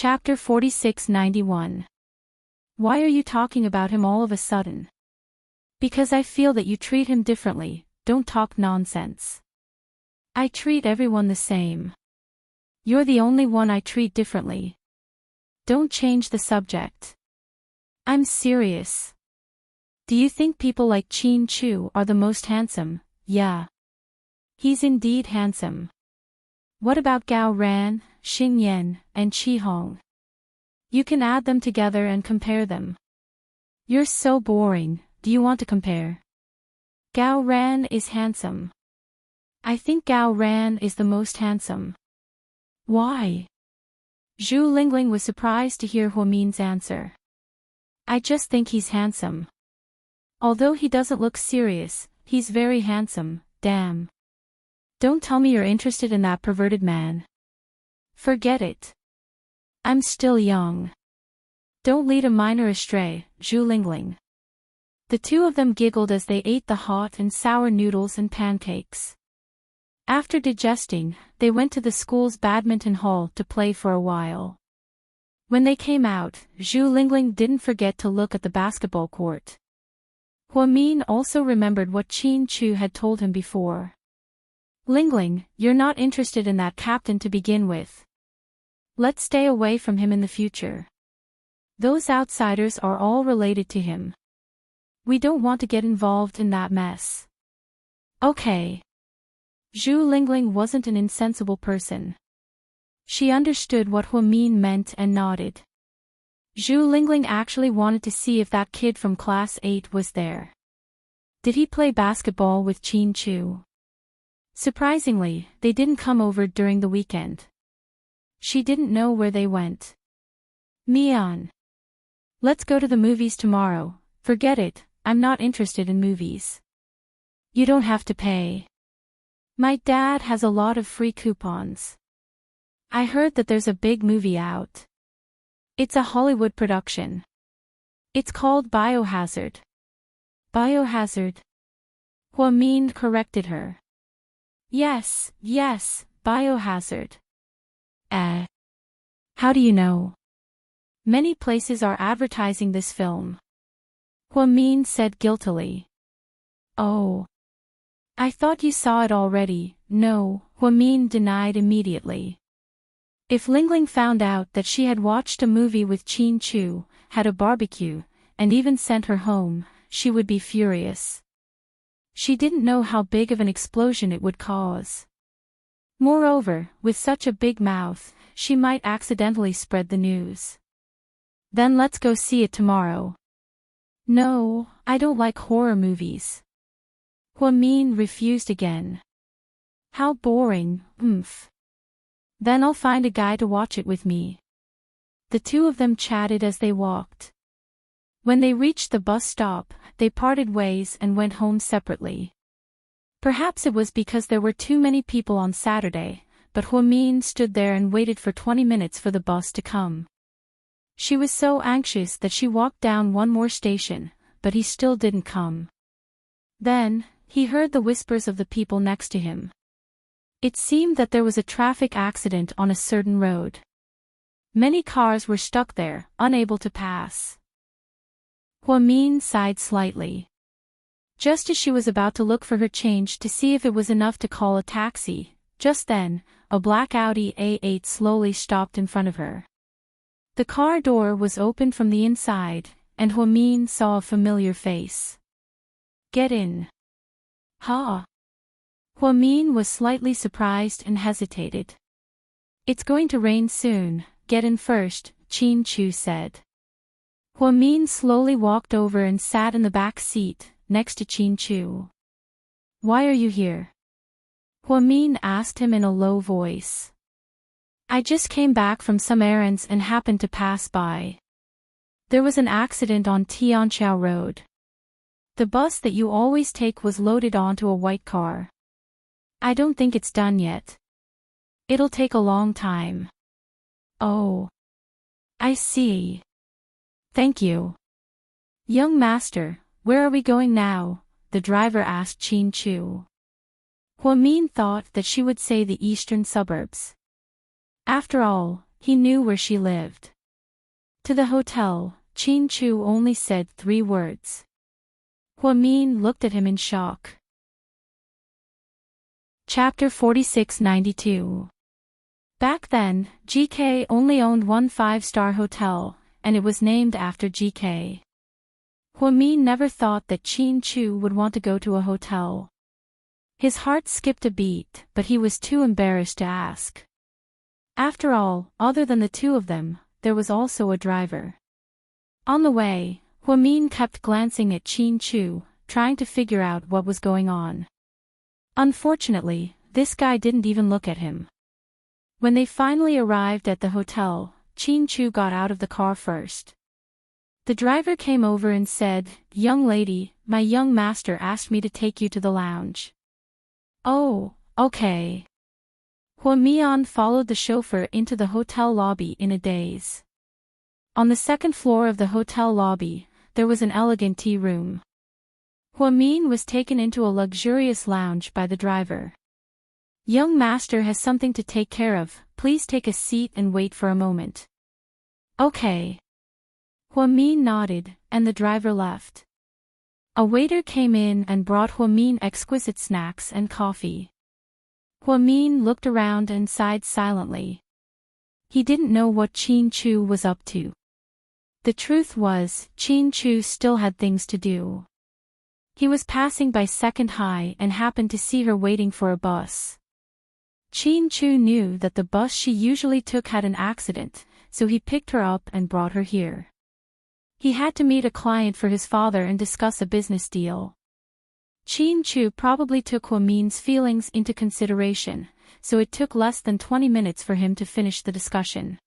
Chapter 4691. Why are you talking about him all of a sudden? Because I feel that you treat him differently. Don't talk nonsense. I treat everyone the same. You're the only one I treat differently. Don't change the subject. I'm serious. Do you think people like Chin Chu are the most handsome? Yeah. He's indeed handsome. What about Gao Ran, Xing Yan, and Qi Hong? You can add them together and compare them. You're so boring. Do you want to compare? Gao Ran is handsome. I think Gao Ran is the most handsome. Why? Zhu Lingling was surprised to hear Huamin's answer. I just think he's handsome. Although he doesn't look serious, he's very handsome, damn. Don't tell me you're interested in that perverted man. Forget it. I'm still young. Don't lead a minor astray, Zhu Lingling. The two of them giggled as they ate the hot and sour noodles and pancakes. After digesting, they went to the school's badminton hall to play for a while. When they came out, Zhu Lingling didn't forget to look at the basketball court. Huamin also remembered what Chin Chu had told him before. Lingling, you're not interested in that captain to begin with. Let's stay away from him in the future. Those outsiders are all related to him. We don't want to get involved in that mess. Okay. Zhu Lingling wasn't an insensible person. She understood what Huamin meant and nodded. Zhu Lingling actually wanted to see if that kid from Class 8 was there. Did he play basketball with Chin Chu? Surprisingly, they didn't come over during the weekend. She didn't know where they went. Mian. Let's go to the movies tomorrow. Forget it, I'm not interested in movies. You don't have to pay. My dad has a lot of free coupons. I heard that there's a big movie out. It's a Hollywood production. It's called Biohazard. Biohazard? Huamin corrected her. Yes, Biohazard. How do you know? Many places are advertising this film. Huamin said guiltily. Oh. I thought you saw it already. No, Huamin denied immediately. If Lingling found out that she had watched a movie with Chin Chu, had a barbecue, and even sent her home, she would be furious. She didn't know how big of an explosion it would cause. Moreover, with such a big mouth, she might accidentally spread the news. Then let's go see it tomorrow. No, I don't like horror movies. Huamin refused again. How boring, Then I'll find a guy to watch it with me. The two of them chatted as they walked. When they reached the bus stop, they parted ways and went home separately. Perhaps it was because there were too many people on Saturday, but Huamin stood there and waited for 20 minutes for the bus to come. She was so anxious that she walked down one more station, but he still didn't come. Then, he heard the whispers of the people next to him. It seemed that there was a traffic accident on a certain road. Many cars were stuck there, unable to pass. Huamin sighed slightly. Just as she was about to look for her change to see if it was enough to call a taxi, just then, a black Audi A8 slowly stopped in front of her. The car door was opened from the inside, and Huamin saw a familiar face. Get in. Ha! Huamin was slightly surprised and hesitated. It's going to rain soon, get in first, Chin Chu said. Huamin slowly walked over and sat in the back seat, next to Chin Chu. Why are you here? Huamin asked him in a low voice. I just came back from some errands and happened to pass by. There was an accident on Tianqiao Road. The bus that you always take was loaded onto a white car. I don't think it's done yet. It'll take a long time. Oh. I see. Thank you. Young master, where are we going now? The driver asked Chin Chu. Huamin thought that she would say the eastern suburbs. After all, he knew where she lived. To the hotel, Chin Chu only said 3 words. Huamin looked at him in shock. Chapter 4692. Back then, GK only owned one 5-star hotel, and it was named after GK. Huamin never thought that Chin Chu would want to go to a hotel. His heart skipped a beat, but he was too embarrassed to ask. After all, other than the 2 of them, there was also a driver. On the way, Huamin kept glancing at Chin Chu, trying to figure out what was going on. Unfortunately, this guy didn't even look at him. When they finally arrived at the hotel, Chin Chu got out of the car first. The driver came over and said, "Young lady, my young master asked me to take you to the lounge." "Oh, okay." Huamian followed the chauffeur into the hotel lobby in a daze. On the 2nd floor of the hotel lobby, there was an elegant tea room. Huamin was taken into a luxurious lounge by the driver. "Young master has something to take care of, please take a seat and wait for a moment." "Okay." Huamin nodded, and the driver left. A waiter came in and brought Huamin exquisite snacks and coffee. Huamin looked around and sighed silently. He didn't know what Chin Chu was up to. The truth was, Chin Chu still had things to do. He was passing by 2nd High and happened to see her waiting for a bus. Chin Chu knew that the bus she usually took had an accident, so he picked her up and brought her here. He had to meet a client for his father and discuss a business deal. Chin Chu probably took Huamin's feelings into consideration, so it took less than 20 minutes for him to finish the discussion.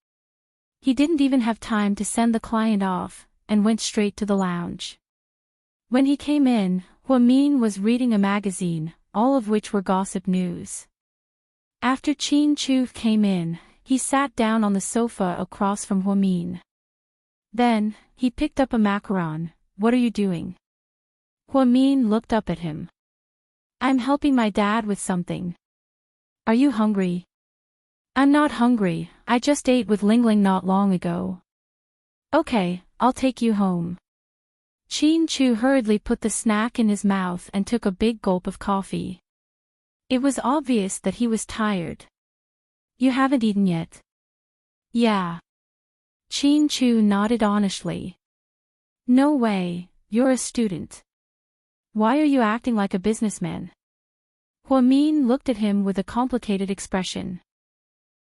He didn't even have time to send the client off, and went straight to the lounge. When he came in, Huamin was reading a magazine, all of which were gossip news. After Chin Chu came in, he sat down on the sofa across from Huamin. Then, he picked up a macaron. "What are you doing?" Huamin looked up at him. "I'm helping my dad with something." "Are you hungry?" "I'm not hungry, I just ate with Lingling not long ago." "Okay, I'll take you home." Chin Chu hurriedly put the snack in his mouth and took a big gulp of coffee. It was obvious that he was tired. "You haven't eaten yet?" "Yeah." Chin Chu nodded honestly. "No way, you're a student. Why are you acting like a businessman?" Huamin looked at him with a complicated expression.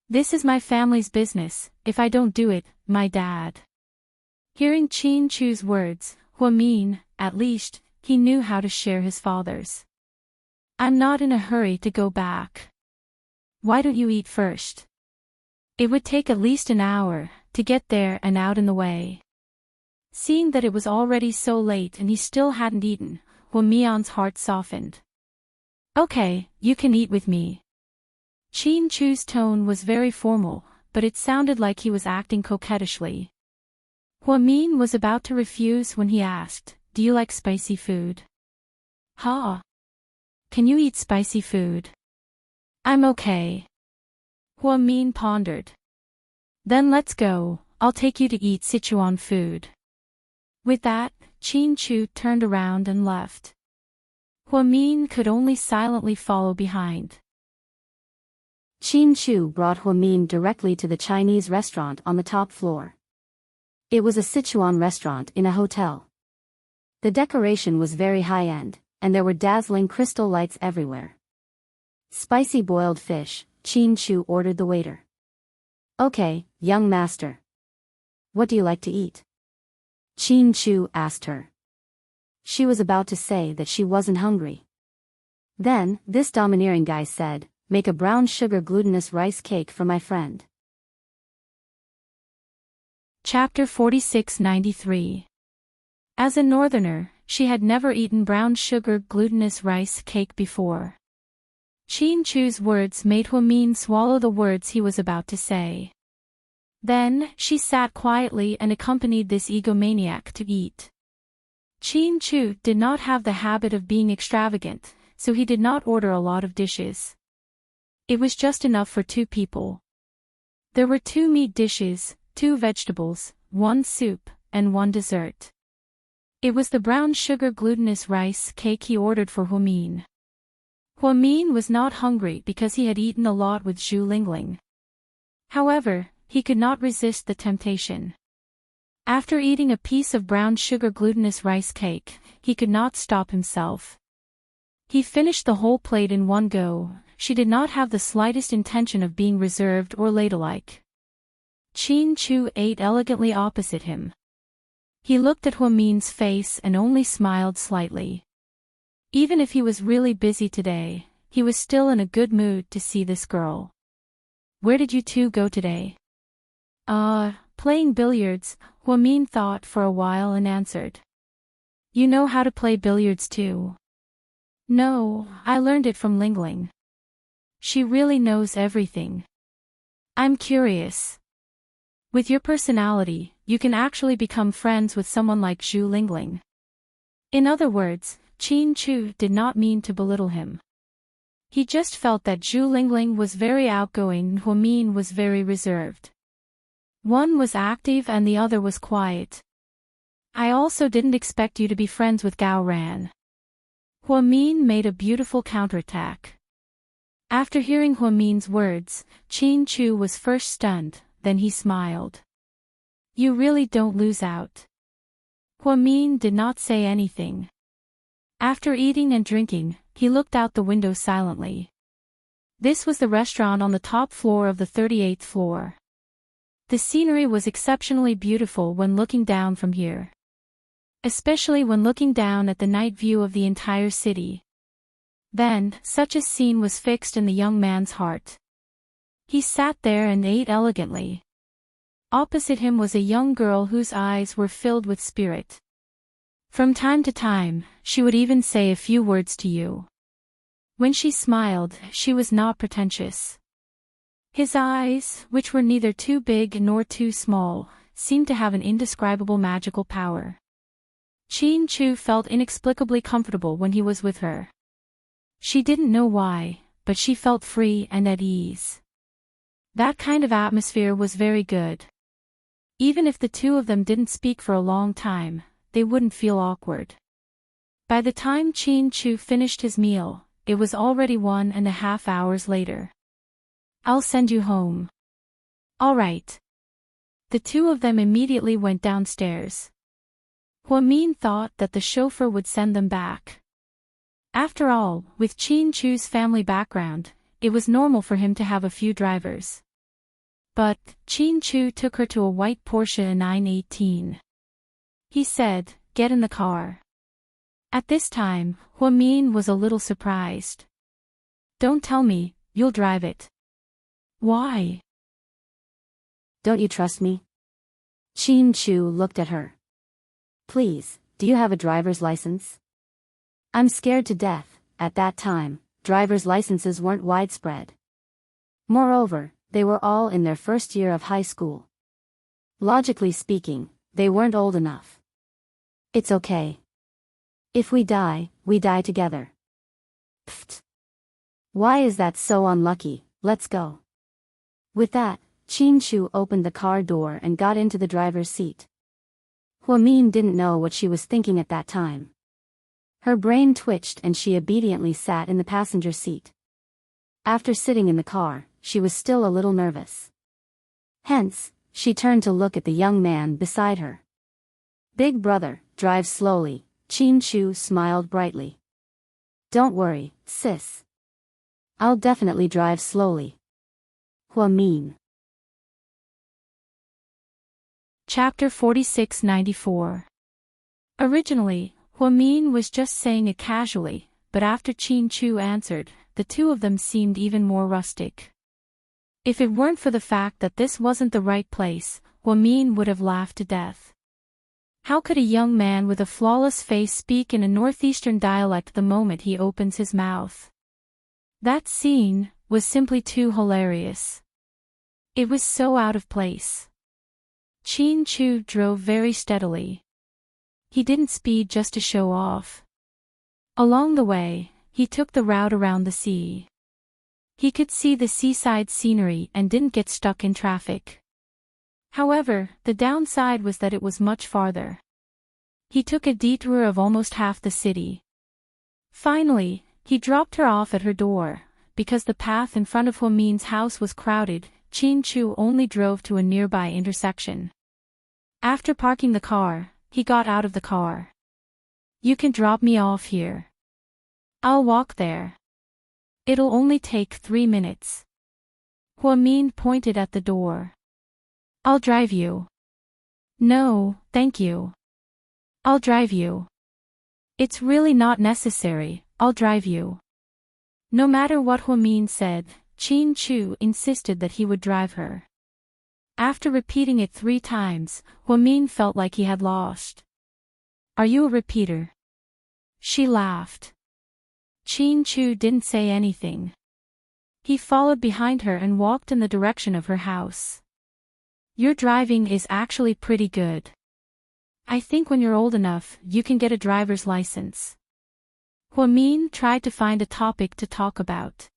"This is my family's business, if I don't do it, my dad." Hearing Chin Chu's words, Huamin, at least, he knew how to share his father's. "I'm not in a hurry to go back. Why don't you eat first?" "It would take at least an hour, to get there and out in the way." Seeing that it was already so late and he still hadn't eaten, Huamian's heart softened. "Okay, you can eat with me." Chin Chu's tone was very formal, but it sounded like he was acting coquettishly. Huamin was about to refuse when he asked, "Do you like spicy food?" "Huh? Can you eat spicy food?" "I'm okay." Huamin pondered. "Then let's go, I'll take you to eat Sichuan food." With that, Chin Chu turned around and left. Huamin could only silently follow behind. Chin Chu brought Huamin directly to the Chinese restaurant on the top floor. It was a Sichuan restaurant in a hotel. The decoration was very high-end, and there were dazzling crystal lights everywhere. "Spicy boiled fish," Chin Chu ordered the waiter. "Okay, young master. What do you like to eat?" Chin Chu asked her. She was about to say that she wasn't hungry. Then, this domineering guy said, "Make a brown sugar glutinous rice cake for my friend." Chapter 4693. As a northerner, she had never eaten brown sugar glutinous rice cake before. Chin Chu's words made Huamin swallow the words he was about to say. Then, she sat quietly and accompanied this egomaniac to eat. Chin Chu did not have the habit of being extravagant, so he did not order a lot of dishes. It was just enough for 2 people. There were 2 meat dishes, 2 vegetables, 1 soup, and 1 dessert. It was the brown sugar glutinous rice cake he ordered for Huamin. Huamin was not hungry because he had eaten a lot with Zhu Lingling. However, he could not resist the temptation. After eating a piece of brown sugar glutinous rice cake, he could not stop himself. He finished the whole plate in one go. She did not have the slightest intention of being reserved or ladylike. Qin Chu ate elegantly opposite him. He looked at Huamin's face and only smiled slightly. Even if he was really busy today, he was still in a good mood to see this girl. "Where did you 2 go today?" Playing billiards," Huamin thought for a while and answered. "You know how to play billiards too?" "No, I learned it from Lingling. She really knows everything." "I'm curious. With your personality, you can actually become friends with someone like Zhu Lingling." In other words, Qin Chu did not mean to belittle him. He just felt that Zhu Lingling was very outgoing and Huamin was very reserved. One was active and the other was quiet. "I also didn't expect you to be friends with Gao Ran." Huamin made a beautiful counterattack. After hearing Huamin's words, Qin Chu was first stunned, then he smiled. "You really don't lose out." Huamin did not say anything. After eating and drinking, he looked out the window silently. This was the restaurant on the top floor of the 38th floor. The scenery was exceptionally beautiful when looking down from here. Especially when looking down at the night view of the entire city. Then, such a scene was fixed in the young man's heart. He sat there and ate elegantly. Opposite him was a young girl whose eyes were filled with spirit. From time to time, she would even say a few words to you. When she smiled, she was not pretentious. His eyes, which were neither too big nor too small, seemed to have an indescribable magical power. Qin Chu felt inexplicably comfortable when he was with her. She didn't know why, but she felt free and at ease. That kind of atmosphere was very good. Even if the 2 of them didn't speak for a long time, they wouldn't feel awkward. By the time Qin Chu finished his meal, it was already 1.5 hours later. "I'll send you home." "All right." The 2 of them immediately went downstairs. Huamin thought that the chauffeur would send them back. After all, with Qin Chu's family background, it was normal for him to have a few drivers. But, Qin Chu took her to a white Porsche 918. He said, "Get in the car." At this time, Huamin was a little surprised. "Don't tell me, you'll drive it." "Why?" "Don't you trust me?" Qin Chu looked at her. "Please, do you have a driver's license?" "I'm scared to death." At that time, driver's licenses weren't widespread. Moreover, they were all in their first year of high school. Logically speaking, they weren't old enough. "It's okay. If we die together." "Pfft. Why is that so unlucky? Let's go." With that, Qin Chu opened the car door and got into the driver's seat. Huamin didn't know what she was thinking at that time. Her brain twitched and she obediently sat in the passenger seat. After sitting in the car, she was still a little nervous. Hence, she turned to look at the young man beside her. "Big brother, drive slowly," Qin Chu smiled brightly. "Don't worry, sis. I'll definitely drive slowly." Huamin. Chapter 4694. Originally, Huamin was just saying it casually, but after Qin Chu answered, the 2 of them seemed even more rustic. If it weren't for the fact that this wasn't the right place, Huamin would have laughed to death. How could a young man with a flawless face speak in a northeastern dialect the moment he opens his mouth? That scene was simply too hilarious. It was so out of place. Qin Chu drove very steadily. He didn't speed just to show off. Along the way, he took the route around the sea. He could see the seaside scenery and didn't get stuck in traffic. However, the downside was that it was much farther. He took a detour of almost half the city. Finally, he dropped her off at her door. Because the path in front of Huamin's house was crowded, Qin Chu only drove to a nearby intersection. After parking the car, he got out of the car. You can drop me off here. I'll walk there. It'll only take 3 minutes. Huamin pointed at the door. I'll drive you. No, thank you. I'll drive you. It's really not necessary, I'll drive you. No matter what Huamin said, Qin Chu insisted that he would drive her. After repeating it 3 times, Huamin felt like he had lost. Are you a repeater? She laughed. Qin Chu didn't say anything. He followed behind her and walked in the direction of her house. Your driving is actually pretty good. I think when you're old enough, you can get a driver's license. Huamin tried to find a topic to talk about.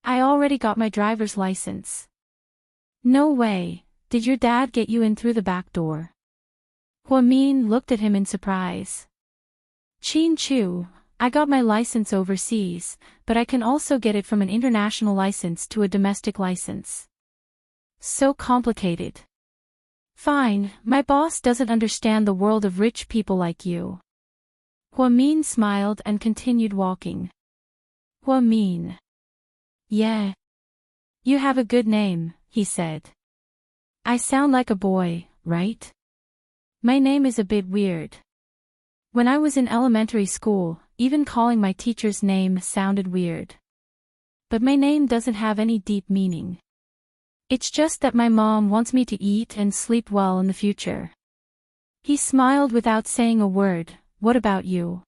I already got my driver's license. No way, did your dad get you in through the back door? Huamin looked at him in surprise. Qin Chu, I got my license overseas, but I can also get it from an international license to a domestic license. So complicated. Fine, my boss doesn't understand the world of rich people like you. Huamin smiled and continued walking. Huamin. Yeah. You have a good name, he said. I sound like a boy, right? My name is a bit weird. When I was in elementary school, even calling my teacher's name sounded weird. But my name doesn't have any deep meaning. It's just that my mom wants me to eat and sleep well in the future. He smiled without saying a word. What about you?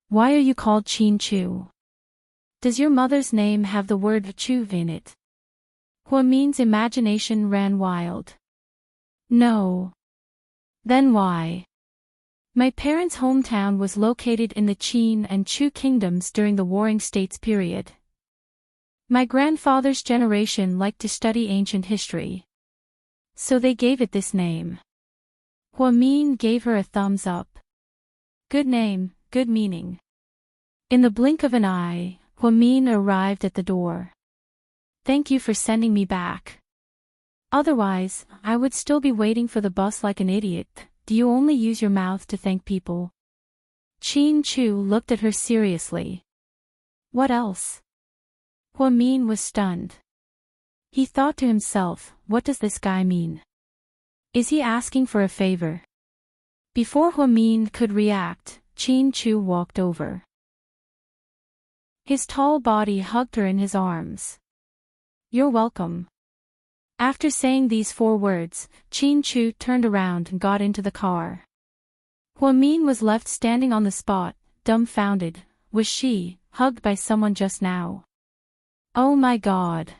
Why are you called Qin Chu? Does your mother's name have the word Chu in it? Huamin's imagination ran wild. No. Then why? My parents' hometown was located in the Qin and Chu kingdoms during the Warring States period. My grandfather's generation liked to study ancient history. So they gave it this name. Huamin gave her a thumbs up. Good name, good meaning. In the blink of an eye, Huamin arrived at the door. Thank you for sending me back. Otherwise, I would still be waiting for the bus like an idiot. Do you only use your mouth to thank people? Qin Chu looked at her seriously. What else? Huamin was stunned. He thought to himself, what does this guy mean? Is he asking for a favor? Before Huamin could react, Qin Chu walked over. His tall body hugged her in his arms. You're welcome. After saying these 4 words, Qin Chu turned around and got into the car. Huamin was left standing on the spot, dumbfounded. Was she hugged by someone just now? Oh my god.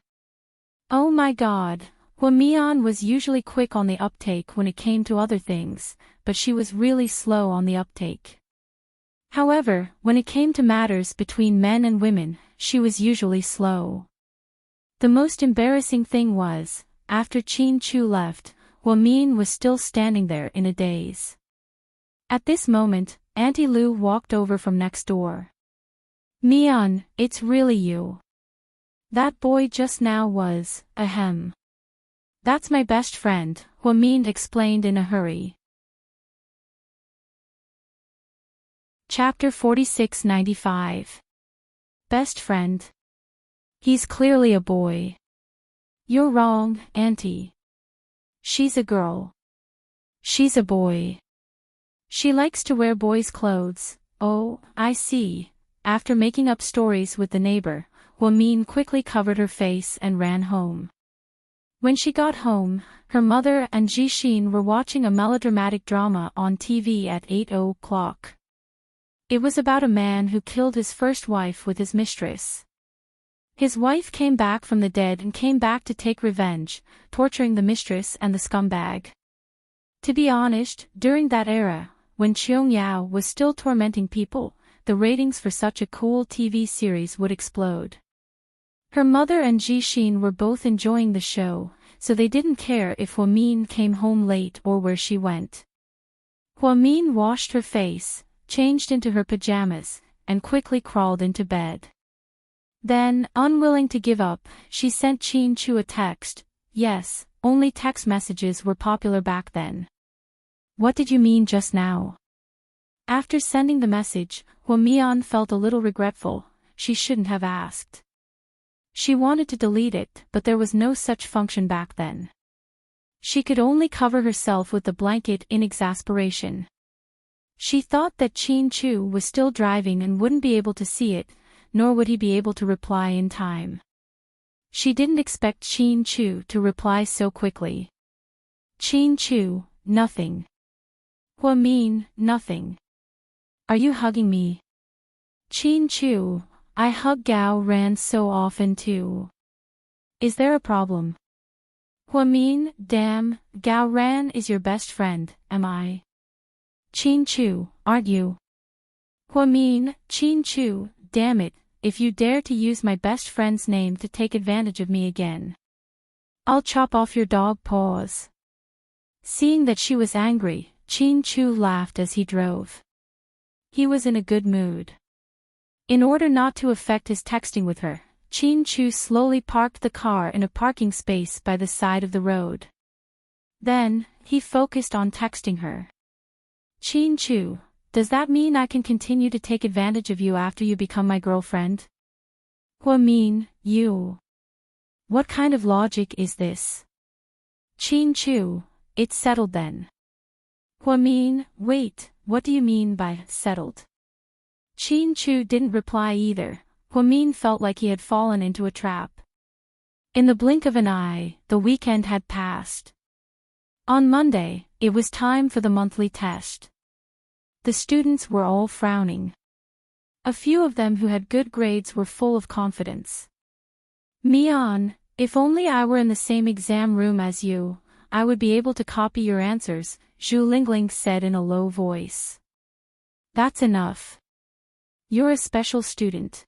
Oh my god. Huamian was usually quick on the uptake when it came to other things, but she was really slow on the uptake. However, when it came to matters between men and women, she was usually slow. The most embarrassing thing was, after Qin Chu left, Huamin was still standing there in a daze. At this moment, Auntie Lu walked over from next door. Mian, it's really you. That boy just now was, ahem. That's my best friend, Huamin explained in a hurry. Chapter 4695. Best friend. He's clearly a boy. You're wrong, Auntie. She's a girl. She's a boy. She likes to wear boys' clothes. Oh, I see. After making up stories with the neighbor, Huamin quickly covered her face and ran home. When she got home, her mother and Jixin were watching a melodramatic drama on TV at 8 o'clock. It was about a man who killed his first wife with his mistress. His wife came back from the dead and came back to take revenge, torturing the mistress and the scumbag. To be honest, during that era, when Qiong Yao was still tormenting people, the ratings for such a cool TV series would explode. Her mother and Jixin were both enjoying the show, so they didn't care if Huamin came home late or where she went. Huamin washed her face, changed into her pajamas, and quickly crawled into bed. Then, unwilling to give up, she sent Qin Chu a text. Yes, only text messages were popular back then. What did you mean just now? After sending the message, Huamian felt a little regretful. She shouldn't have asked. She wanted to delete it, but there was no such function back then. She could only cover herself with the blanket in exasperation. She thought that Qin Chu was still driving and wouldn't be able to see it, nor would he be able to reply in time. She didn't expect Qin Chu to reply so quickly. Qin Chu, nothing. Huamin, nothing. Are you hugging me? Qin Chu, I hug Gao Ran so often too. Is there a problem? Huamin, damn, Gao Ran is your best friend, am I? Qin Chu, aren't you? Huamin, Qin Chu, damn it, if you dare to use my best friend's name to take advantage of me again, I'll chop off your dog paws. Seeing that she was angry, Qin Chu laughed as he drove. He was in a good mood. In order not to affect his texting with her, Qin Chu slowly parked the car in a parking space by the side of the road. Then, he focused on texting her. Qin Chu, does that mean I can continue to take advantage of you after you become my girlfriend? Huamin, you. What kind of logic is this? Qin Chu, it's settled then. Huamin, wait, what do you mean by settled? Qin Chu didn't reply either. Huamin felt like he had fallen into a trap. In the blink of an eye, the weekend had passed. On Monday, it was time for the monthly test. The students were all frowning. A few of them who had good grades were full of confidence. Mian, if only I were in the same exam room as you, I would be able to copy your answers, Zhu Lingling said in a low voice. That's enough. You're a special student.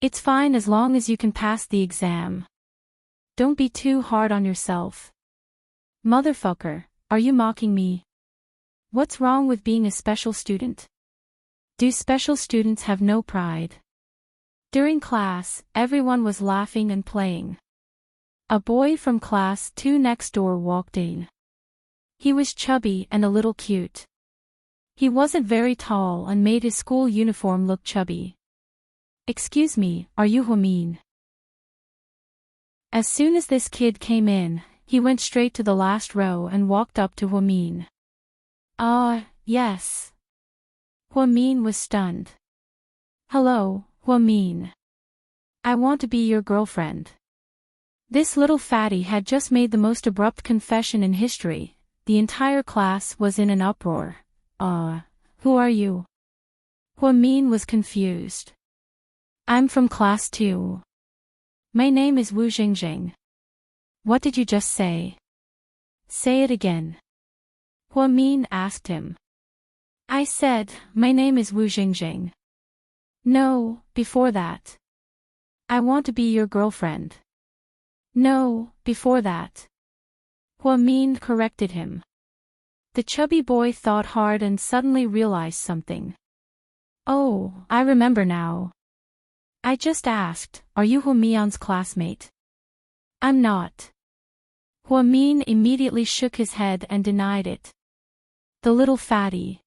It's fine as long as you can pass the exam. Don't be too hard on yourself. Motherfucker, are you mocking me? What's wrong with being a special student? Do special students have no pride? During class, everyone was laughing and playing. A boy from class 2 next door walked in. He was chubby and a little cute. He wasn't very tall and made his school uniform look chubby. Excuse me, are you Huamin? As soon as this kid came in, he went straight to the last row and walked up to Huamin. Yes. Huamin was stunned. Hello, Huamin. I want to be your girlfriend. This little fatty had just made the most abrupt confession in history. The entire class was in an uproar. Who are you? Huamin was confused. I'm from class 2. My name is Wu Jingjing. What did you just say? Say it again. Huamin asked him. I said, my name is Wu Jingjing. No, before that. I want to be your girlfriend. No, before that. Huamin corrected him. The chubby boy thought hard and suddenly realized something. Oh, I remember now. I just asked, are you Huamian's classmate? I'm not. Huamin immediately shook his head and denied it. The little fatty.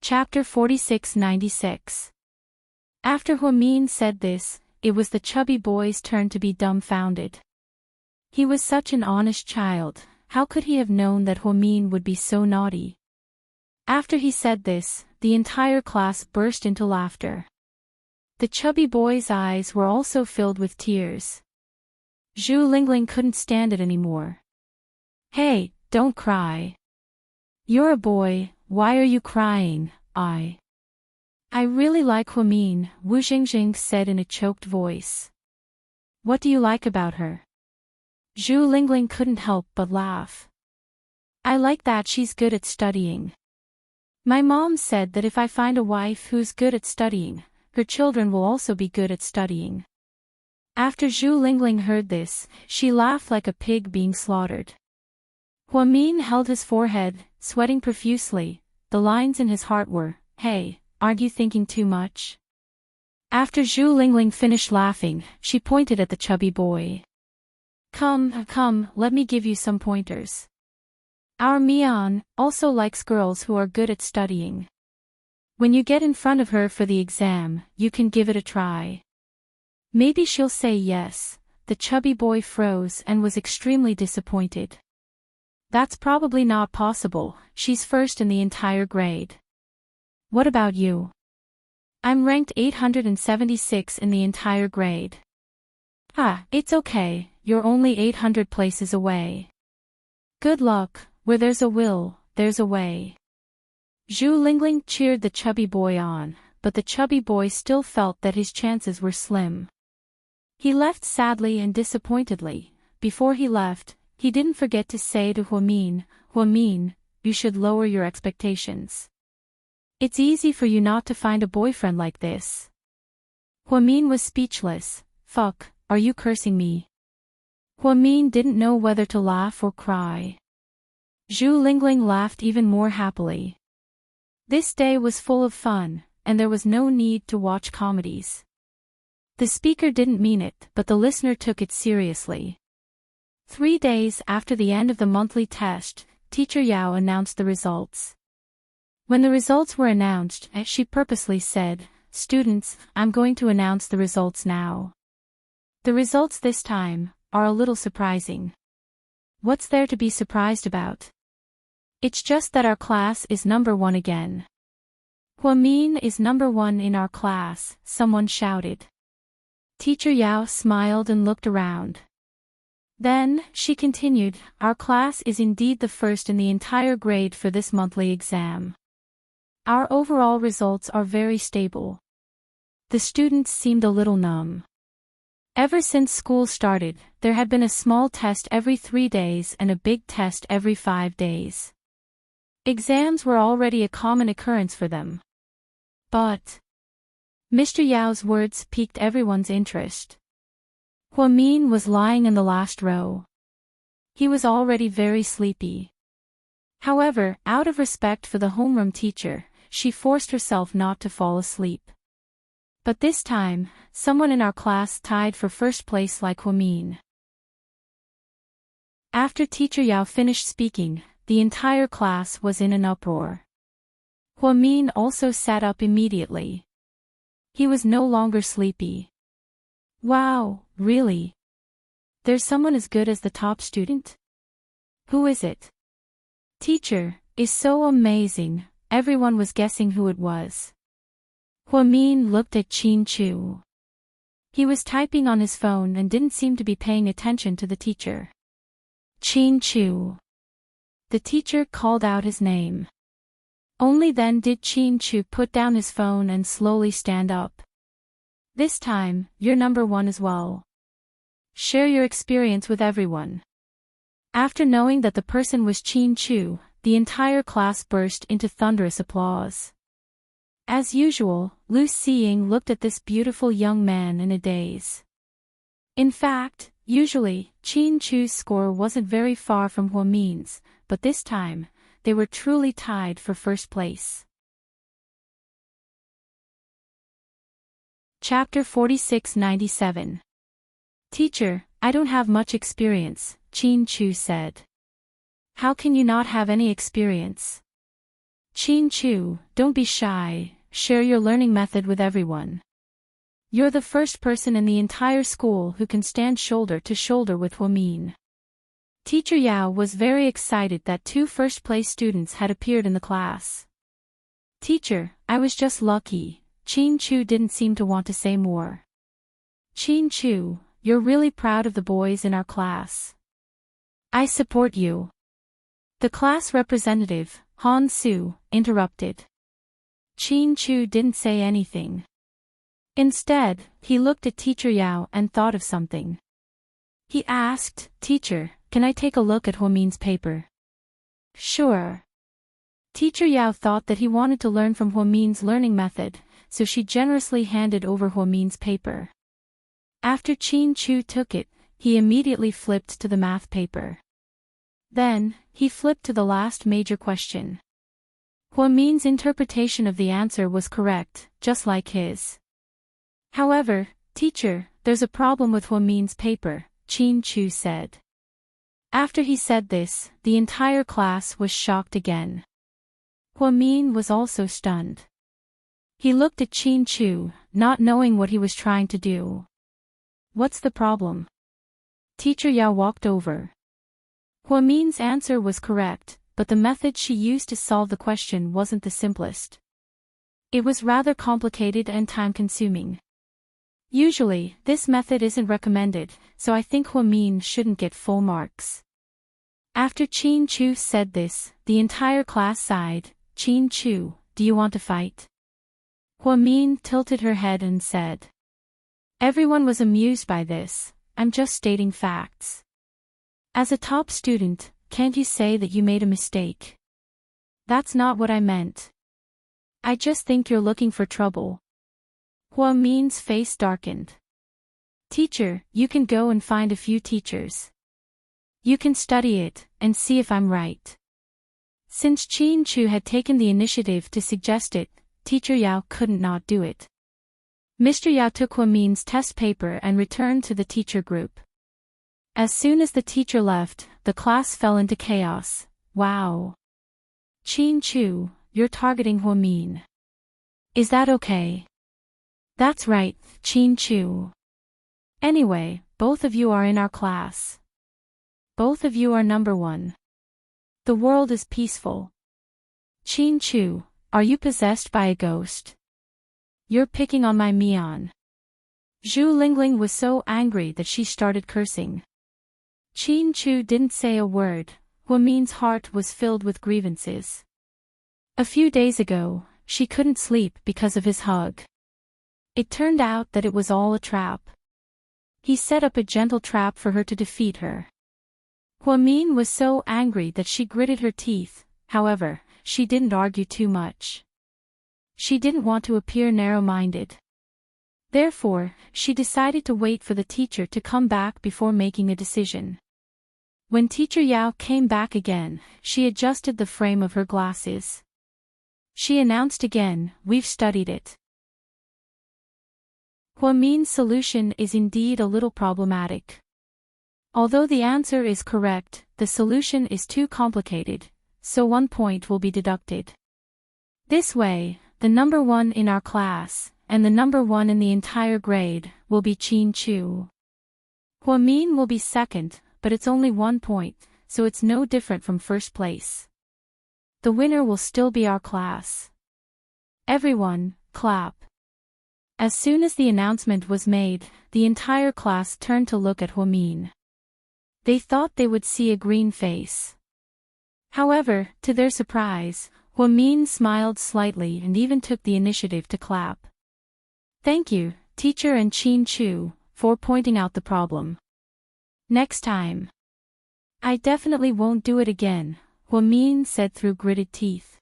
Chapter 4696. After Huamin said this, it was the chubby boy's turn to be dumbfounded. He was such an honest child, how could he have known that Huamin would be so naughty? After he said this, the entire class burst into laughter. The chubby boy's eyes were also filled with tears. Zhu Lingling couldn't stand it anymore. Hey, don't cry. You're a boy, why are you crying? I really like Huamin, Wu Jingjing said in a choked voice. What do you like about her? Zhu Lingling couldn't help but laugh. I like that she's good at studying. My mom said that if I find a wife who's good at studying, her children will also be good at studying. After Zhu Lingling heard this, she laughed like a pig being slaughtered. Huamin held his forehead, sweating profusely. The lines in his heart were, "Hey, aren't you thinking too much?" After Zhu Lingling finished laughing, she pointed at the chubby boy. Come, let me give you some pointers. Our Mian also likes girls who are good at studying. When you get in front of her for the exam, you can give it a try. Maybe she'll say yes." The chubby boy froze and was extremely disappointed. "That's probably not possible, she's first in the entire grade." "What about you?" "I'm ranked 876 in the entire grade." It's okay, you're only 800 places away." "Good luck, where there's a will, there's a way." Zhu Lingling cheered the chubby boy on, but the chubby boy still felt that his chances were slim. He left sadly and disappointedly. Before he left, he didn't forget to say to Huamin, you should lower your expectations. It's easy for you not to find a boyfriend like this. Huamin was speechless. Fuck, are you cursing me? Huamin didn't know whether to laugh or cry. Zhu Lingling laughed even more happily. This day was full of fun, and there was no need to watch comedies. The speaker didn't mean it, but the listener took it seriously. 3 days after the end of the monthly test, Teacher Yao announced the results. When the results were announced, she purposely said, "Students, I'm going to announce the results now." The results this time are a little surprising. What's there to be surprised about? It's just that our class is number 1 again. Huamin is number 1 in our class, someone shouted. Teacher Yao smiled and looked around. Then, she continued, our class is indeed the first in the entire grade for this monthly exam. Our overall results are very stable. The students seemed a little numb. Ever since school started, there had been a small test every 3 days and a big test every 5 days. Exams were already a common occurrence for them. But Mr. Yao's words piqued everyone's interest. Huamin was lying in the last row. He was already very sleepy. However, out of respect for the homeroom teacher, she forced herself not to fall asleep. But this time, someone in our class tied for first place like Huamin. After Teacher Yao finished speaking, the entire class was in an uproar. Huamin also sat up immediately. He was no longer sleepy. Wow, really? There's someone as good as the top student? Who is it? Teacher, is so amazing, everyone was guessing who it was. Huamin looked at Qin Chu. He was typing on his phone and didn't seem to be paying attention to the teacher. Qin Chu. The teacher called out his name. Only then did Qin Chu put down his phone and slowly stand up. This time, you're number 1 as well. Share your experience with everyone. After knowing that the person was Qin Chu, the entire class burst into thunderous applause. As usual, Lu Xiying looked at this beautiful young man in a daze. In fact, usually, Qin Chu's score wasn't very far from Huamin's, but this time, they were truly tied for first place. Chapter 4697. Teacher, I don't have much experience, Qin Chu said. How can you not have any experience? Qin Chu, don't be shy, share your learning method with everyone. You're the first person in the entire school who can stand shoulder to shoulder with Huamin. Teacher Yao was very excited that 2 first-place students had appeared in the class. Teacher, I was just lucky, Qin Chu didn't seem to want to say more. Qin Chu, you're really proud of the boys in our class. I support you. The class representative, Han Su, interrupted. Qin Chu didn't say anything. Instead, he looked at Teacher Yao and thought of something. He asked, Teacher, can I take a look at Huamin's paper? Sure. Teacher Yao thought that he wanted to learn from Huamin's learning method, so she generously handed over Huomin's paper. After Qin Chu took it, he immediately flipped to the math paper. Then, he flipped to the last major question. Huomin's interpretation of the answer was correct, just like his. However, teacher, there's a problem with Huomin's paper, Qin Chu said. After he said this, the entire class was shocked again. Huomin was also stunned. He looked at Qin Chu, not knowing what he was trying to do. What's the problem? Teacher Yao walked over. Huomin's answer was correct, but the method she used to solve the question wasn't the simplest. It was rather complicated and time-consuming. Usually, this method isn't recommended, so I think Huomin shouldn't get full marks. After Qin Chu said this, the entire class sighed. Qin Chu, do you want to fight? Huomin tilted her head and said. Everyone was amused by this, I'm just stating facts. As a top student, can't you say that you made a mistake? That's not what I meant. I just think you're looking for trouble. Huomin's face darkened. Teacher, you can go and find a few teachers. You can study it, and see if I'm right. Since Qin Chu had taken the initiative to suggest it, Teacher Yao couldn't not do it. Mr. Yao took Huomin's test paper and returned to the teacher group. As soon as the teacher left, the class fell into chaos. Wow. Qin Chu, you're targeting Huomin. Is that okay? That's right, Qin Chu. Anyway, both of you are in our class. Both of you are number one. The world is peaceful. Qin Chu, are you possessed by a ghost? You're picking on my Mian. Zhu Lingling was so angry that she started cursing. Qin Chu didn't say a word. Huomin's heart was filled with grievances. A few days ago, she couldn't sleep because of his hug. It turned out that it was all a trap. He set up a gentle trap for her to defeat her. Huomin was so angry that she gritted her teeth, however, she didn't argue too much. She didn't want to appear narrow-minded. Therefore, she decided to wait for the teacher to come back before making a decision. When Teacher Yao came back again, she adjusted the frame of her glasses. She announced again, we've studied it. Huomin's solution is indeed a little problematic. Although the answer is correct, the solution is too complicated, so 1 point will be deducted. This way, the number one in our class, and the number one in the entire grade, will be Qin Chu. Huomin will be second, but it's only 1 point, so it's no different from first place. The winner will still be our class. Everyone, clap. As soon as the announcement was made, the entire class turned to look at Huomin. They thought they would see a green face. However, to their surprise, Huomin smiled slightly and even took the initiative to clap. Thank you, teacher and Qin Chu, for pointing out the problem. Next time. I definitely won't do it again, Huomin said through gritted teeth.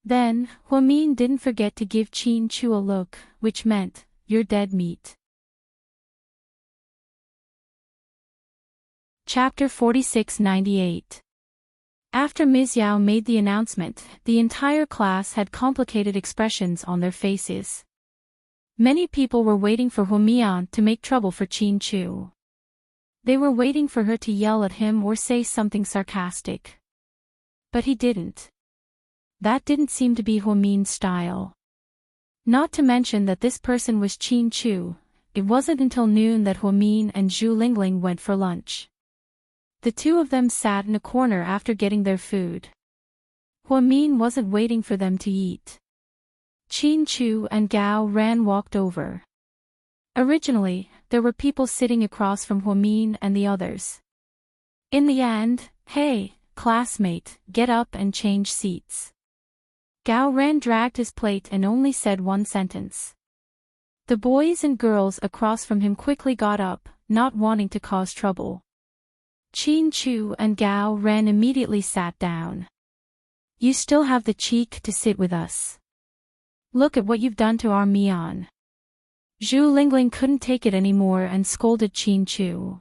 Then, Huomin didn't forget to give Qin Chu a look, which meant, you're dead meat. Chapter 4698. After Ms. Yao made the announcement, the entire class had complicated expressions on their faces. Many people were waiting for Huomin to make trouble for Qin Chu. They were waiting for her to yell at him or say something sarcastic. But he didn't. That didn't seem to be Huomin's style. Not to mention that this person was Qin Chu, it wasn't until noon that Huomin and Zhu Lingling went for lunch. The two of them sat in a corner after getting their food. Huomin wasn't waiting for them to eat. Qin Chu and Gao Ran walked over. Originally, there were people sitting across from Huomin and the others. In the end, hey, classmate, get up and change seats. Gao Ran dragged his plate and only said one sentence. The boys and girls across from him quickly got up, not wanting to cause trouble. Qin Chu and Gao Ran immediately sat down. You still have the cheek to sit with us. Look at what you've done to our Mian. Zhu Lingling couldn't take it anymore and scolded Qin Chu.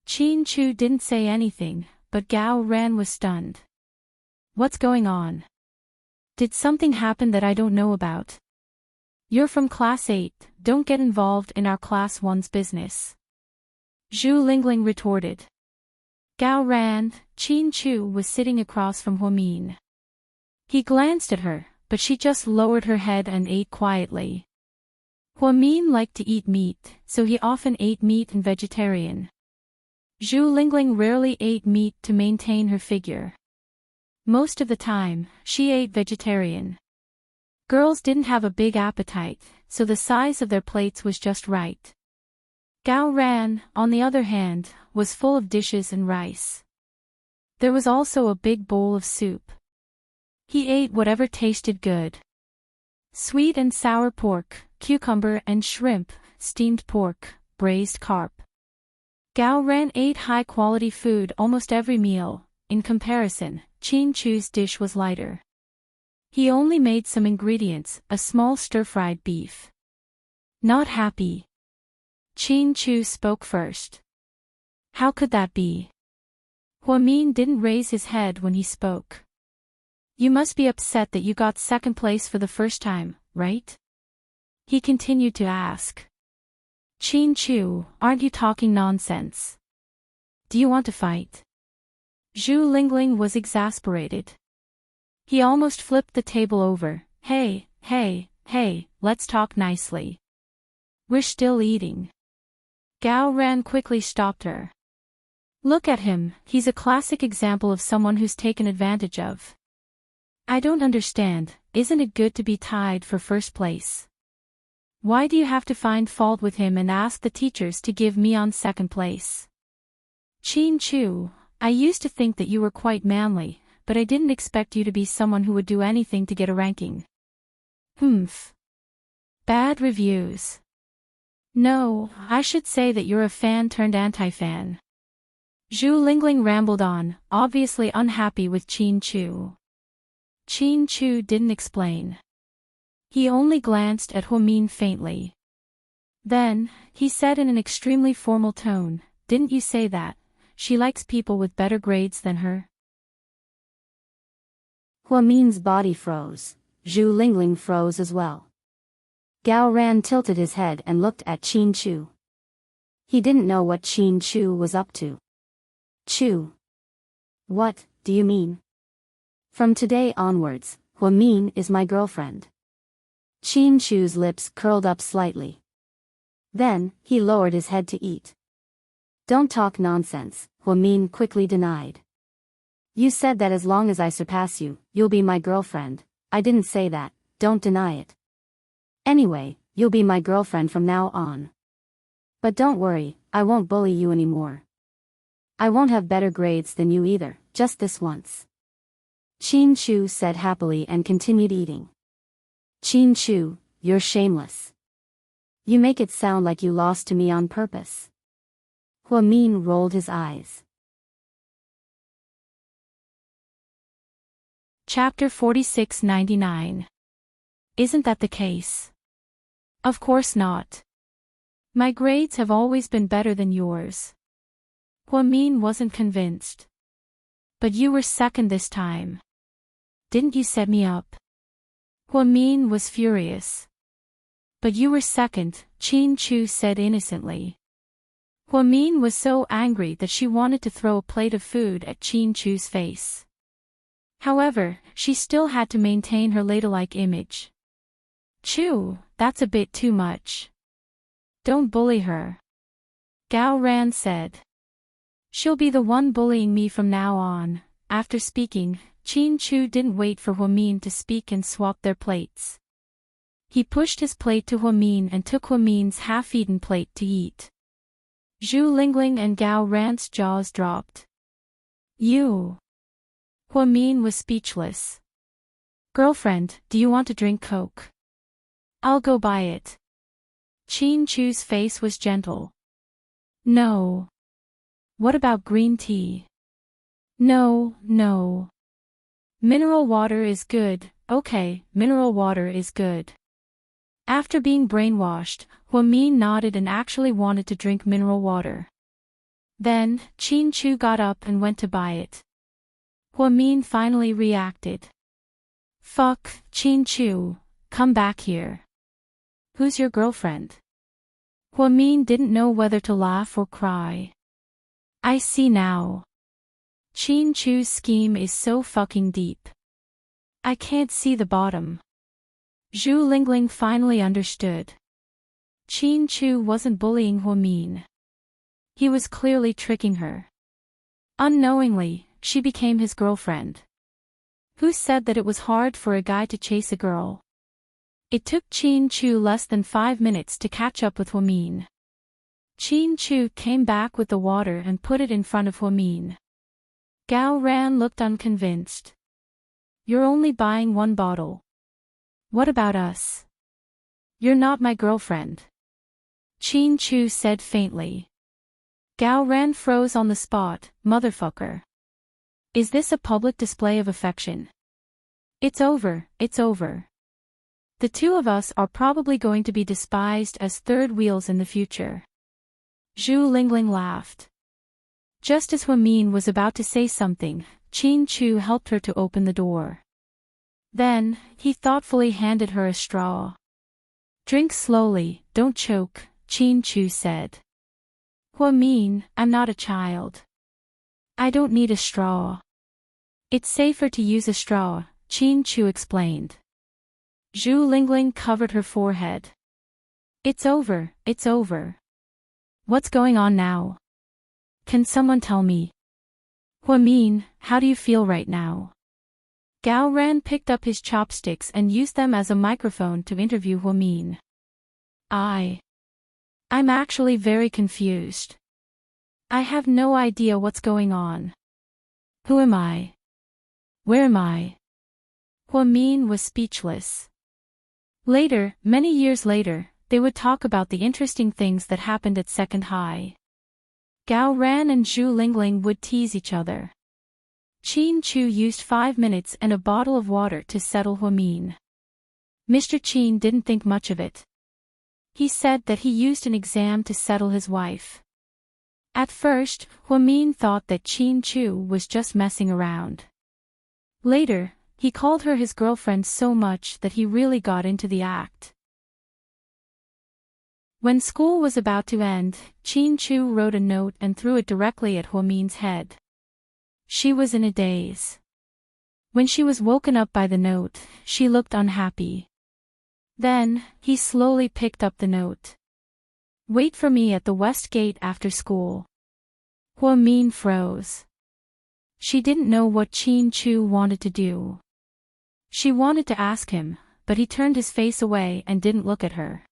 Qin Chu didn't say anything, but Gao Ran was stunned. What's going on? Did something happen that I don't know about? You're from Class 8, don't get involved in our Class 1's business. Zhu Lingling retorted. Gao Ran, Qin Chu was sitting across from Huamin. He glanced at her, but she just lowered her head and ate quietly. Huamin liked to eat meat, so he often ate meat and vegetarian. Zhu Lingling rarely ate meat to maintain her figure. Most of the time, she ate vegetarian. Girls didn't have a big appetite, so the size of their plates was just right. Gao Ran, on the other hand, was full of dishes and rice. There was also a big bowl of soup. He ate whatever tasted good. Sweet and sour pork, cucumber and shrimp, steamed pork, braised carp. Gao Ran ate high-quality food almost every meal. In comparison, Qin Chu's dish was lighter. He only made some ingredients, a small stir-fried beef. Not happy. Qin Chu spoke first. How could that be? Huamin didn't raise his head when he spoke. You must be upset that you got second place for the first time, right? He continued to ask. Qin Chu, aren't you talking nonsense? Do you want to fight? Zhu Lingling was exasperated. He almost flipped the table over. Hey, let's talk nicely. We're still eating. Gao Ran quickly stopped her. Look at him, he's a classic example of someone who's taken advantage of. I don't understand, isn't it good to be tied for first place? Why do you have to find fault with him and ask the teachers to give me on second place? Qin Chu, I used to think that you were quite manly, but I didn't expect you to be someone who would do anything to get a ranking. Humph. Bad reviews. No, I should say that you're a fan turned anti-fan. Zhu Lingling rambled on, obviously unhappy with Qin Chu. Qin Chu didn't explain. He only glanced at Huamin faintly. Then, he said in an extremely formal tone, didn't you say that? She likes people with better grades than her. Huamin's body froze. Zhu Lingling froze as well. Gao Ran tilted his head and looked at Qin Chu. He didn't know what Qin Chu was up to. Chu. What, do you mean? From today onwards, Huamin is my girlfriend. Qin Chu's lips curled up slightly. Then, he lowered his head to eat. Don't talk nonsense, Huamin quickly denied. You said that as long as I surpass you, you'll be my girlfriend. I didn't say that, don't deny it. Anyway, you'll be my girlfriend from now on. But don't worry, I won't bully you anymore. I won't have better grades than you either, just this once. Qin Chu said happily and continued eating. Qin Chu, you're shameless. You make it sound like you lost to me on purpose. Huamin rolled his eyes. Chapter 4699. Isn't that the case? Of course not. My grades have always been better than yours. Huamin wasn't convinced. But you were second this time. Didn't you set me up? Huamin was furious. But you were second, Qin Chu said innocently. Huamin was so angry that she wanted to throw a plate of food at Qin Chu's face. However, she still had to maintain her ladylike image. Chu, that's a bit too much. Don't bully her. Gao Ran said. She'll be the one bullying me from now on. After speaking, Qin Chu didn't wait for Huamin to speak and swapped their plates. He pushed his plate to Huamin and took Huamin's half-eaten plate to eat. Zhu Lingling and Gao Ran's jaws dropped. You. Huamin was speechless. Girlfriend, do you want to drink Coke? I'll go buy it. Qin Chu's face was gentle. No. What about green tea? No. Mineral water is good, okay, mineral water is good. After being brainwashed, Huamin nodded and actually wanted to drink mineral water. Then, Qin Chu got up and went to buy it. Huamin finally reacted. Fuck, Qin Chu, come back here. Who's your girlfriend? Huamin didn't know whether to laugh or cry. I see now. Qin Chu's scheme is so fucking deep. I can't see the bottom. Zhu Lingling finally understood. Qin Chu wasn't bullying Huamin. He was clearly tricking her. Unknowingly, she became his girlfriend. Who said that it was hard for a guy to chase a girl? It took Qin Chu less than 5 minutes to catch up with Huamin. Qin Chu came back with the water and put it in front of Huamin. Gao Ran looked unconvinced. You're only buying 1 bottle. What about us? You're not my girlfriend. Qin Chu said faintly. Gao Ran froze on the spot. Motherfucker. Is this a public display of affection? It's over, it's over. The two of us are probably going to be despised as third wheels in the future. Zhu Lingling laughed. Just as Huamin was about to say something, Qin Chu helped her to open the door. Then, he thoughtfully handed her a straw. Drink slowly, don't choke, Qin Chu said. Huamin, I'm not a child. I don't need a straw. It's safer to use a straw, Qin Chu explained. Zhu Lingling covered her forehead. It's over, it's over. What's going on now? Can someone tell me? Huamin, how do you feel right now? Gao Ran picked up his chopsticks and used them as a microphone to interview Huamin. I'm actually very confused. I have no idea what's going on. Who am I? Where am I? Huamin was speechless. Later, many years later, they would talk about the interesting things that happened at Second High. Gao Ran and Zhu Lingling would tease each other. Qin Chu used 5 minutes and a bottle of water to settle Huamin. Mr. Qin didn't think much of it. He said that he used an exam to settle his wife. At first, Huamin thought that Qin Chu was just messing around. Later, he called her his girlfriend so much that he really got into the act. When school was about to end, Qin Chu wrote a note and threw it directly at Huamin's head. She was in a daze. When she was woken up by the note, she looked unhappy. Then, he slowly picked up the note. Wait for me at the West Gate after school. Huamin froze. She didn't know what Qin Chu wanted to do. She wanted to ask him, but he turned his face away and didn't look at her.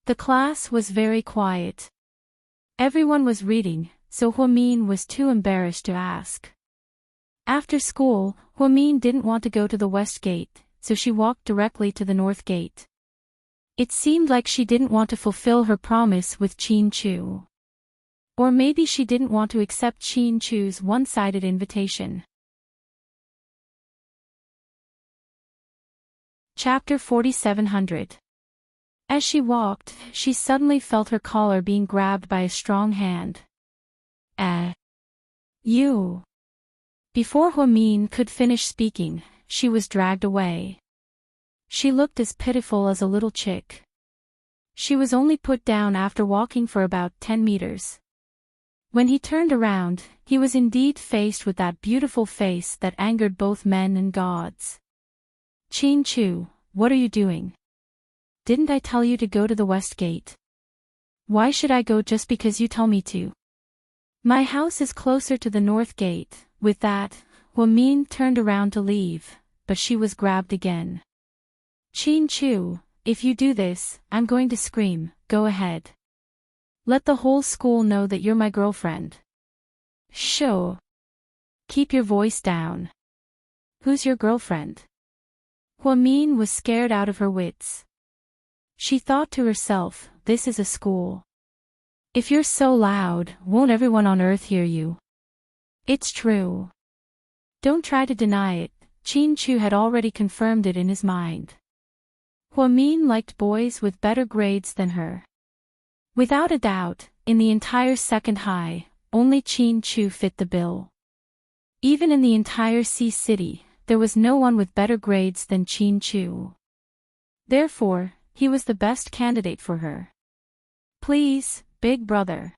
The class was very quiet. Everyone was reading, so Huamin was too embarrassed to ask. After school, Huamin didn't want to go to the West Gate, so she walked directly to the North Gate. It seemed like she didn't want to fulfill her promise with Qin Chu. Or maybe she didn't want to accept Qin Chu's one-sided invitation. Chapter 4700. As she walked, she suddenly felt her collar being grabbed by a strong hand. You. Before Huamin could finish speaking, she was dragged away. She looked as pitiful as a little chick. She was only put down after walking for about 10 meters. When he turned around, he was indeed faced with that beautiful face that angered both men and gods. Qin Chu, what are you doing? Didn't I tell you to go to the West Gate? Why should I go just because you tell me to? My house is closer to the North Gate. With that, Huamin turned around to leave, but she was grabbed again. Qin Chu, if you do this, I'm going to scream. Go ahead. Let the whole school know that you're my girlfriend. Sure. Keep your voice down. Who's your girlfriend? Huamin was scared out of her wits. She thought to herself, this is a school. If you're so loud, won't everyone on Earth hear you? It's true. Don't try to deny it, Chin Chu had already confirmed it in his mind. Huamin liked boys with better grades than her. Without a doubt, in the entire second high, only Chin Chu fit the bill. Even in the entire Sea City, there was no one with better grades than Chin Chu. Therefore, he was the best candidate for her. Please, big brother.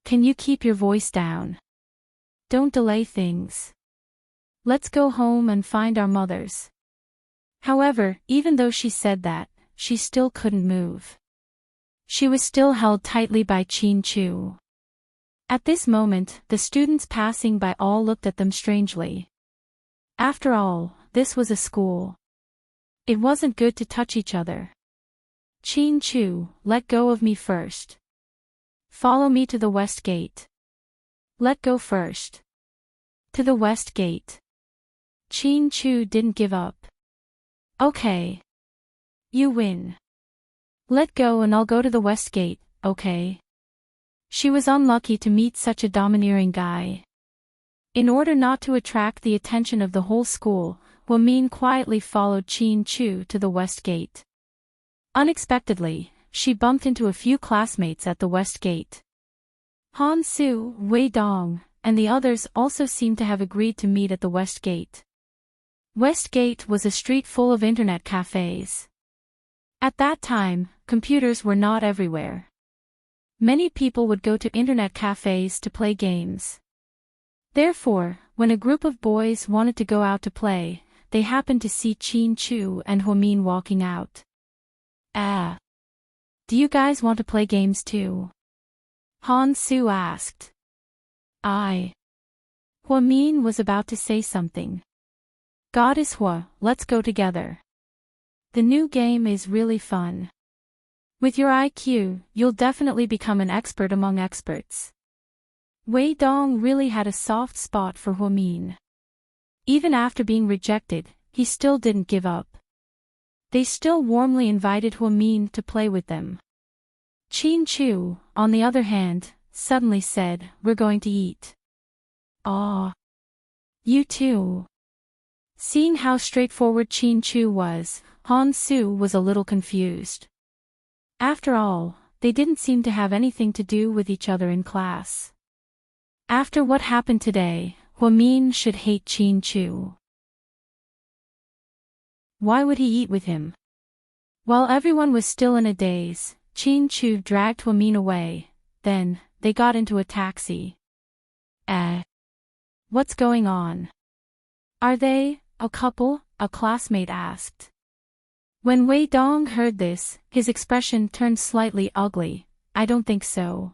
Can you keep your voice down? Don't delay things. Let's go home and find our mothers. However, even though she said that, she still couldn't move. She was still held tightly by Chin Chu. At this moment, the students passing by all looked at them strangely. After all, this was a school. It wasn't good to touch each other. Chin Chu, let go of me first. Follow me to the west gate. Let go first. To the west gate. Chin Chu didn't give up. Okay. You win. Let go and I'll go to the west gate, okay? She was unlucky to meet such a domineering guy. In order not to attract the attention of the whole school, Huamin quietly followed Chin Chu to the west gate. Unexpectedly, she bumped into a few classmates at the west gate. Han Su, Wei Dong, and the others also seemed to have agreed to meet at the west gate. West Gate was a street full of internet cafes. At that time, computers were not everywhere. Many people would go to internet cafes to play games. Therefore, when a group of boys wanted to go out to play, they happened to see Chin Chu and Huamin walking out. Do you guys want to play games too? Han Su asked. Huamin was about to say something. Goddess Hua, let's go together. The new game is really fun. With your IQ, you'll definitely become an expert among experts. Wei Dong really had a soft spot for Huamin. Even after being rejected, he still didn't give up. They still warmly invited Huamin to play with them. Chin Chu, on the other hand, suddenly said, "We're going to eat." "Aw. You too." Seeing how straightforward Chin Chu was, Han Su was a little confused. After all, they didn't seem to have anything to do with each other in class. After what happened today, Huamin should hate Chin Chu. Why would he eat with him? While everyone was still in a daze, Chin Chu dragged Huamin away, then, they got into a taxi. What's going on? Are they a couple? A classmate asked. When Wei Dong heard this, his expression turned slightly ugly. I don't think so.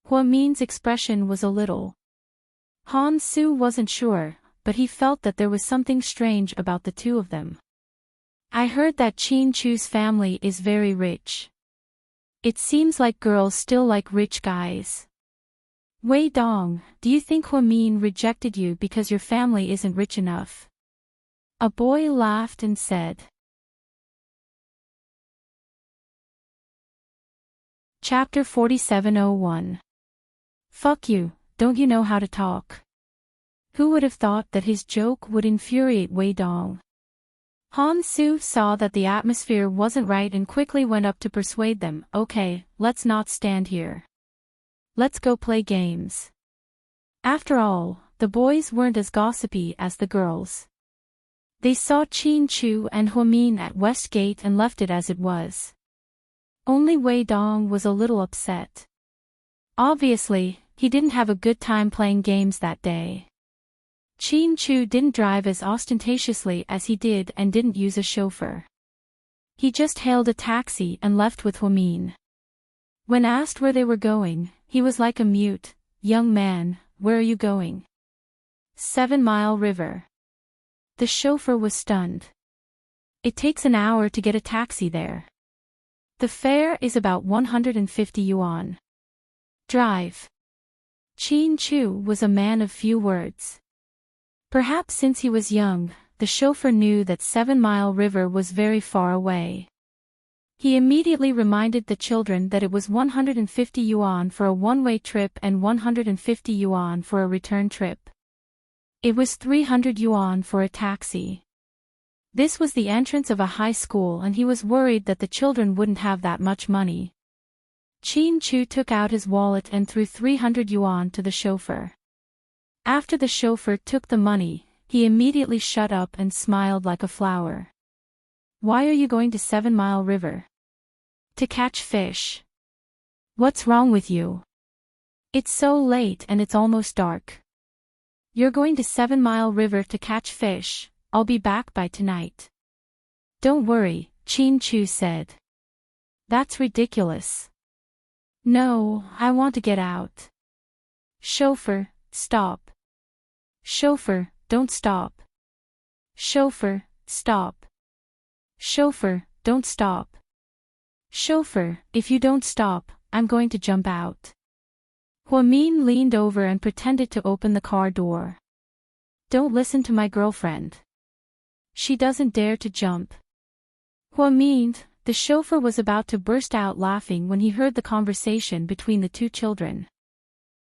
Huamin's expression was a little. Han Su wasn't sure, but he felt that there was something strange about the two of them. I heard that Chin Chu's family is very rich. It seems like girls still like rich guys. Wei Dong, do you think Huamin rejected you because your family isn't rich enough? A boy laughed and said. Chapter 47:01. Fuck you, don't you know how to talk? Who would have thought that his joke would infuriate Wei Dong? Han Su saw that the atmosphere wasn't right and quickly went up to persuade them. Okay, let's not stand here. Let's go play games. After all, the boys weren't as gossipy as the girls. They saw Chin Chu and Huamin at West Gate and left it as it was. Only Wei Dong was a little upset. Obviously, he didn't have a good time playing games that day. Chin Chu didn't drive as ostentatiously as he did and didn't use a chauffeur. He just hailed a taxi and left with Huamin. When asked where they were going, he was like a mute. Young man, where are you going? 7 Mile River. The chauffeur was stunned. It takes an hour to get a taxi there. The fare is about 150 yuan. Drive. Chin Chu was a man of few words. Perhaps since he was young, the chauffeur knew that 7 Mile River was very far away. He immediately reminded the children that it was 150 yuan for a one-way trip and 150 yuan for a return trip. It was 300 yuan for a taxi. This was the entrance of a high school and he was worried that the children wouldn't have that much money. Chin Chu took out his wallet and threw 300 yuan to the chauffeur. After the chauffeur took the money, he immediately shut up and smiled like a flower. Why are you going to 7 Mile River? To catch fish. What's wrong with you? It's so late and it's almost dark. You're going to 7 Mile River to catch fish. I'll be back by tonight. Don't worry, Chin Chu said. That's ridiculous. No, I want to get out. Chauffeur, stop. Chauffeur, don't stop. Chauffeur, stop. Chauffeur, don't stop. Chauffeur, if you don't stop, I'm going to jump out. Huamin leaned over and pretended to open the car door. Don't listen to my girlfriend. She doesn't dare to jump. Huamin, the chauffeur was about to burst out laughing when he heard the conversation between the two children.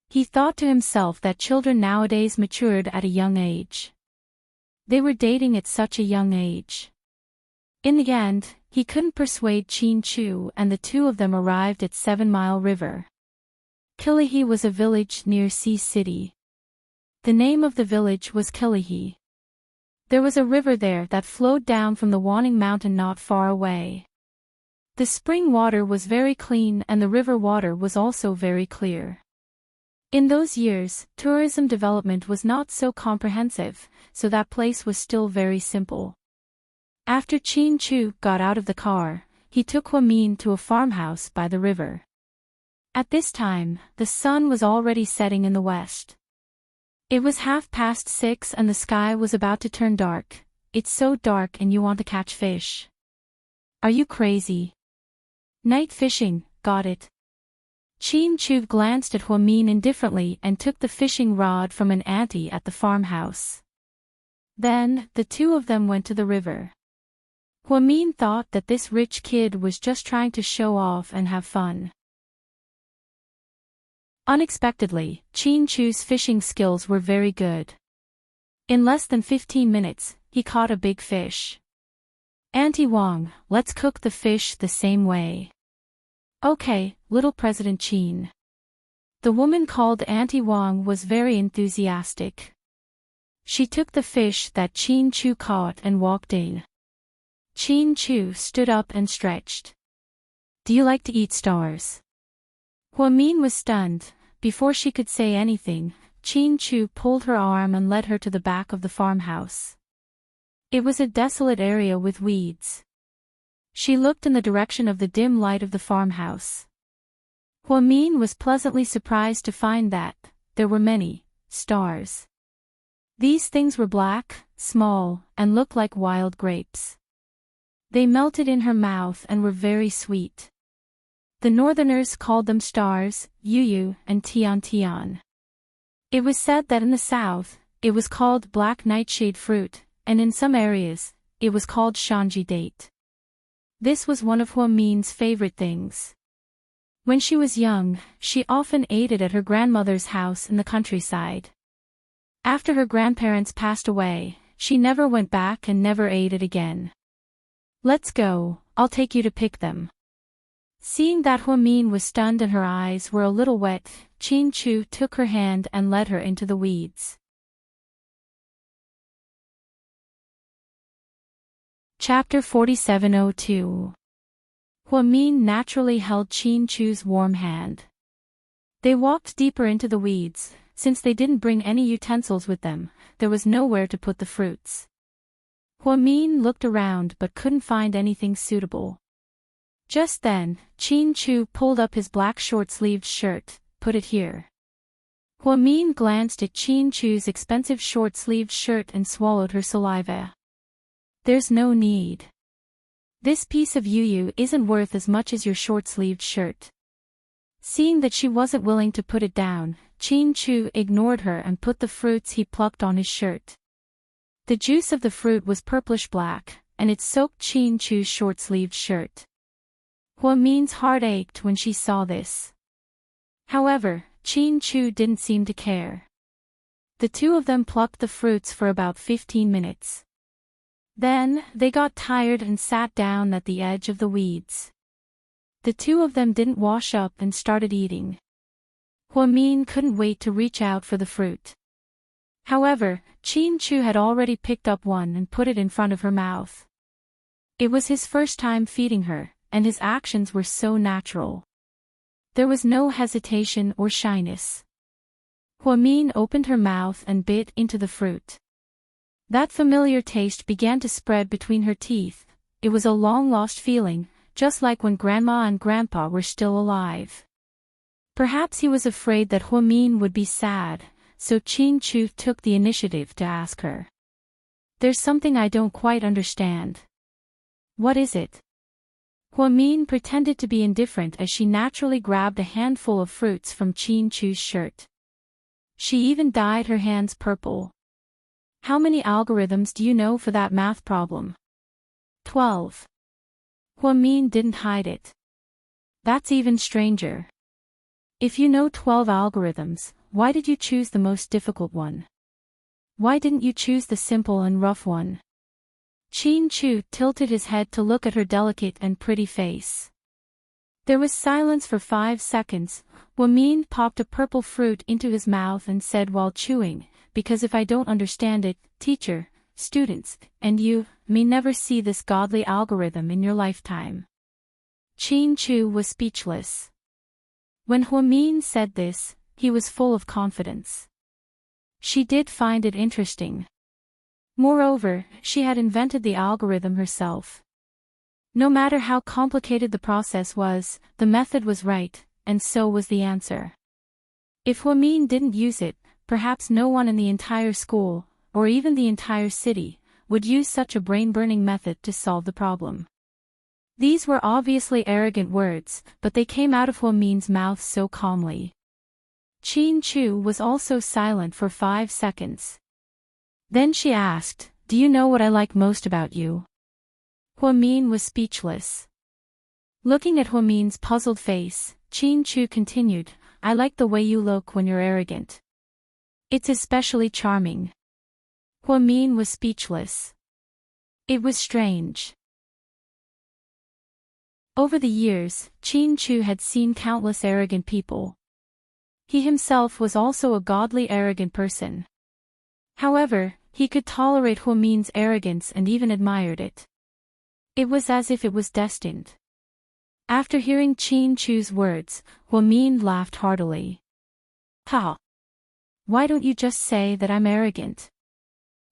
He thought to himself that children nowadays matured at a young age. They were dating at such a young age. In the end, he couldn't persuade Chin Chu and the two of them arrived at 7 Mile River. Kilihi was a village near Sea City. The name of the village was Kilihi. There was a river there that flowed down from the Wanning Mountain not far away. The spring water was very clean and the river water was also very clear. In those years, tourism development was not so comprehensive, so that place was still very simple. After Chin Chu got out of the car, he took Huamin to a farmhouse by the river. At this time, the sun was already setting in the west. It was 6:30 and the sky was about to turn dark. It's so dark and you want to catch fish. Are you crazy? Night fishing, got it. Chin Chu glanced at Huamin indifferently and took the fishing rod from an auntie at the farmhouse. Then, the two of them went to the river. Huamin thought that this rich kid was just trying to show off and have fun. Unexpectedly, Chin Chu's fishing skills were very good. In less than 15 minutes, he caught a big fish. Auntie Wang, let's cook the fish the same way. Okay, little President Chin. The woman called Auntie Wang was very enthusiastic. She took the fish that Chin Chu caught and walked in. Chin Chu stood up and stretched. Do you like to eat stars? Huamin was stunned. Before she could say anything, Chin Chu pulled her arm and led her to the back of the farmhouse. It was a desolate area with weeds. She looked in the direction of the dim light of the farmhouse. Huamin was pleasantly surprised to find that there were many stars. These things were black, small, and looked like wild grapes. They melted in her mouth and were very sweet. The northerners called them stars, yuyu, and tian tian. It was said that in the south, it was called black nightshade fruit, and in some areas, it was called shanji date. This was one of Huamin's favorite things. When she was young, she often ate it at her grandmother's house in the countryside. After her grandparents passed away, she never went back and never ate it again. Let's go, I'll take you to pick them. Seeing that Huamin was stunned and her eyes were a little wet, Chin Chu took her hand and led her into the weeds. Chapter 4702. Huamin naturally held Chin Chu's warm hand. They walked deeper into the weeds. Since they didn't bring any utensils with them, there was nowhere to put the fruits. Huamin looked around but couldn't find anything suitable. Just then, Chin Chu pulled up his black short-sleeved shirt. Put it here. Huamin glanced at Chin Chu's expensive short-sleeved shirt and swallowed her saliva. There's no need. This piece of yuyu isn't worth as much as your short-sleeved shirt. Seeing that she wasn't willing to put it down, Chin Chu ignored her and put the fruits he plucked on his shirt. The juice of the fruit was purplish-black, and it soaked Chin Chu's short-sleeved shirt. Huamin's heart ached when she saw this. However, Chin Chu didn't seem to care. The two of them plucked the fruits for about 15 minutes. Then, they got tired and sat down at the edge of the weeds. The two of them didn't wash up and started eating. Huamin couldn't wait to reach out for the fruit. However, Qin Chu had already picked up one and put it in front of her mouth. It was his first time feeding her, and his actions were so natural. There was no hesitation or shyness. Huamin opened her mouth and bit into the fruit. That familiar taste began to spread between her teeth. It was a long-lost feeling, just like when Grandma and Grandpa were still alive. Perhaps he was afraid that Huamin would be sad, so Qin Chu took the initiative to ask her. "There's something I don't quite understand." "What is it?" Huamin pretended to be indifferent as she naturally grabbed a handful of fruits from Qin Chu's shirt. She even dyed her hands purple. "How many algorithms do you know for that math problem?" 12. Huamin didn't hide it. "That's even stranger. If you know 12 algorithms, why did you choose the most difficult one? Why didn't you choose the simple and rough one?" Qin Chu tilted his head to look at her delicate and pretty face. There was silence for 5 seconds. Huamin popped a purple fruit into his mouth and said while chewing, "Because if I don't understand it, teacher, students, and you, may never see this godly algorithm in your lifetime." Qin Chu was speechless. When Huamin said this, he was full of confidence. She did find it interesting. Moreover, she had invented the algorithm herself. No matter how complicated the process was, the method was right, and so was the answer. If Huamin didn't use it, perhaps no one in the entire school, or even the entire city, would use such a brain-burning method to solve the problem. These were obviously arrogant words, but they came out of Huamin's mouth so calmly. Qin Chu was also silent for 5 seconds. Then she asked, "Do you know what I like most about you?" Huamin was speechless. Looking at Huamin's puzzled face, Qin Chu continued, "I like the way you look when you're arrogant. It's especially charming." Huamin was speechless. It was strange. Over the years, Qin Chu had seen countless arrogant people. He himself was also a godly arrogant person. However, he could tolerate Huamin's arrogance and even admired it. It was as if it was destined. After hearing Qin Chu's words, Huamin laughed heartily. "Ha! Why don't you just say that I'm arrogant?"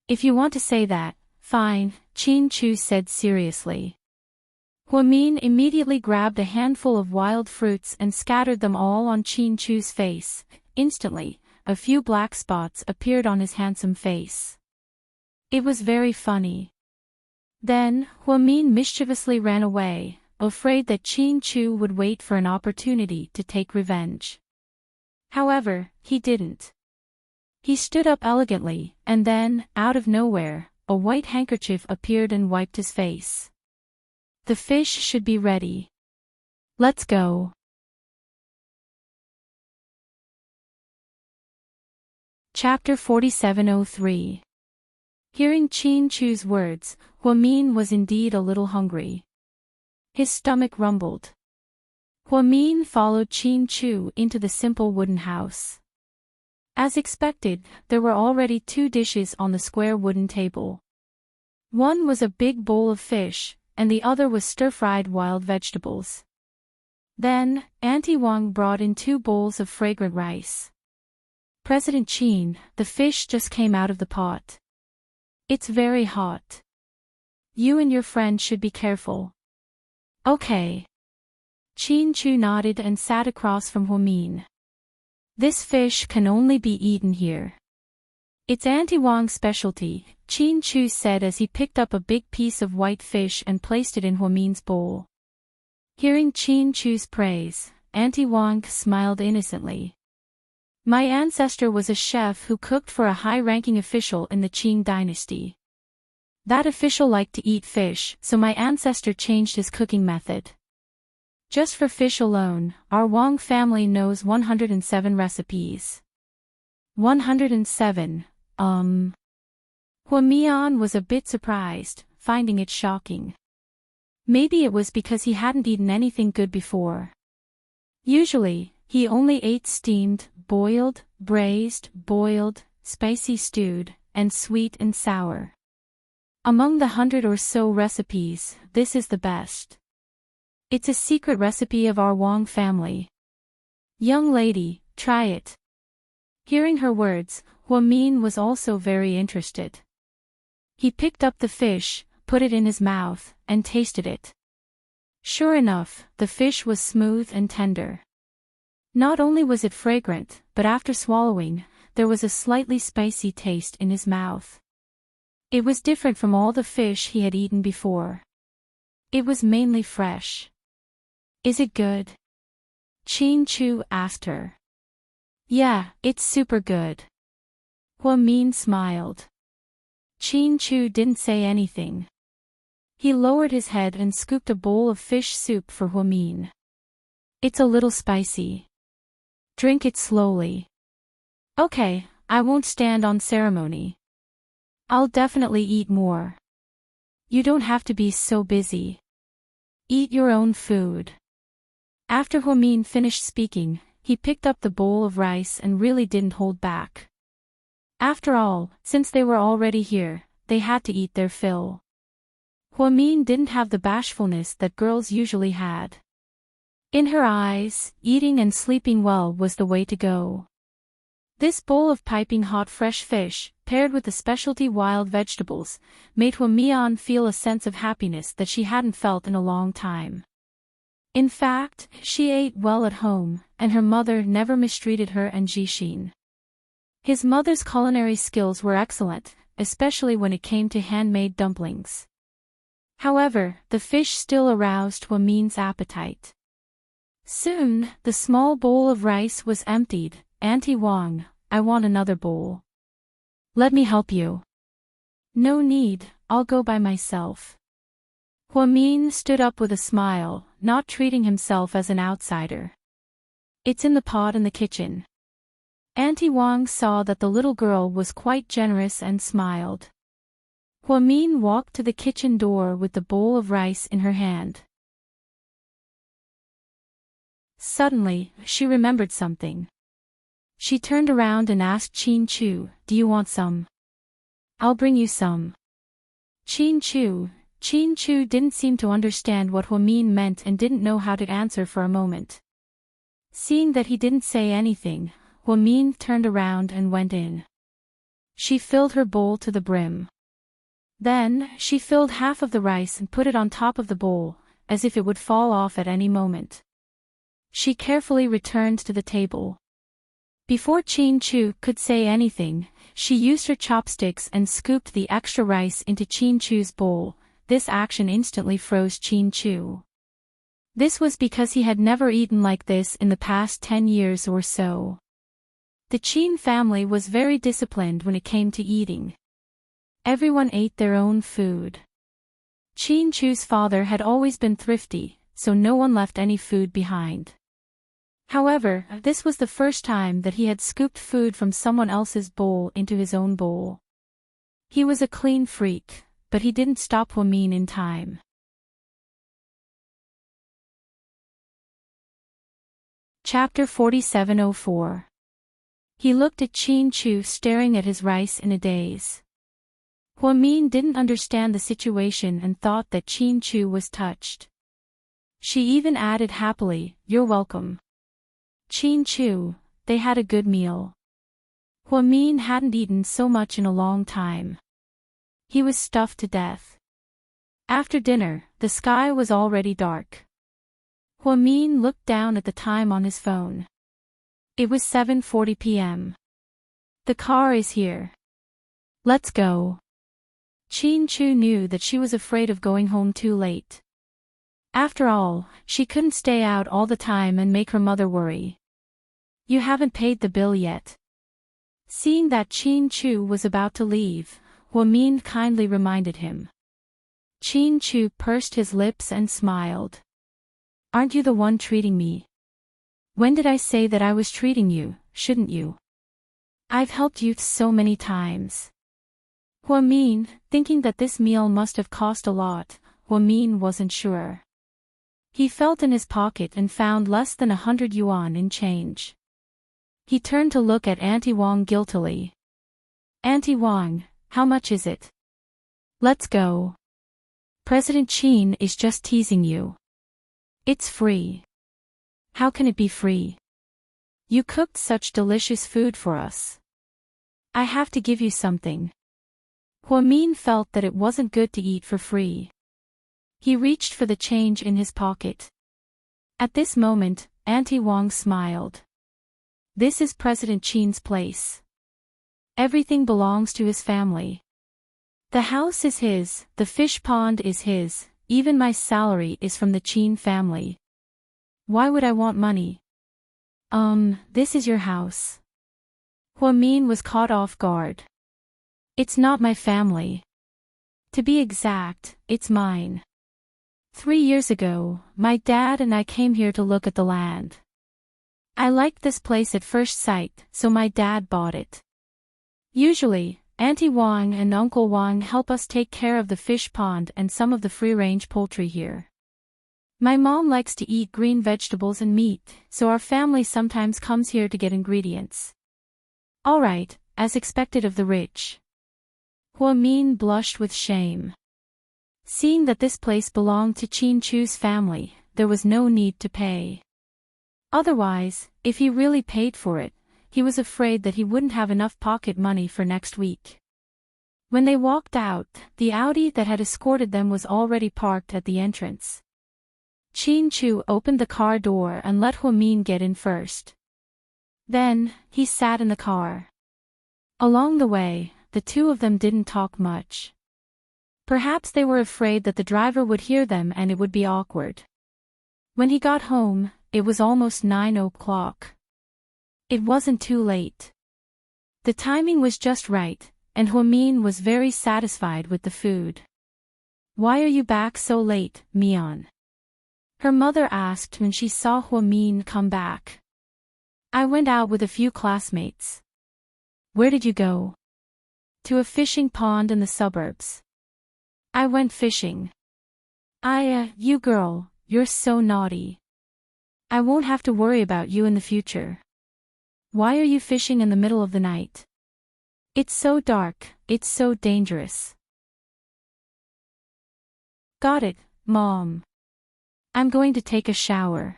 "If you want to say that, fine," Qin Chu said seriously. Huamin immediately grabbed a handful of wild fruits and scattered them all on Qin Chu's face. Instantly, a few black spots appeared on his handsome face. It was very funny. Then, Huamin mischievously ran away, afraid that Qin Chu would wait for an opportunity to take revenge. However, he didn't. He stood up elegantly, and then, out of nowhere, a white handkerchief appeared and wiped his face. "The fish should be ready. Let's go." Chapter 4703. Hearing Qin Chu's words, Huamin was indeed a little hungry. His stomach rumbled. Huamin followed Qin Chu into the simple wooden house. As expected, there were already 2 dishes on the square wooden table. One was a big bowl of fish, and the other was stir-fried wild vegetables. Then, Auntie Wang brought in 2 bowls of fragrant rice. "President Qin, the fish just came out of the pot. It's very hot. You and your friend should be careful." "Okay." Qin Chu nodded and sat across from Huamin. "This fish can only be eaten here. It's Auntie Wang's specialty," Qin Chu said as he picked up a big piece of white fish and placed it in Huamin's bowl. Hearing Qin Chu's praise, Auntie Wang smiled innocently. "My ancestor was a chef who cooked for a high-ranking official in the Qing dynasty. That official liked to eat fish, so my ancestor changed his cooking method. Just for fish alone, our Wang family knows 107 recipes." 107. Huamian was a bit surprised, finding it shocking. Maybe it was because he hadn't eaten anything good before. Usually, he only ate steamed, boiled, braised, boiled, spicy stewed, and sweet and sour. Among the 100 or so recipes, this is the best. It's a secret recipe of our Wong family. Young lady, try it. Hearing her words, Huamin was also very interested. He picked up the fish, put it in his mouth, and tasted it. Sure enough, the fish was smooth and tender. Not only was it fragrant, but after swallowing, there was a slightly spicy taste in his mouth. It was different from all the fish he had eaten before. It was mainly fresh. Is it good? Chin Chu asked her. Yeah, it's super good. Huamin smiled. Chin Chu didn't say anything. He lowered his head and scooped a bowl of fish soup for Huamin. It's a little spicy. Drink it slowly. Okay, I won't stand on ceremony. I'll definitely eat more. You don't have to be so busy. Eat your own food. After Huamin finished speaking, he picked up the bowl of rice and really didn't hold back. After all, since they were already here, they had to eat their fill. Huamin didn't have the bashfulness that girls usually had. In her eyes, eating and sleeping well was the way to go. This bowl of piping hot fresh fish, paired with the specialty wild vegetables, made Huamian feel a sense of happiness that she hadn't felt in a long time. In fact, she ate well at home, and her mother never mistreated her and Jixin. His mother's culinary skills were excellent, especially when it came to handmade dumplings. However, the fish still aroused Huamin's appetite. Soon, the small bowl of rice was emptied. Auntie Wang, I want another bowl. Let me help you. No need, I'll go by myself. Huamin stood up with a smile, not treating himself as an outsider. It's in the pot in the kitchen. Auntie Wang saw that the little girl was quite generous and smiled. Huamin walked to the kitchen door with the bowl of rice in her hand. Suddenly, she remembered something. She turned around and asked Chin Chu, "Do you want some?" "I'll bring you some." Chin Chu didn't seem to understand what Huamin meant and didn't know how to answer for a moment. Seeing that he didn't say anything, Huamin turned around and went in. She filled her bowl to the brim. Then, she filled half of the rice and put it on top of the bowl, as if it would fall off at any moment. She carefully returned to the table. Before Chin Chu could say anything, she used her chopsticks and scooped the extra rice into Chin Chu's bowl. This action instantly froze Chin Chu. This was because he had never eaten like this in the past 10 years or so. The Chin family was very disciplined when it came to eating. Everyone ate their own food. Chin Chu's father had always been thrifty, so no one left any food behind. However, this was the first time that he had scooped food from someone else's bowl into his own bowl. He was a clean freak, but he didn't stop Huamin in time. Chapter 4704. He looked at Chin Chu staring at his rice in a daze. Huamin didn't understand the situation and thought that Chin Chu was touched. She even added happily, "You're welcome." Chin Chu, they had a good meal. Huamin hadn't eaten so much in a long time. He was stuffed to death. After dinner, the sky was already dark. Huamin looked down at the time on his phone. It was 7:40 p.m. The car is here. Let's go. Chin Chu knew that she was afraid of going home too late. After all, she couldn't stay out all the time and make her mother worry. You haven't paid the bill yet. Seeing that Chin Chu was about to leave, Huamin kindly reminded him. Chin Chu pursed his lips and smiled. Aren't you the one treating me? When did I say that I was treating you, shouldn't you? I've helped you so many times. Huamin, thinking that this meal must have cost a lot, Huamin wasn't sure. He felt in his pocket and found less than 100 yuan in change. He turned to look at Auntie Wang guiltily. Auntie Wang, how much is it? Let's go. President Qin is just teasing you. It's free. How can it be free? You cooked such delicious food for us. I have to give you something. Huamin felt that it wasn't good to eat for free. He reached for the change in his pocket. At this moment, Auntie Wang smiled. This is President Qin's place. Everything belongs to his family. The house is his, the fish pond is his, even my salary is from the Qin family. Why would I want money? This is your house. Huamin was caught off guard. It's not my family. To be exact, it's mine. 3 years ago, my dad and I came here to look at the land. I liked this place at first sight, so my dad bought it. Usually, Auntie Wang and Uncle Wang help us take care of the fish pond and some of the free-range poultry here. My mom likes to eat green vegetables and meat, so our family sometimes comes here to get ingredients. Alright, as expected of the rich. Huamin blushed with shame. Seeing that this place belonged to Qin Chu's family, there was no need to pay. Otherwise, if he really paid for it, he was afraid that he wouldn't have enough pocket money for next week. When they walked out, the Audi that had escorted them was already parked at the entrance. Qin Chu opened the car door and let Huamin get in first. Then, he sat in the car. Along the way, the two of them didn't talk much. Perhaps they were afraid that the driver would hear them and it would be awkward. When he got home, it was almost 9 o'clock. It wasn't too late. The timing was just right, and Huamin was very satisfied with the food. Why are you back so late, Mian? Her mother asked when she saw Huamin come back. I went out with a few classmates. Where did you go? To a fishing pond in the suburbs. I went fishing. You girl, you're so naughty. I won't have to worry about you in the future. Why are you fishing in the middle of the night? It's so dark, it's so dangerous. Got it, Mom. I'm going to take a shower.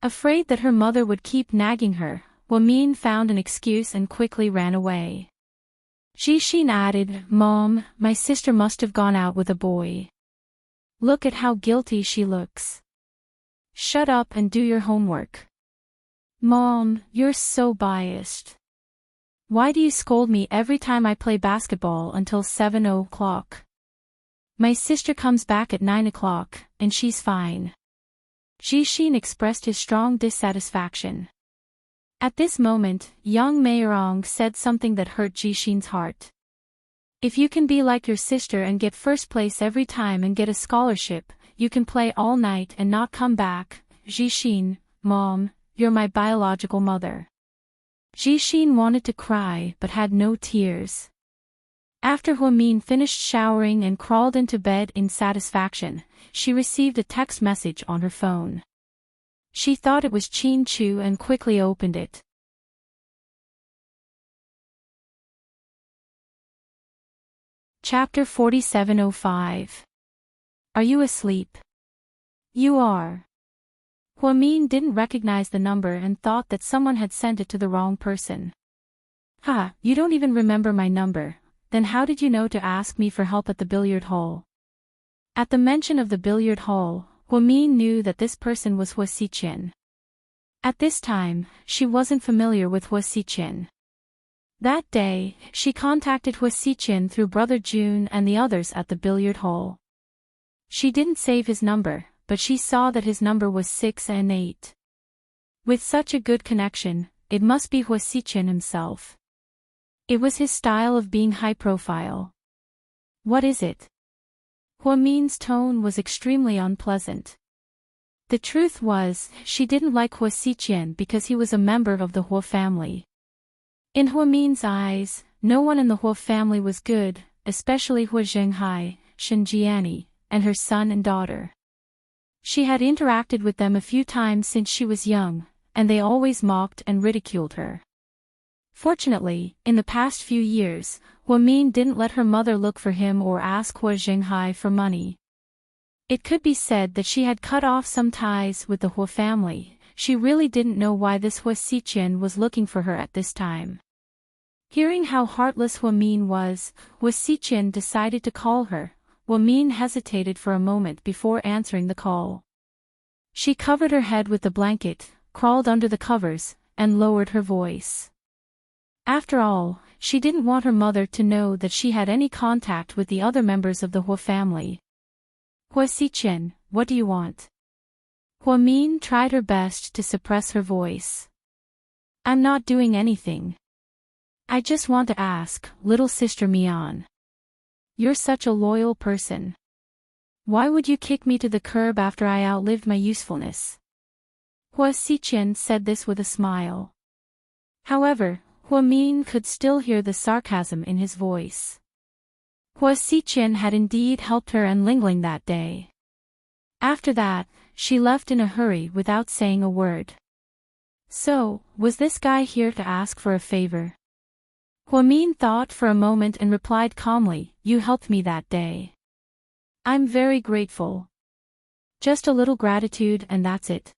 Afraid that her mother would keep nagging her, Huamin found an excuse and quickly ran away. Jixin added, Mom, my sister must have gone out with a boy. Look at how guilty she looks. Shut up and do your homework. Mom, you're so biased. Why do you scold me every time I play basketball until 7 o'clock? My sister comes back at 9 o'clock, and she's fine. Jixin expressed his strong dissatisfaction. At this moment, young Meirong said something that hurt Jixin's heart. If you can be like your sister and get first place every time and get a scholarship, you can play all night and not come back. Jixin, Mom, you're my biological mother. Jixin wanted to cry but had no tears. After Huamin finished showering and crawled into bed in satisfaction, she received a text message on her phone. She thought it was Qin Chu and quickly opened it. Chapter 4705. Are you asleep? You are. Huamin didn't recognize the number and thought that someone had sent it to the wrong person. Ha, you don't even remember my number, then how did you know to ask me for help at the billiard hall? At the mention of the billiard hall, Huamin knew that this person was Hua Xiqian. At this time, she wasn't familiar with Hua Xiqian. That day, she contacted Hua Xiqian through Brother Jun and the others at the billiard hall. She didn't save his number, but she saw that his number was 6 and 8. With such a good connection, it must be Hua Xiqian himself. It was his style of being high profile. What is it? Huamin's tone was extremely unpleasant. The truth was, she didn't like Hua Xiqian because he was a member of the Hua family. In Huamin's eyes, no one in the Hua family was good, especially Hua Zhenghai, Shen Jiani, and her son and daughter. She had interacted with them a few times since she was young, and they always mocked and ridiculed her. Fortunately, in the past few years, Huamin didn't let her mother look for him or ask Hua Zhenghai for money. It could be said that she had cut off some ties with the Hua family. She really didn't know why this Hua Xiqian was looking for her at this time. Hearing how heartless Huamin was, Hua Xiqian decided to call her. Huamin hesitated for a moment before answering the call. She covered her head with the blanket, crawled under the covers, and lowered her voice. After all, she didn't want her mother to know that she had any contact with the other members of the Hua family. Hua Xiqian, what do you want? Huamin tried her best to suppress her voice. I'm not doing anything. I just want to ask, little sister Mian. You're such a loyal person. Why would you kick me to the curb after I outlived my usefulness? Hua Xiqian said this with a smile. However, Huamin could still hear the sarcasm in his voice. Hua Xiqian had indeed helped her and Lingling that day. After that, she left in a hurry without saying a word. So, was this guy here to ask for a favor? Huamin thought for a moment and replied calmly, you helped me that day. I'm very grateful. Just a little gratitude and that's it.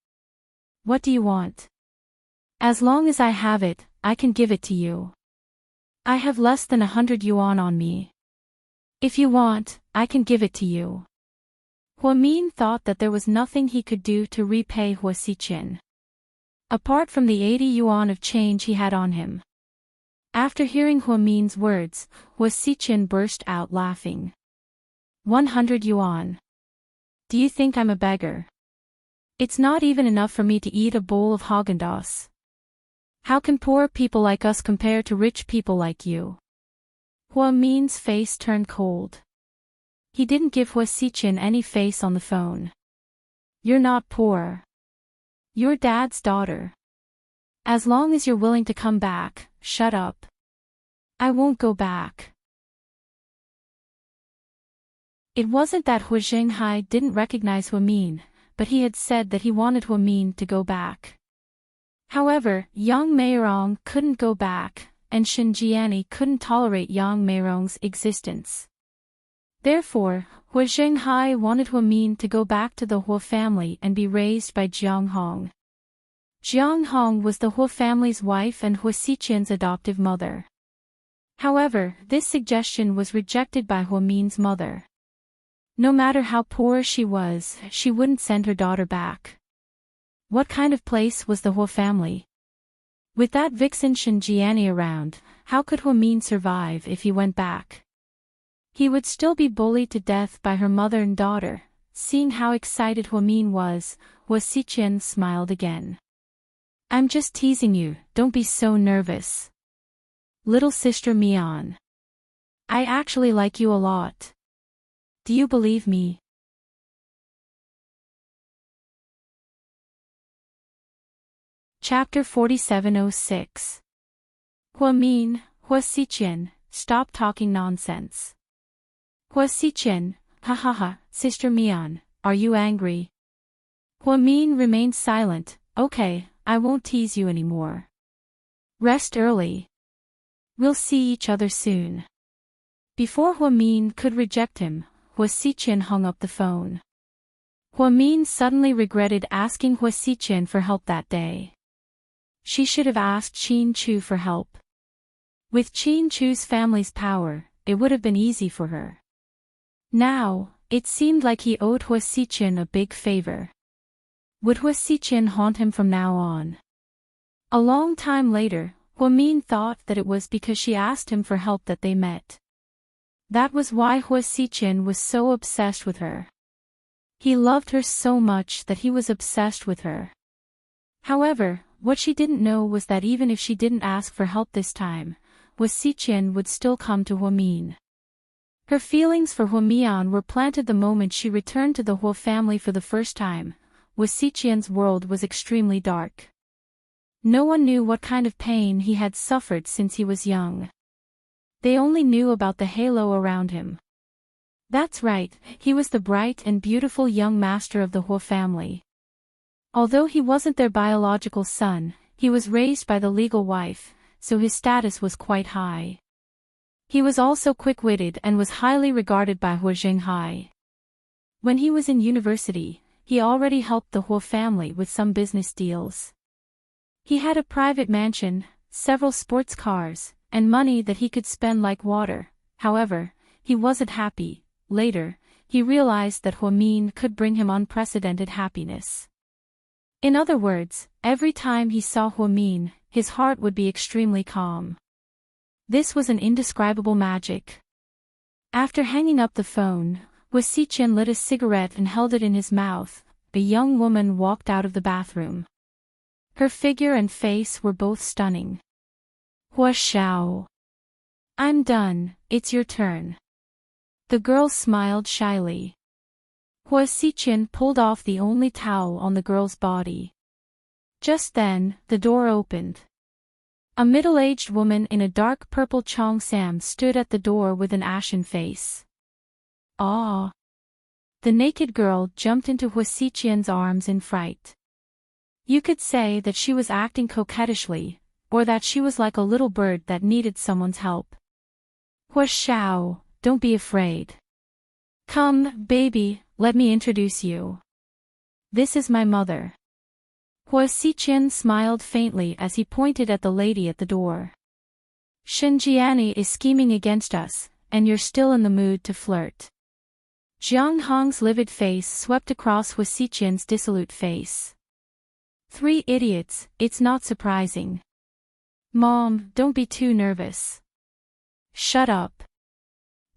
What do you want? As long as I have it, I can give it to you. I have less than 100 yuan on me. If you want, I can give it to you. Huamin thought that there was nothing he could do to repay Hua Xiqian. Apart from the 80 yuan of change he had on him. After hearing Huamin's words, Hua Xiqian burst out laughing. 100 yuan. Do you think I'm a beggar? It's not even enough for me to eat a bowl of Haagen-Dazs. How can poor people like us compare to rich people like you? Huamin's face turned cold. He didn't give Hua Xiqian any face on the phone. You're not poor. You're Dad's daughter. As long as you're willing to come back, shut up. I won't go back. It wasn't that Hua Zhenghai didn't recognize Huamin, but he had said that he wanted Huamin to go back. However, Yang Meirong couldn't go back, and Shen Jiani couldn't tolerate Yang Meirong's existence. Therefore, Hua Zhenghai wanted Huamin to go back to the Hua family and be raised by Jiang Hong. Jiang Hong was the Hua family's wife and Hua Xiqian's adoptive mother. However, this suggestion was rejected by Huamin's mother. No matter how poor she was, she wouldn't send her daughter back. What kind of place was the Hua family? With that vixen Shen Jiani around, how could Huamin survive if he went back? He would still be bullied to death by her mother and daughter. Seeing how excited Huamin was, Hua Xiqian smiled again. I'm just teasing you, don't be so nervous. Little sister Mian. I actually like you a lot. Do you believe me? Chapter 4706. Huamin, Hua Xiqian, stop talking nonsense. Hua Xiqian, ha ha ha, Sister Mian, are you angry? Huamin remained silent. Okay, I won't tease you anymore. Rest early. We'll see each other soon. Before Huamin could reject him, Hua Xiqian hung up the phone. Huamin suddenly regretted asking Hua Xiqian for help that day. She should have asked Qin Chu for help. With Qin Chu's family's power, it would have been easy for her. Now, it seemed like he owed Hua Xiqian a big favor. Would Hua Xiqian haunt him from now on? A long time later, Huamin thought that it was because she asked him for help that they met. That was why Hua Xiqian was so obsessed with her. He loved her so much that he was obsessed with her. However, what she didn't know was that even if she didn't ask for help this time, Hua Xiqian would still come to Huamin. Her feelings for Huamian were planted the moment she returned to the Hua family for the first time. Hua Xiqian's world was extremely dark. No one knew what kind of pain he had suffered since he was young. They only knew about the halo around him. That's right, he was the bright and beautiful young master of the Huo family. Although he wasn't their biological son, he was raised by the legal wife, so his status was quite high. He was also quick-witted and was highly regarded by Huo Zhenghai. When he was in university, he already helped the Huo family with some business deals. He had a private mansion, several sports cars, and money that he could spend like water. However, he wasn't happy. Later, he realized that Huo Min could bring him unprecedented happiness. In other words, every time he saw Huo Min, his heart would be extremely calm. This was an indescribable magic. After hanging up the phone, Huo Xiqian lit a cigarette and held it in his mouth. The young woman walked out of the bathroom. Her figure and face were both stunning. Huo Xiao. I'm done, it's your turn. The girl smiled shyly. Huo Xiqian pulled off the only towel on the girl's body. Just then, the door opened. A middle-aged woman in a dark purple cheongsam stood at the door with an ashen face. Ah! The naked girl jumped into Huo Xiqian's arms in fright. You could say that she was acting coquettishly, or that she was like a little bird that needed someone's help. Huo Xiao, don't be afraid. Come, baby, let me introduce you. This is my mother. Huo Xiqian smiled faintly as he pointed at the lady at the door. Shen Jiani is scheming against us, and you're still in the mood to flirt. Jiang Hong's livid face swept across Huo Xiqian's dissolute face. 3 idiots, it's not surprising. Mom, don't be too nervous. Shut up.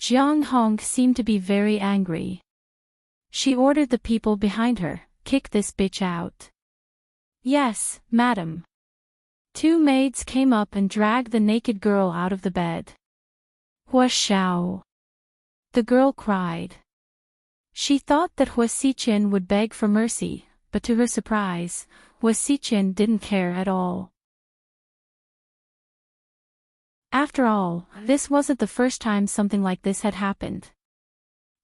Jiang Hong seemed to be very angry. She ordered the people behind her, kick this bitch out. Yes, madam. 2 maids came up and dragged the naked girl out of the bed. Huo Xiao. The girl cried. She thought that Huo Xiqian would beg for mercy, but to her surprise, Huo Xiqian didn't care at all. After all, this wasn't the first time something like this had happened.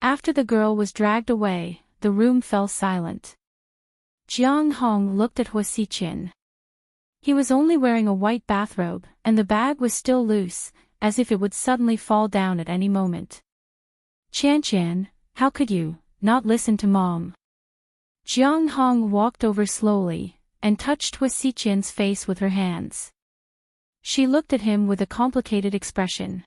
After the girl was dragged away, the room fell silent. Jiang Hong looked at Huo Xiqian. He was only wearing a white bathrobe, and the bag was still loose, as if it would suddenly fall down at any moment. Qian, how could you not listen to Mom? Jiang Hong walked over slowly, and touched Huo Xiqian's face with her hands. She looked at him with a complicated expression.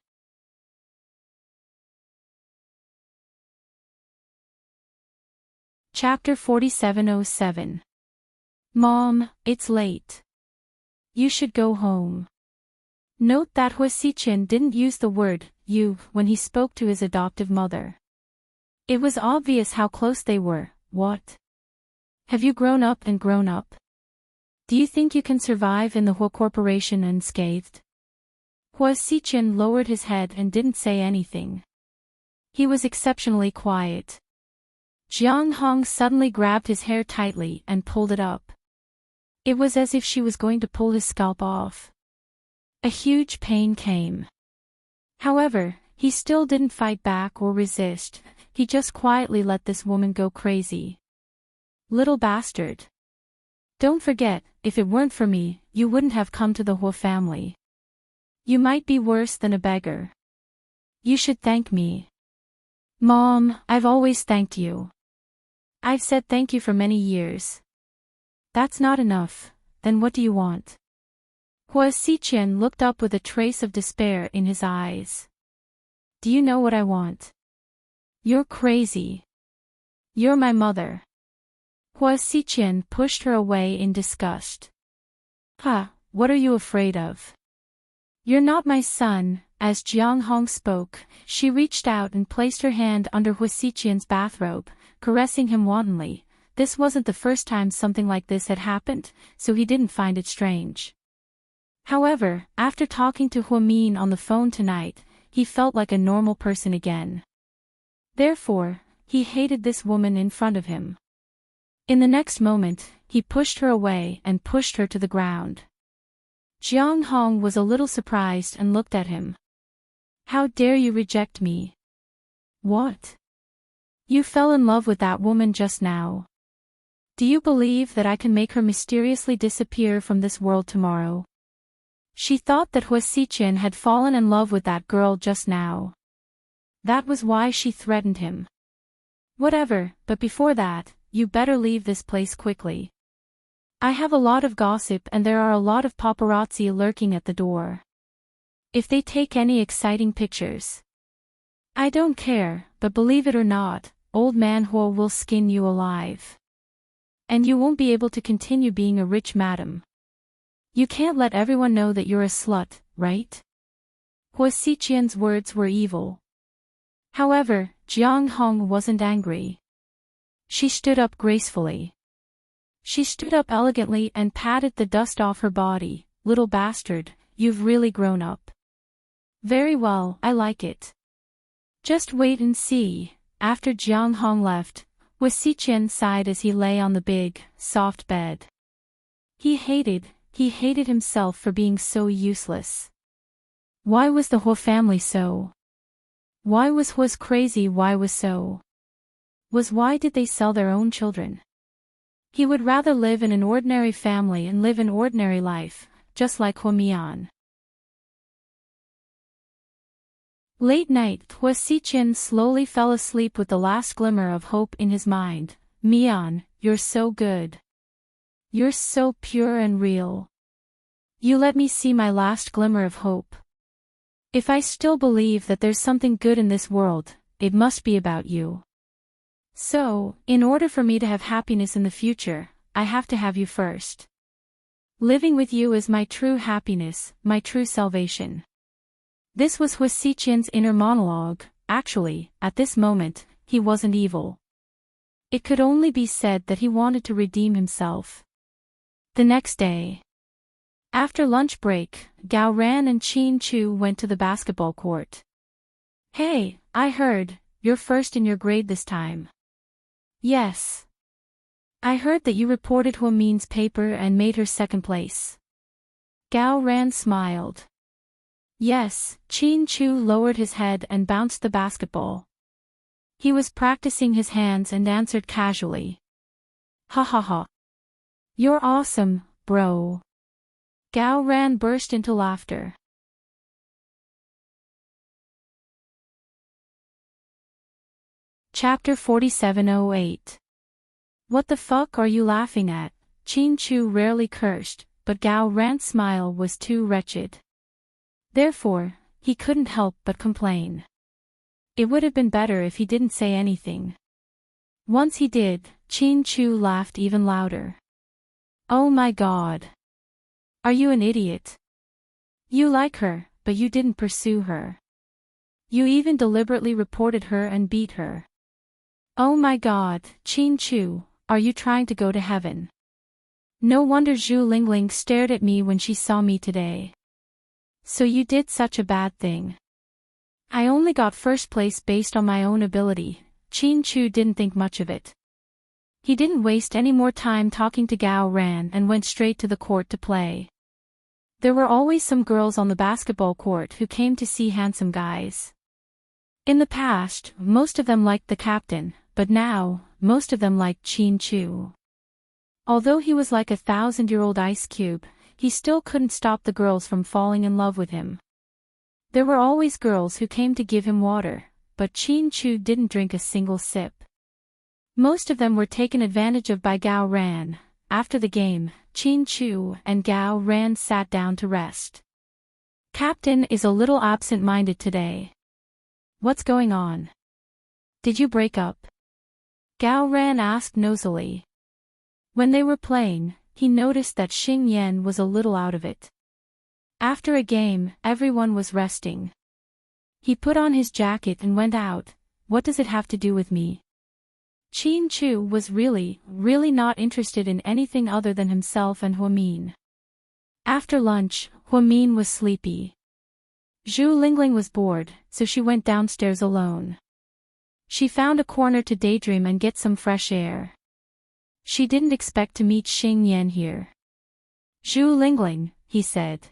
Chapter 4707. Mom, it's late. You should go home. Note that Huo Xiqian didn't use the word you when he spoke to his adoptive mother. It was obvious how close they were. What? Have you grown up and grown up? Do you think you can survive in the Huo Corporation unscathed? Huo Xiqian lowered his head and didn't say anything. He was exceptionally quiet. Jiang Hong suddenly grabbed his hair tightly and pulled it up. It was as if she was going to pull his scalp off. A huge pain came. However, he still didn't fight back or resist, he just quietly let this woman go crazy. Little bastard. Don't forget, if it weren't for me, you wouldn't have come to the Huo family. You might be worse than a beggar. You should thank me. Mom, I've always thanked you. I've said thank you for many years. That's not enough, then what do you want? Huo Xiqian looked up with a trace of despair in his eyes. Do you know what I want? You're crazy. You're my mother. Huo Xiqian pushed her away in disgust. What are you afraid of? You're not my son. As Jiang Hong spoke, she reached out and placed her hand under Huo Xiqian's bathrobe, caressing him wantonly. This wasn't the first time something like this had happened, so he didn't find it strange. However, after talking to Huo Min on the phone tonight, he felt like a normal person again. Therefore, he hated this woman in front of him. In the next moment, he pushed her away and pushed her to the ground. Jiang Hong was a little surprised and looked at him. How dare you reject me? What? You fell in love with that woman just now. Do you believe that I can make her mysteriously disappear from this world tomorrow? She thought that Hua Xiqian had fallen in love with that girl just now. That was why she threatened him. Whatever, but before that, you better leave this place quickly. I have a lot of gossip and there are a lot of paparazzi lurking at the door. If they take any exciting pictures. I don't care, but believe it or not, old man Hua will skin you alive. And you won't be able to continue being a rich madam. You can't let everyone know that you're a slut, right? Hua Xiqian's words were evil. However, Jiang Hong wasn't angry. She stood up gracefully. She stood up elegantly and patted the dust off her body. Little bastard, you've really grown up. Very well, I like it. Just wait and see. After Jiang Hong left, Hua Xiqian sighed as he lay on the big, soft bed. He hated himself for being so useless. Why was the Hua family so? Why was Hua's crazy? Why was so? Why did they sell their own children? He would rather live in an ordinary family and live an ordinary life, just like Hua Mian. Late night, Hua Xiqian slowly fell asleep with the last glimmer of hope in his mind. Mian, you're so good. You're so pure and real. You let me see my last glimmer of hope. If I still believe that there's something good in this world, it must be about you. So, in order for me to have happiness in the future, I have to have you first. Living with you is my true happiness, my true salvation. This was Hua Xiqian's inner monologue. Actually, at this moment, he wasn't evil. It could only be said that he wanted to redeem himself. The next day. After lunch break, Gao Ran and Qin Chu went to the basketball court. Hey, I heard, you're first in your grade this time. Yes. I heard that you reported Hua Min's paper and made her second place. Gao Ran smiled. Yes, Qin Chu lowered his head and bounced the basketball. He was practicing his hands and answered casually. Ha ha ha. You're awesome, bro. Gao Ran burst into laughter. Chapter 4708. What the fuck are you laughing at? Qin Chu rarely cursed, but Gao Ran's smile was too wretched. Therefore, he couldn't help but complain. It would have been better if he didn't say anything. Once he did, Qin Chu laughed even louder. Oh my god. Are you an idiot? You like her, but you didn't pursue her. You even deliberately reported her and beat her. Oh my god, Qin Chu, are you trying to go to heaven? No wonder Zhu Lingling stared at me when she saw me today. So you did such a bad thing. I only got first place based on my own ability. Qin Chu didn't think much of it. He didn't waste any more time talking to Gao Ran and went straight to the court to play. There were always some girls on the basketball court who came to see handsome guys. In the past, most of them liked the captain, but now, most of them liked Qin Chu. Although he was like a 1,000-year-old ice cube, he still couldn't stop the girls from falling in love with him. There were always girls who came to give him water, but Qin Chu didn't drink a single sip. Most of them were taken advantage of by Gao Ran. After the game, Qin Chu and Gao Ran sat down to rest. Captain is a little absent-minded today. What's going on? Did you break up? Gao Ran asked nosily. When they were playing, he noticed that Xing Yan was a little out of it. After a game, everyone was resting. He put on his jacket and went out. What does it have to do with me? Qin Chu was really not interested in anything other than himself and Hua Min. After lunch, Hua Min was sleepy. Zhu Lingling was bored, so she went downstairs alone. She found a corner to daydream and get some fresh air. She didn't expect to meet Xing Yan here. Zhu Lingling, he said.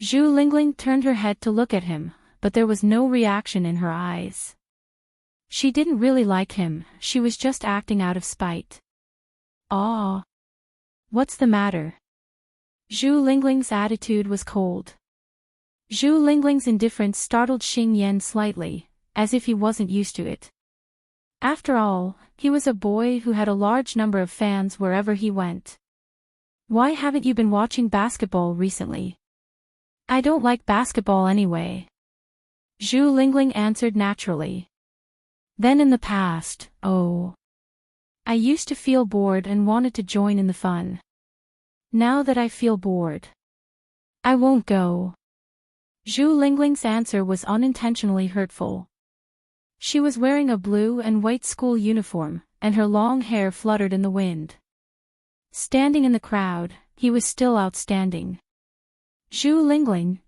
Zhu Lingling turned her head to look at him, but there was no reaction in her eyes. She didn't really like him, she was just acting out of spite. "Aw. What's the matter?" Zhu Lingling's attitude was cold. Zhu Lingling's indifference startled Xing Yan slightly, as if he wasn't used to it. After all, he was a boy who had a large number of fans wherever he went. "Why haven't you been watching basketball recently?" "I don't like basketball anyway," Zhu Lingling answered naturally. Then in the past, I used to feel bored and wanted to join in the fun. Now that I feel bored, I won't go. Zhu Lingling's answer was unintentionally hurtful. She was wearing a blue and white school uniform, and her long hair fluttered in the wind. Standing in the crowd, he was still outstanding. "Zhu Lingling,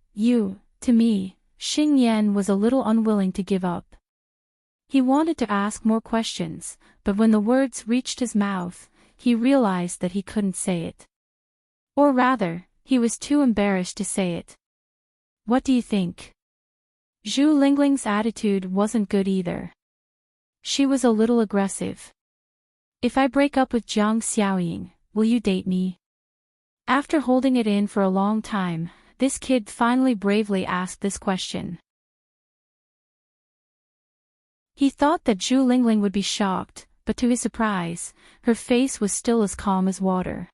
to me," Xing Yan was a little unwilling to give up. He wanted to ask more questions, but when the words reached his mouth, he realized that he couldn't say it. Or rather, he was too embarrassed to say it. "What do you think?" Zhu Lingling's attitude wasn't good either. She was a little aggressive. "If I break up with Jiang Xiaoying, will you date me?" After holding it in for a long time, this kid finally bravely asked this question. He thought that Zhu Lingling would be shocked, but to his surprise, her face was still as calm as water.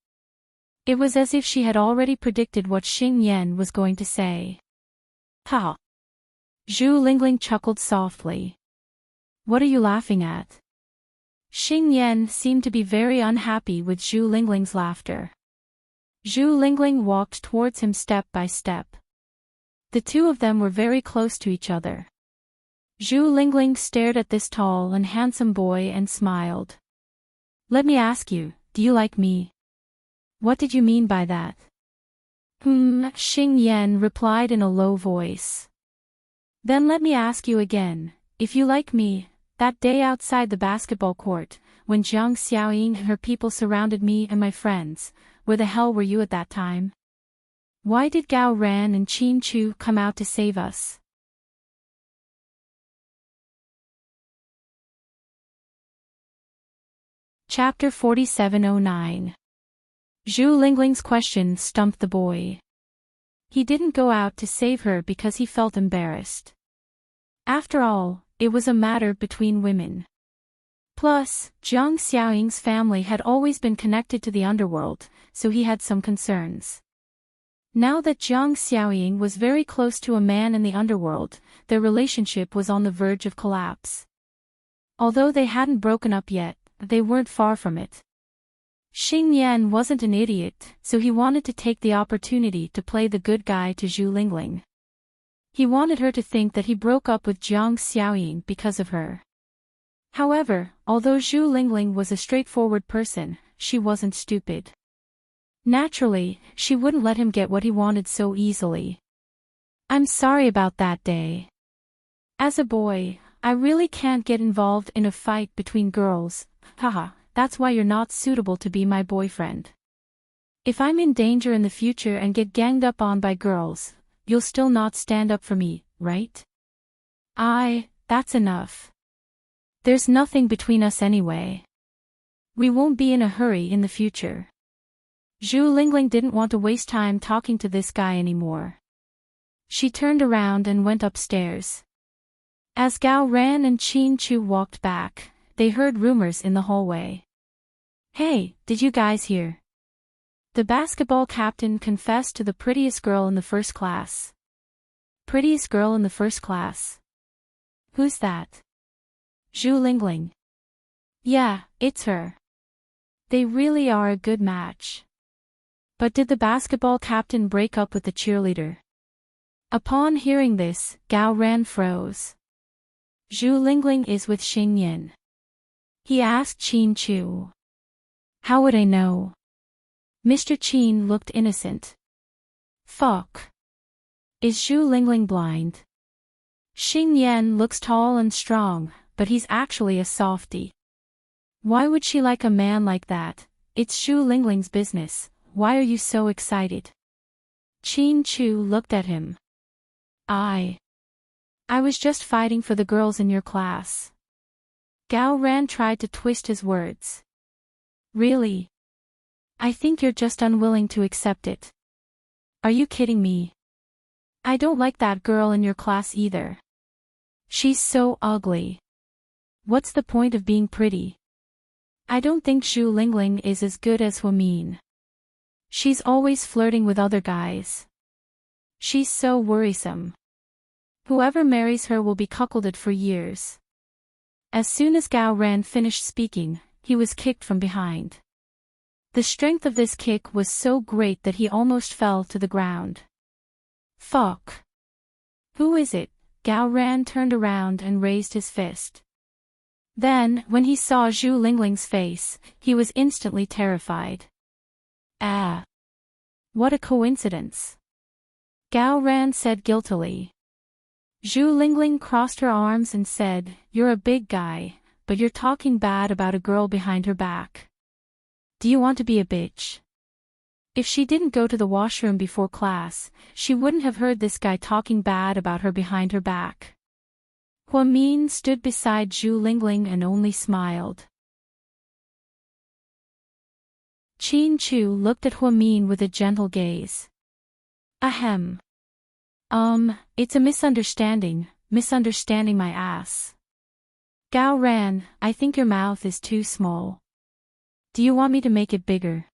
It was as if she had already predicted what Xing Yan was going to say. "Ha!" Zhu Lingling chuckled softly. "What are you laughing at?" Xing Yan seemed to be very unhappy with Zhu Lingling's laughter. Zhu Lingling walked towards him step by step. The two of them were very close to each other. Zhu Lingling stared at this tall and handsome boy and smiled. "Let me ask you, do you like me?" "What did you mean by that?" Xing Yan replied in a low voice. "Then let me ask you again, if you like me, that day outside the basketball court, when Jiang Xiaoying and her people surrounded me and my friends, where the hell were you at that time? Why did Gao Ran and Qin Chu come out to save us?" Chapter 4709. Zhu Lingling's question stumped the boy. He didn't go out to save her because he felt embarrassed. After all, it was a matter between women. Plus, Jiang Xiaoying's family had always been connected to the underworld, so he had some concerns. Now that Jiang Xiaoying was very close to a man in the underworld, their relationship was on the verge of collapse. Although they hadn't broken up yet, they weren't far from it. Xing Yan wasn't an idiot, so he wanted to take the opportunity to play the good guy to Zhu Lingling. He wanted her to think that he broke up with Jiang Xiaoying because of her. However, although Zhu Lingling was a straightforward person, she wasn't stupid. Naturally, she wouldn't let him get what he wanted so easily. "I'm sorry about that day. As a boy, I really can't get involved in a fight between girls, haha, that's why you're not suitable to be my boyfriend. If I'm in danger in the future and get ganged up on by girls, you'll still not stand up for me, right?" That's enough. There's nothing between us anyway. We won't be in a hurry in the future. Zhu Lingling didn't want to waste time talking to this guy anymore. She turned around and went upstairs. As Gao Ran and Qin Chu walked back, they heard rumors in the hallway. "Hey, did you guys hear? The basketball captain confessed to the prettiest girl in the first class." "Prettiest girl in the first class? Who's that?" "Zhu Lingling." "Yeah, it's her. They really are a good match." "But did the basketball captain break up with the cheerleader?" Upon hearing this, Gao Ran froze. "Zhu Lingling is with Xing Yan." He asked Qin Chu. "How would I know?" Mr. Qin looked innocent. "Fuck. Is Zhu Lingling blind?" Xing Yan looks tall and strong, but he's actually a softie. Why would she like a man like that? It's Zhu Lingling's business, why are you so excited? Chin Chu looked at him. I was just fighting for the girls in your class. Gao Ran tried to twist his words. Really? I think you're just unwilling to accept it. Are you kidding me? I don't like that girl in your class either. She's so ugly. What's the point of being pretty? I don't think Zhu Lingling is as good as Huamin. She's always flirting with other guys. She's so worrisome. Whoever marries her will be cuckolded for years. As soon as Gao Ran finished speaking, he was kicked from behind. The strength of this kick was so great that he almost fell to the ground. Fuck. Who is it? Gao Ran turned around and raised his fist. Then, when he saw Zhu Lingling's face, he was instantly terrified. Ah. What a coincidence. Gao Ran said guiltily. Zhu Lingling crossed her arms and said, "You're a big guy, but you're talking bad about a girl behind her back. Do you want to be a bitch?" If she didn't go to the washroom before class, she wouldn't have heard this guy talking bad about her behind her back. Huamin stood beside Zhu Lingling and only smiled. Chin Chu looked at Huamin with a gentle gaze. Ahem. It's a misunderstanding my ass. Gao Ran, I think your mouth is too small. Do you want me to make it bigger?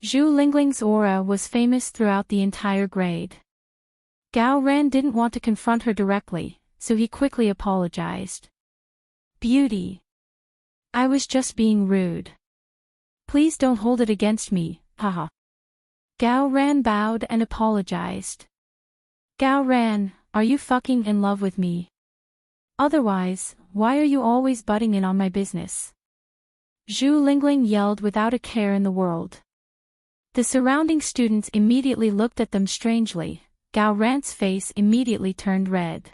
Zhu Lingling's aura was famous throughout the entire grade. Gao Ran didn't want to confront her directly, so he quickly apologized. Beauty. I was just being rude. Please don't hold it against me, haha. Gao Ran bowed and apologized. Gao Ran, are you fucking in love with me? Otherwise, why are you always butting in on my business? Zhu Lingling yelled without a care in the world. The surrounding students immediately looked at them strangely. Gao Ran's face immediately turned red.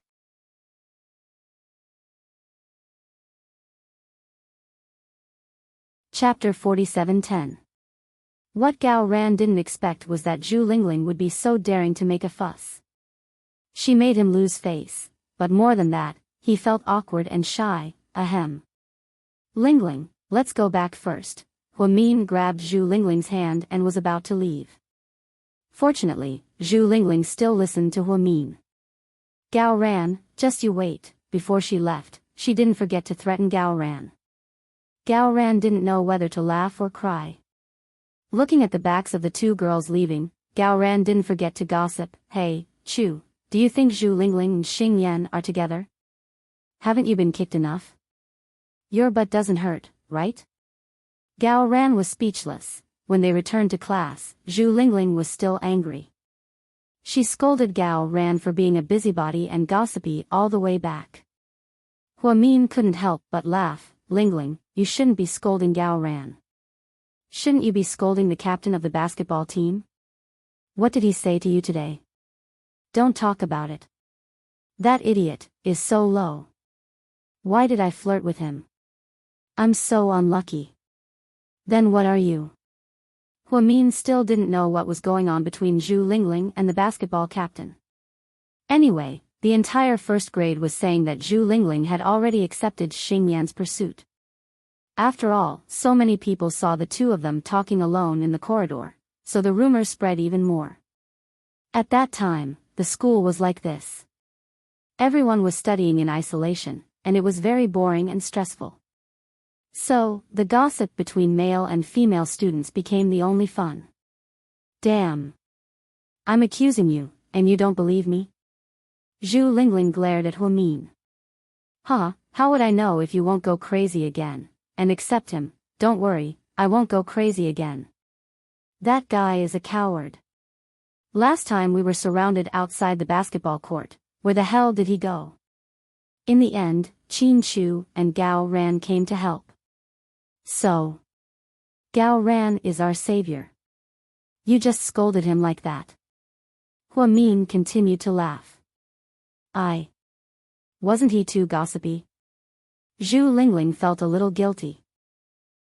Chapter 47:10. What Gao Ran didn't expect was that Zhu Lingling would be so daring to make a fuss. She made him lose face, but more than that, he felt awkward and shy. Ahem. Lingling, let's go back first. Huamin grabbed Zhu Lingling's hand and was about to leave. Fortunately, Zhu Lingling still listened to Huamin. Gao Ran, just you wait. Before she left, she didn't forget to threaten Gao Ran. Gao Ran didn't know whether to laugh or cry. Looking at the backs of the two girls leaving, Gao Ran didn't forget to gossip. Hey, Chu, do you think Zhu Lingling and Xing Yan are together? Haven't you been kicked enough? Your butt doesn't hurt, right? Gao Ran was speechless. When they returned to class, Zhu Lingling was still angry. She scolded Gao Ran for being a busybody and gossipy all the way back. Huamin couldn't help but laugh. Lingling, you shouldn't be scolding Gao Ran. Shouldn't you be scolding the captain of the basketball team? What did he say to you today? Don't talk about it. That idiot is so low. Why did I flirt with him? I'm so unlucky. Then what are you? Huamin still didn't know what was going on between Zhu Lingling and the basketball captain. Anyway, the entire first grade was saying that Zhu Lingling had already accepted Xing Yan's pursuit. After all, so many people saw the two of them talking alone in the corridor, so the rumor spread even more. At that time, the school was like this. Everyone was studying in isolation, and it was very boring and stressful. So, the gossip between male and female students became the only fun. Damn. I'm accusing you, and you don't believe me? Zhu Lingling glared at Huamin. Huh, how would I know if you won't go crazy again? And accept him. Don't worry, I won't go crazy again. That guy is a coward. Last time we were surrounded outside the basketball court. Where the hell did he go? In the end, Chin Chu and Gao Ran came to help. So, Gao Ran is our savior. You just scolded him like that. Huamin continued to laugh. Wasn't he too gossipy? Zhu Lingling felt a little guilty.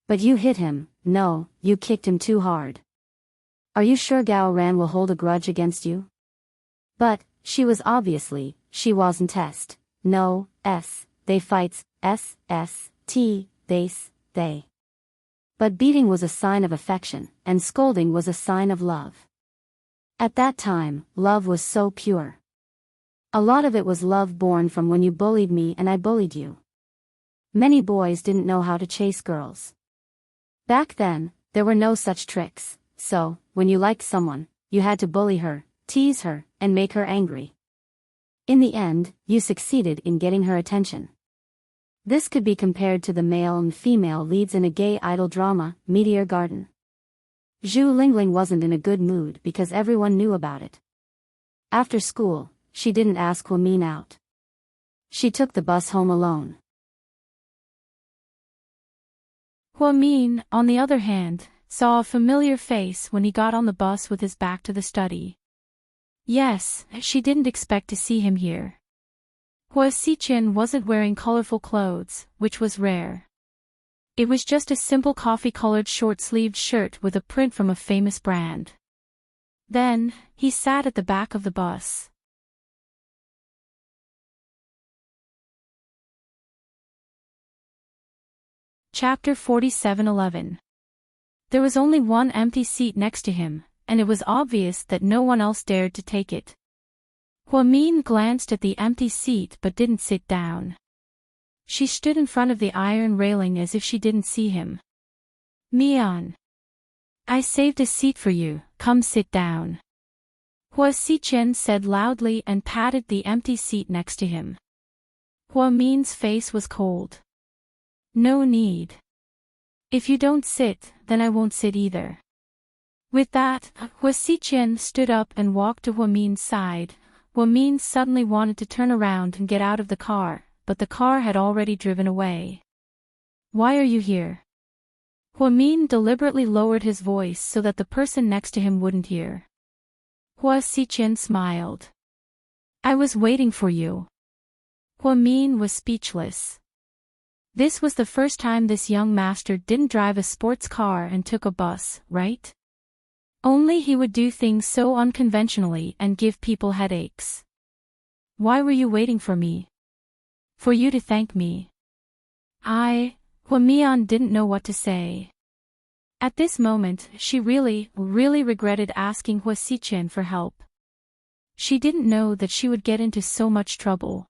But you hit him. No, you kicked him too hard. Are you sure Gao Ran will hold a grudge against you? But, she wasn't test. No, they fights, they. But beating was a sign of affection, and scolding was a sign of love. At that time, love was so pure. A lot of it was love born from when you bullied me and I bullied you. Many boys didn't know how to chase girls. Back then, there were no such tricks, so, when you liked someone, you had to bully her, tease her, and make her angry. In the end, you succeeded in getting her attention. This could be compared to the male and female leads in a gay idol drama, Meteor Garden. Zhu Lingling wasn't in a good mood because everyone knew about it. After school, she didn't ask Huamin out. She took the bus home alone. Huamin, on the other hand, saw a familiar face when he got on the bus with his back to the study. Yes, she didn't expect to see him here. Hua Xiqin wasn't wearing colorful clothes, which was rare. It was just a simple coffee-colored short-sleeved shirt with a print from a famous brand. Then, he sat at the back of the bus. Chapter 47:11. There was only one empty seat next to him, and it was obvious that no one else dared to take it. Huamin glanced at the empty seat but didn't sit down. She stood in front of the iron railing as if she didn't see him. Mian. I saved a seat for you, come sit down. Hua Xiqin said loudly and patted the empty seat next to him. Huamin's face was cold. No need. If you don't sit, then I won't sit either. With that, Hua Xiqin stood up and walked to Huamin's side. Huamin suddenly wanted to turn around and get out of the car, but the car had already driven away. Why are you here? Huamin deliberately lowered his voice so that the person next to him wouldn't hear. Hua Xiqin smiled. I was waiting for you. Huamin was speechless. This was the first time this young master didn't drive a sports car and took a bus, right? Only he would do things so unconventionally and give people headaches. Why were you waiting for me? For you to thank me. Huamian didn't know what to say. At this moment, she really regretted asking Hua Xiqin for help. She didn't know that she would get into so much trouble.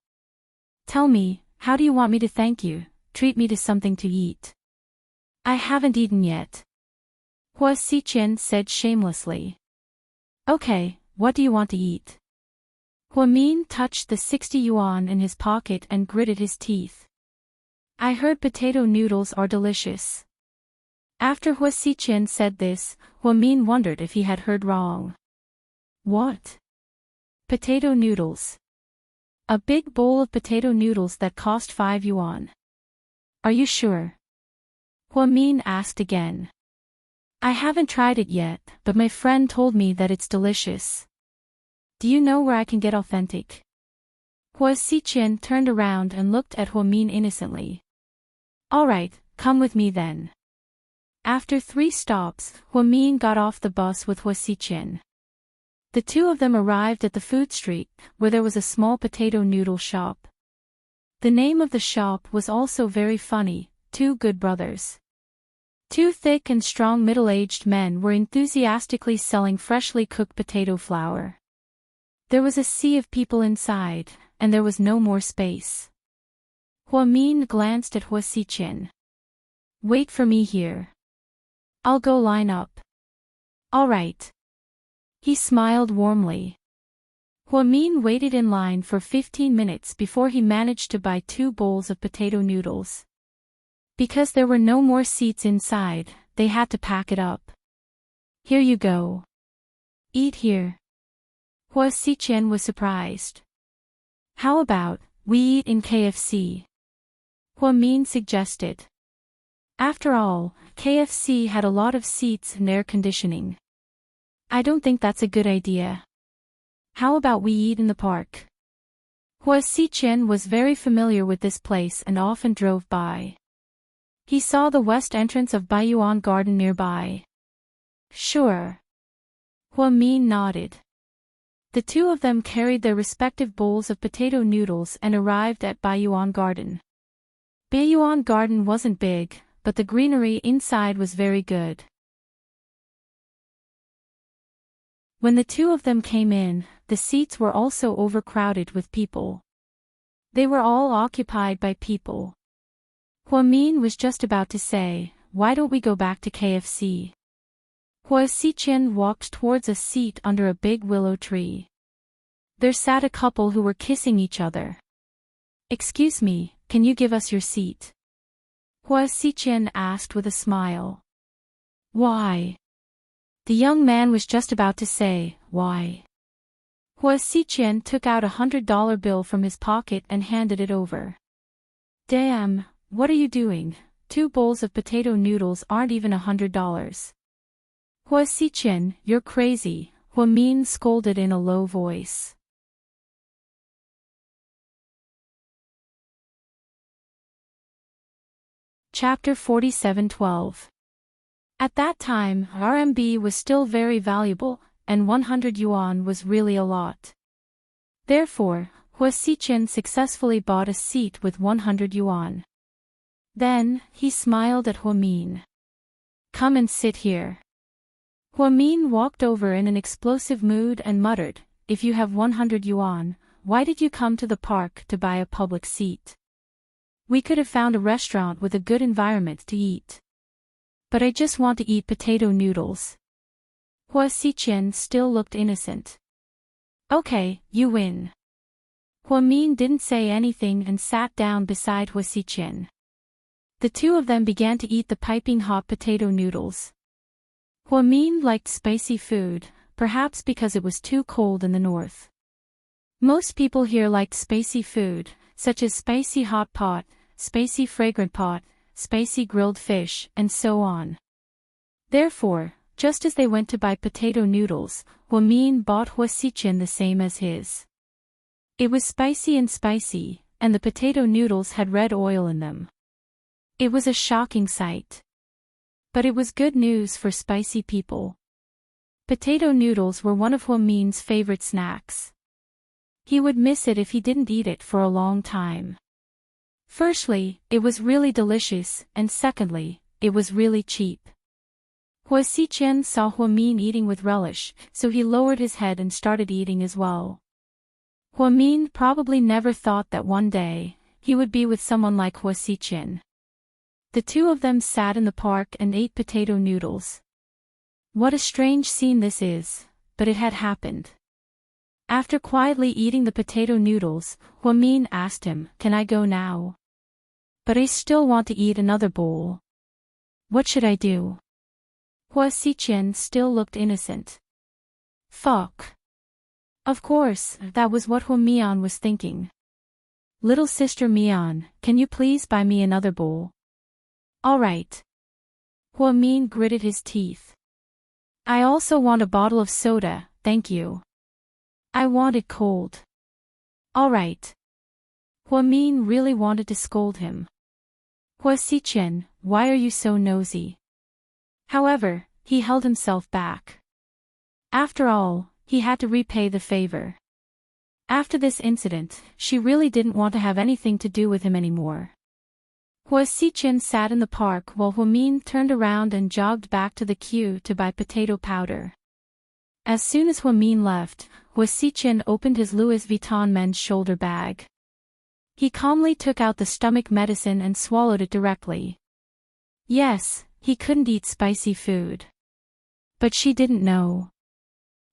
Tell me, how do you want me to thank you? Treat me to something to eat. I haven't eaten yet. Hua Xiqin said shamelessly. Okay, what do you want to eat? Huamin touched the 60 yuan in his pocket and gritted his teeth. I heard potato noodles are delicious. After Hua Xiqin said this, Huamin wondered if he had heard wrong. What? Potato noodles. A big bowl of potato noodles that cost 5 yuan. Are you sure? Huamin asked again. I haven't tried it yet, but my friend told me that it's delicious. Do you know where I can get authentic? Hua Xiqin turned around and looked at Huamin innocently. Alright, come with me then. After 3 stops, Huamin got off the bus with Hua Xiqin. The two of them arrived at the food street, where there was a small potato noodle shop. The name of the shop was also very funny, Two Good Brothers. 2 thick and strong middle-aged men were enthusiastically selling freshly cooked potato flour. There was a sea of people inside, and there was no more space. Huamin glanced at Hua Xiqin. Wait for me here. I'll go line up. All right. He smiled warmly. Huamin waited in line for 15 minutes before he managed to buy 2 bowls of potato noodles. Because there were no more seats inside, they had to pack it up. Here you go. Eat here. Hua Xiqin was surprised. How about, we eat in KFC? Huamin suggested. After all, KFC had a lot of seats and air conditioning. I don't think that's a good idea. How about we eat in the park? Hua Xiqin was very familiar with this place and often drove by. He saw the west entrance of Baiyuan Garden nearby. Sure. Huamin nodded. The two of them carried their respective bowls of potato noodles and arrived at Baiyuan Garden. Baiyuan Garden wasn't big, but the greenery inside was very good. When the two of them came in, the seats were also overcrowded with people. They were all occupied by people. Huamin was just about to say, "Why don't we go back to KFC?" Hua Xiqian walked towards a seat under a big willow tree. There sat a couple who were kissing each other. "Excuse me, can you give us your seat?" Hua Xiqian asked with a smile. "Why?" The young man was just about to say, "Why?" Hua Xiqian took out $100 bill from his pocket and handed it over. "Damn, what are you doing? 2 bowls of potato noodles aren't even $100. Hua Xiqian, you're crazy," Huamin scolded in a low voice. Chapter 47:12. At that time, RMB was still very valuable, and 100 yuan was really a lot. Therefore, Hua Xiqian successfully bought a seat with 100 yuan. Then, he smiled at Huamin. "Come and sit here." Huamin walked over in an explosive mood and muttered, "If you have 100 yuan, why did you come to the park to buy a public seat? We could have found a restaurant with a good environment to eat. But I just want to eat potato noodles." Hua Xiqian still looked innocent. "Okay, you win." Huamin didn't say anything and sat down beside Hua Xiqian. The two of them began to eat the piping hot potato noodles. Huamin liked spicy food, perhaps because it was too cold in the north. Most people here liked spicy food, such as spicy hot pot, spicy fragrant pot, spicy grilled fish, and so on. Therefore, just as they went to buy potato noodles, Huamin bought Hua Xiqian the same as his. It was spicy, and the potato noodles had red oil in them. It was a shocking sight. But it was good news for spicy people. Potato noodles were one of Huamin's favorite snacks. He would miss it if he didn't eat it for a long time. Firstly, it was really delicious, and secondly, it was really cheap. Hua Xiqian saw Huamin eating with relish, so he lowered his head and started eating as well. Huamin probably never thought that one day, he would be with someone like Hua Xiqian. The two of them sat in the park and ate potato noodles. What a strange scene this is, but it had happened. After quietly eating the potato noodles, Huamin asked him, "Can I go now? But I still want to eat another bowl. What should I do?" Hua Xiqian still looked innocent. Fuck. Of course, that was what Huamian was thinking. "Little sister Mian, can you please buy me another bowl?" "All right." Huamin gritted his teeth. "I also want a bottle of soda, thank you. I want it cold." "All right." Huamin really wanted to scold him. "Hua Xiqian, why are you so nosy?" However, he held himself back. After all, he had to repay the favor. After this incident, she really didn't want to have anything to do with him anymore. Hua Xiqian sat in the park while Huamin turned around and jogged back to the queue to buy potato powder. As soon as Huamin left, Hua Xiqian opened his Louis Vuitton men's shoulder bag. He calmly took out the stomach medicine and swallowed it directly. Yes, he couldn't eat spicy food. But she didn't know.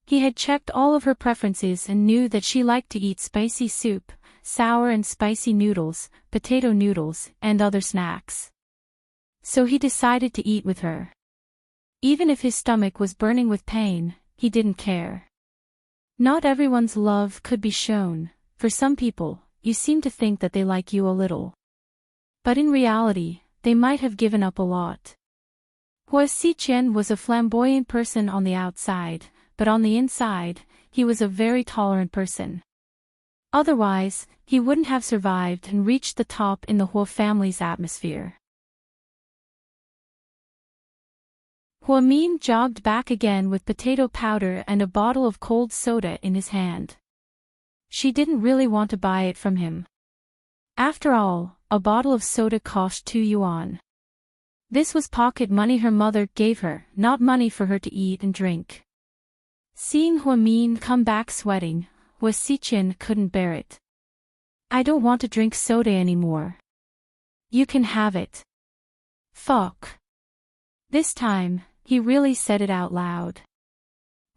He had checked all of her preferences and knew that she liked to eat spicy soup, sour and spicy noodles, potato noodles, and other snacks. So he decided to eat with her. Even if his stomach was burning with pain, he didn't care. Not everyone's love could be shown. For some people, you seem to think that they like you a little. But in reality, they might have given up a lot. Hua Xiqian was a flamboyant person on the outside, but on the inside, he was a very tolerant person. Otherwise, he wouldn't have survived and reached the top in the Hua family's atmosphere. Huamin jogged back again with potato powder and a bottle of cold soda in his hand. She didn't really want to buy it from him. After all, a bottle of soda cost 2 yuan. This was pocket money her mother gave her, not money for her to eat and drink. Seeing Huamin come back sweating, Hua Xiqin couldn't bear it. I don't want to drink soda anymore. You can have it. Fuck. This time, he really said it out loud.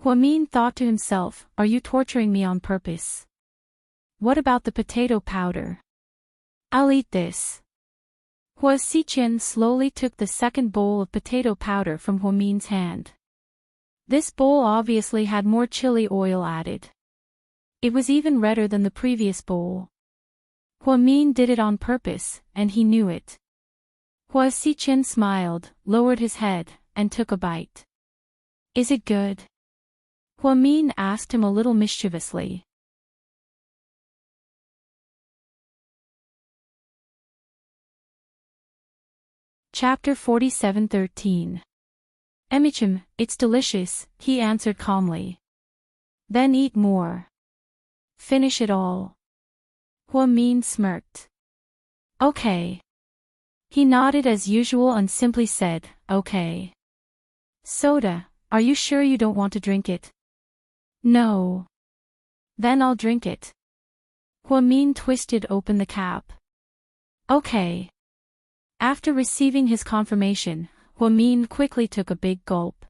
Huamin thought to himself, are you torturing me on purpose? What about the potato powder? I'll eat this. Hua Xiqin slowly took the second bowl of potato powder from Huamin's hand. This bowl obviously had more chili oil added. It was even redder than the previous bowl. Huamin did it on purpose, and he knew it. Hua Xiqin smiled, lowered his head, and took a bite. Is it good? Huamin asked him a little mischievously. Chapter 47:13. Emichim, it's delicious, he answered calmly. Then eat more. Finish it all. Huamin smirked. Okay. He nodded as usual and simply said, okay. Soda, are you sure you don't want to drink it? No. Then I'll drink it. Huamin twisted open the cap. Okay. After receiving his confirmation, Huamin quickly took a big gulp.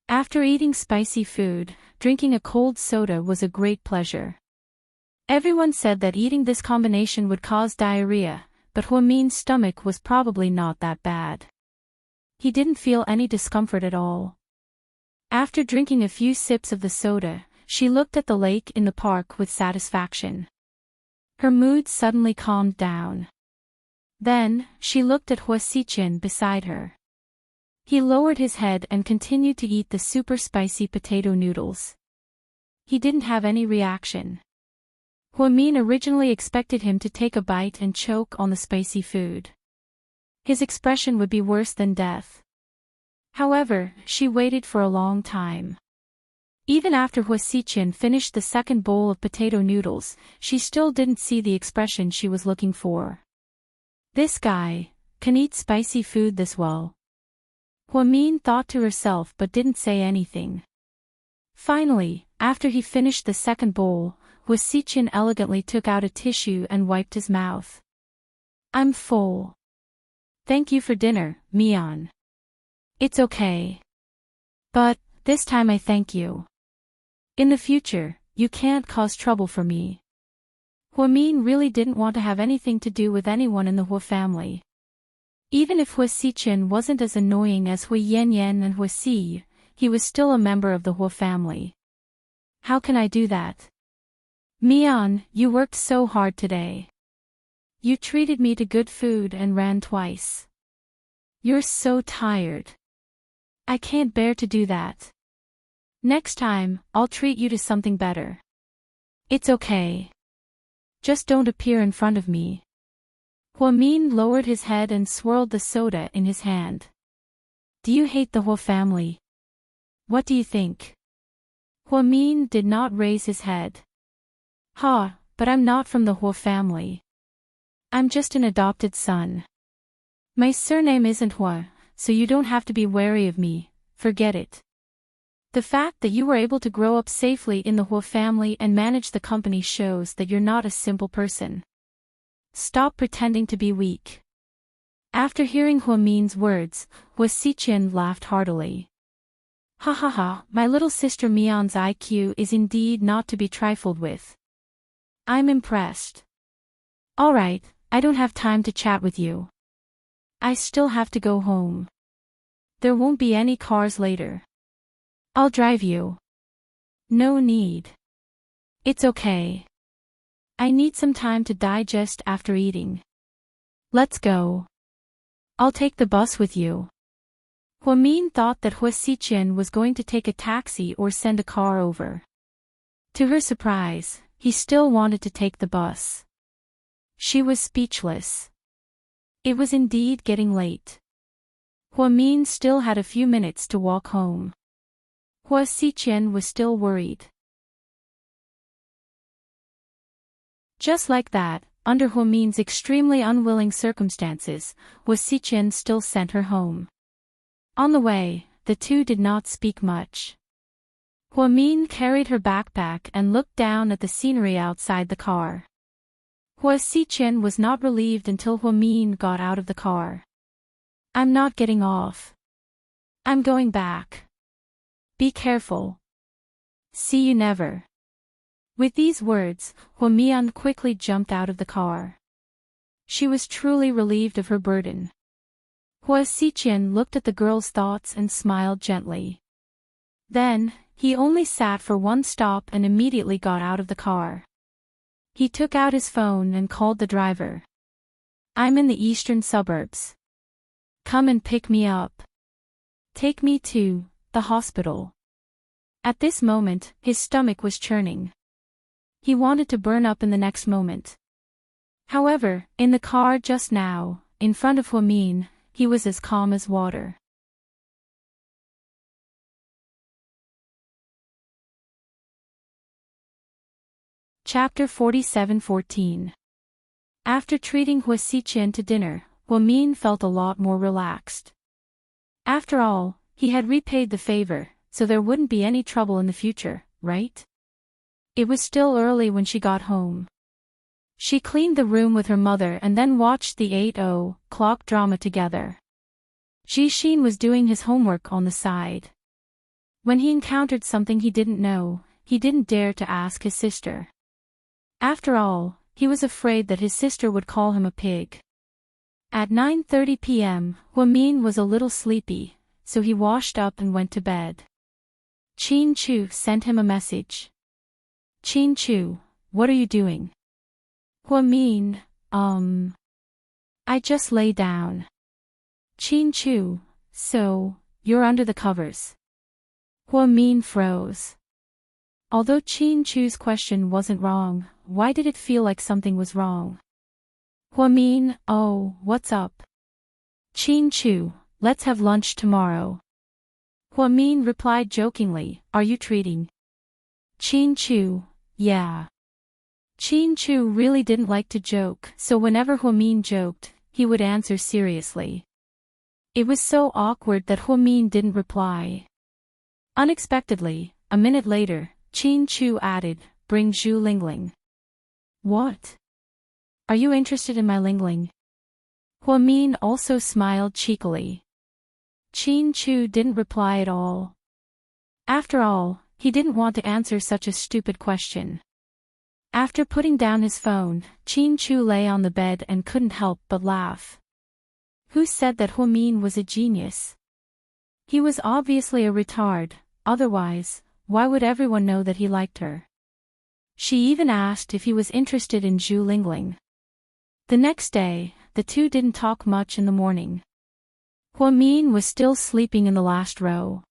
After eating spicy food, drinking a cold soda was a great pleasure. Everyone said that eating this combination would cause diarrhea, but Huamin's stomach was probably not that bad. He didn't feel any discomfort at all. After drinking a few sips of the soda, she looked at the lake in the park with satisfaction. Her mood suddenly calmed down. Then, she looked at Hua Xiqin beside her. He lowered his head and continued to eat the super spicy potato noodles. He didn't have any reaction. Huamin originally expected him to take a bite and choke on the spicy food. His expression would be worse than death. However, she waited for a long time. Even after Hua Xiqin finished the second bowl of potato noodles, she still didn't see the expression she was looking for. This guy can eat spicy food this well. Huamin thought to herself but didn't say anything. Finally, after he finished the second bowl, Hua Xiqin elegantly took out a tissue and wiped his mouth. I'm full. Thank you for dinner, Mian. It's okay. But, this time I thank you. In the future, you can't cause trouble for me. Huamin really didn't want to have anything to do with anyone in the Hua family. Even if Hua Xiqin wasn't as annoying as Hua Yanyan and Hua Si, he was still a member of the Hua family. How can I do that? Mian, you worked so hard today. You treated me to good food and ran twice. You're so tired. I can't bear to do that. Next time, I'll treat you to something better. It's okay. Just don't appear in front of me. Huamin lowered his head and swirled the soda in his hand. Do you hate the Hua family? What do you think? Huamin did not raise his head. Ha, but I'm not from the Hua family. I'm just an adopted son. My surname isn't Hua, so you don't have to be wary of me, forget it. The fact that you were able to grow up safely in the Hua family and manage the company shows that you're not a simple person. Stop pretending to be weak. After hearing Huamin's words, Hua Xiqin laughed heartily. Ha ha ha, my little sister Mian's IQ is indeed not to be trifled with. I'm impressed. Alright, I don't have time to chat with you. I still have to go home. There won't be any cars later. I'll drive you. No need. It's okay. I need some time to digest after eating. Let's go. I'll take the bus with you. Huamin thought that Hua Xiqin was going to take a taxi or send a car over. To her surprise, he still wanted to take the bus. She was speechless. It was indeed getting late. Huamin still had a few minutes to walk home. Hua Xiqian was still worried. Just like that, under Huamin's extremely unwilling circumstances, Hua Xiqian still sent her home. On the way, the two did not speak much. Huamin carried her backpack and looked down at the scenery outside the car. Hua Xiqian was not relieved until Huamin got out of the car. I'm not getting off. I'm going back. Be careful. See you never. With these words, Huamian quickly jumped out of the car. She was truly relieved of her burden. Hua Xiqian looked at the girl's thoughts and smiled gently. Then, he only sat for one stop and immediately got out of the car. He took out his phone and called the driver. I'm in the eastern suburbs. Come and pick me up. Take me to the hospital. At this moment, his stomach was churning. He wanted to burn up in the next moment. However, in the car just now, in front of Huamin, he was as calm as water. Chapter 47:14. After treating Hua Xiqian to dinner, Huamin felt a lot more relaxed. After all, he had repaid the favor, so there wouldn't be any trouble in the future, right? It was still early when she got home. She cleaned the room with her mother and then watched the 8:00 drama together. Jixin was doing his homework on the side. When he encountered something he didn't know, he didn't dare to ask his sister. After all, he was afraid that his sister would call him a pig. At 9:30 p.m., Huamin was a little sleepy, so he washed up and went to bed. Qin Chu sent him a message. Qin Chu, what are you doing? Huamin, I just lay down. Qin Chu, so, you're under the covers. Huamin froze. Although Qin Chu's question wasn't wrong, why did it feel like something was wrong? Huamin, oh, what's up? Qin Chu, let's have lunch tomorrow. Huamin replied jokingly, are you treating? Qin Chu, yeah. Qin Chu really didn't like to joke, so whenever Huamin joked, he would answer seriously. It was so awkward that Huamin didn't reply. Unexpectedly, a minute later, Qin Chu added, bring Zhu Lingling. What? Are you interested in my Lingling? Huamin also smiled cheekily. Qin Chu didn't reply at all. After all, he didn't want to answer such a stupid question. After putting down his phone, Qin Chu lay on the bed and couldn't help but laugh. Who said that Huamin was a genius? He was obviously a retard, otherwise, why would everyone know that he liked her? She even asked if he was interested in Zhu Lingling. The next day, the two didn't talk much in the morning. Huamin was still sleeping in the last row.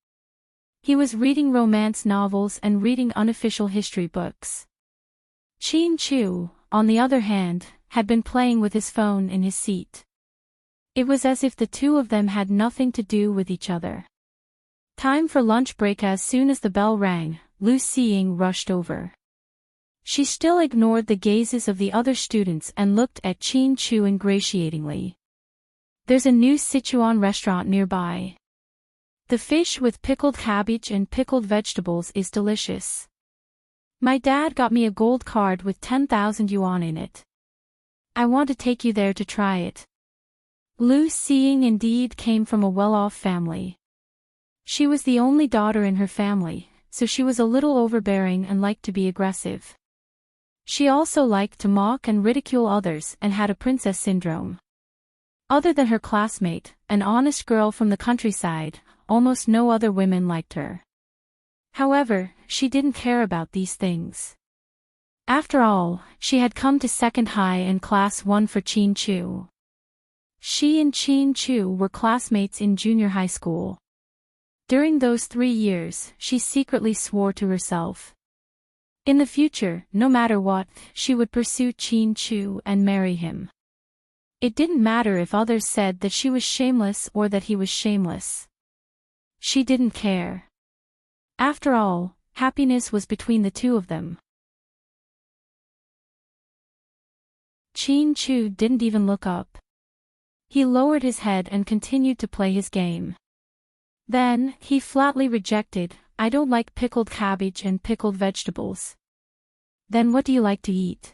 He was reading romance novels and reading unofficial history books. Qin Chu, on the other hand, had been playing with his phone in his seat. It was as if the two of them had nothing to do with each other. Time for lunch break. As soon as the bell rang, Lu Xiying rushed over. She still ignored the gazes of the other students and looked at Qin Chu ingratiatingly. There's a new Sichuan restaurant nearby. The fish with pickled cabbage and pickled vegetables is delicious. My dad got me a gold card with 10,000 yuan in it. I want to take you there to try it. Lu Xiying indeed came from a well-off family. She was the only daughter in her family, so she was a little overbearing and liked to be aggressive. She also liked to mock and ridicule others and had a princess syndrome. Other than her classmate, an honest girl from the countryside, almost no other women liked her. However, she didn't care about these things. After all, she had come to second high in class 1 for Qin Chu. She and Qin Chu were classmates in junior high school. During those 3 years, she secretly swore to herself. In the future, no matter what, she would pursue Qin Chu and marry him. It didn't matter if others said that she was shameless or that he was shameless. She didn't care. After all, happiness was between the two of them. Chin-Chu didn't even look up. He lowered his head and continued to play his game. Then, he flatly rejected, "I don't like pickled cabbage and pickled vegetables." "Then what do you like to eat?"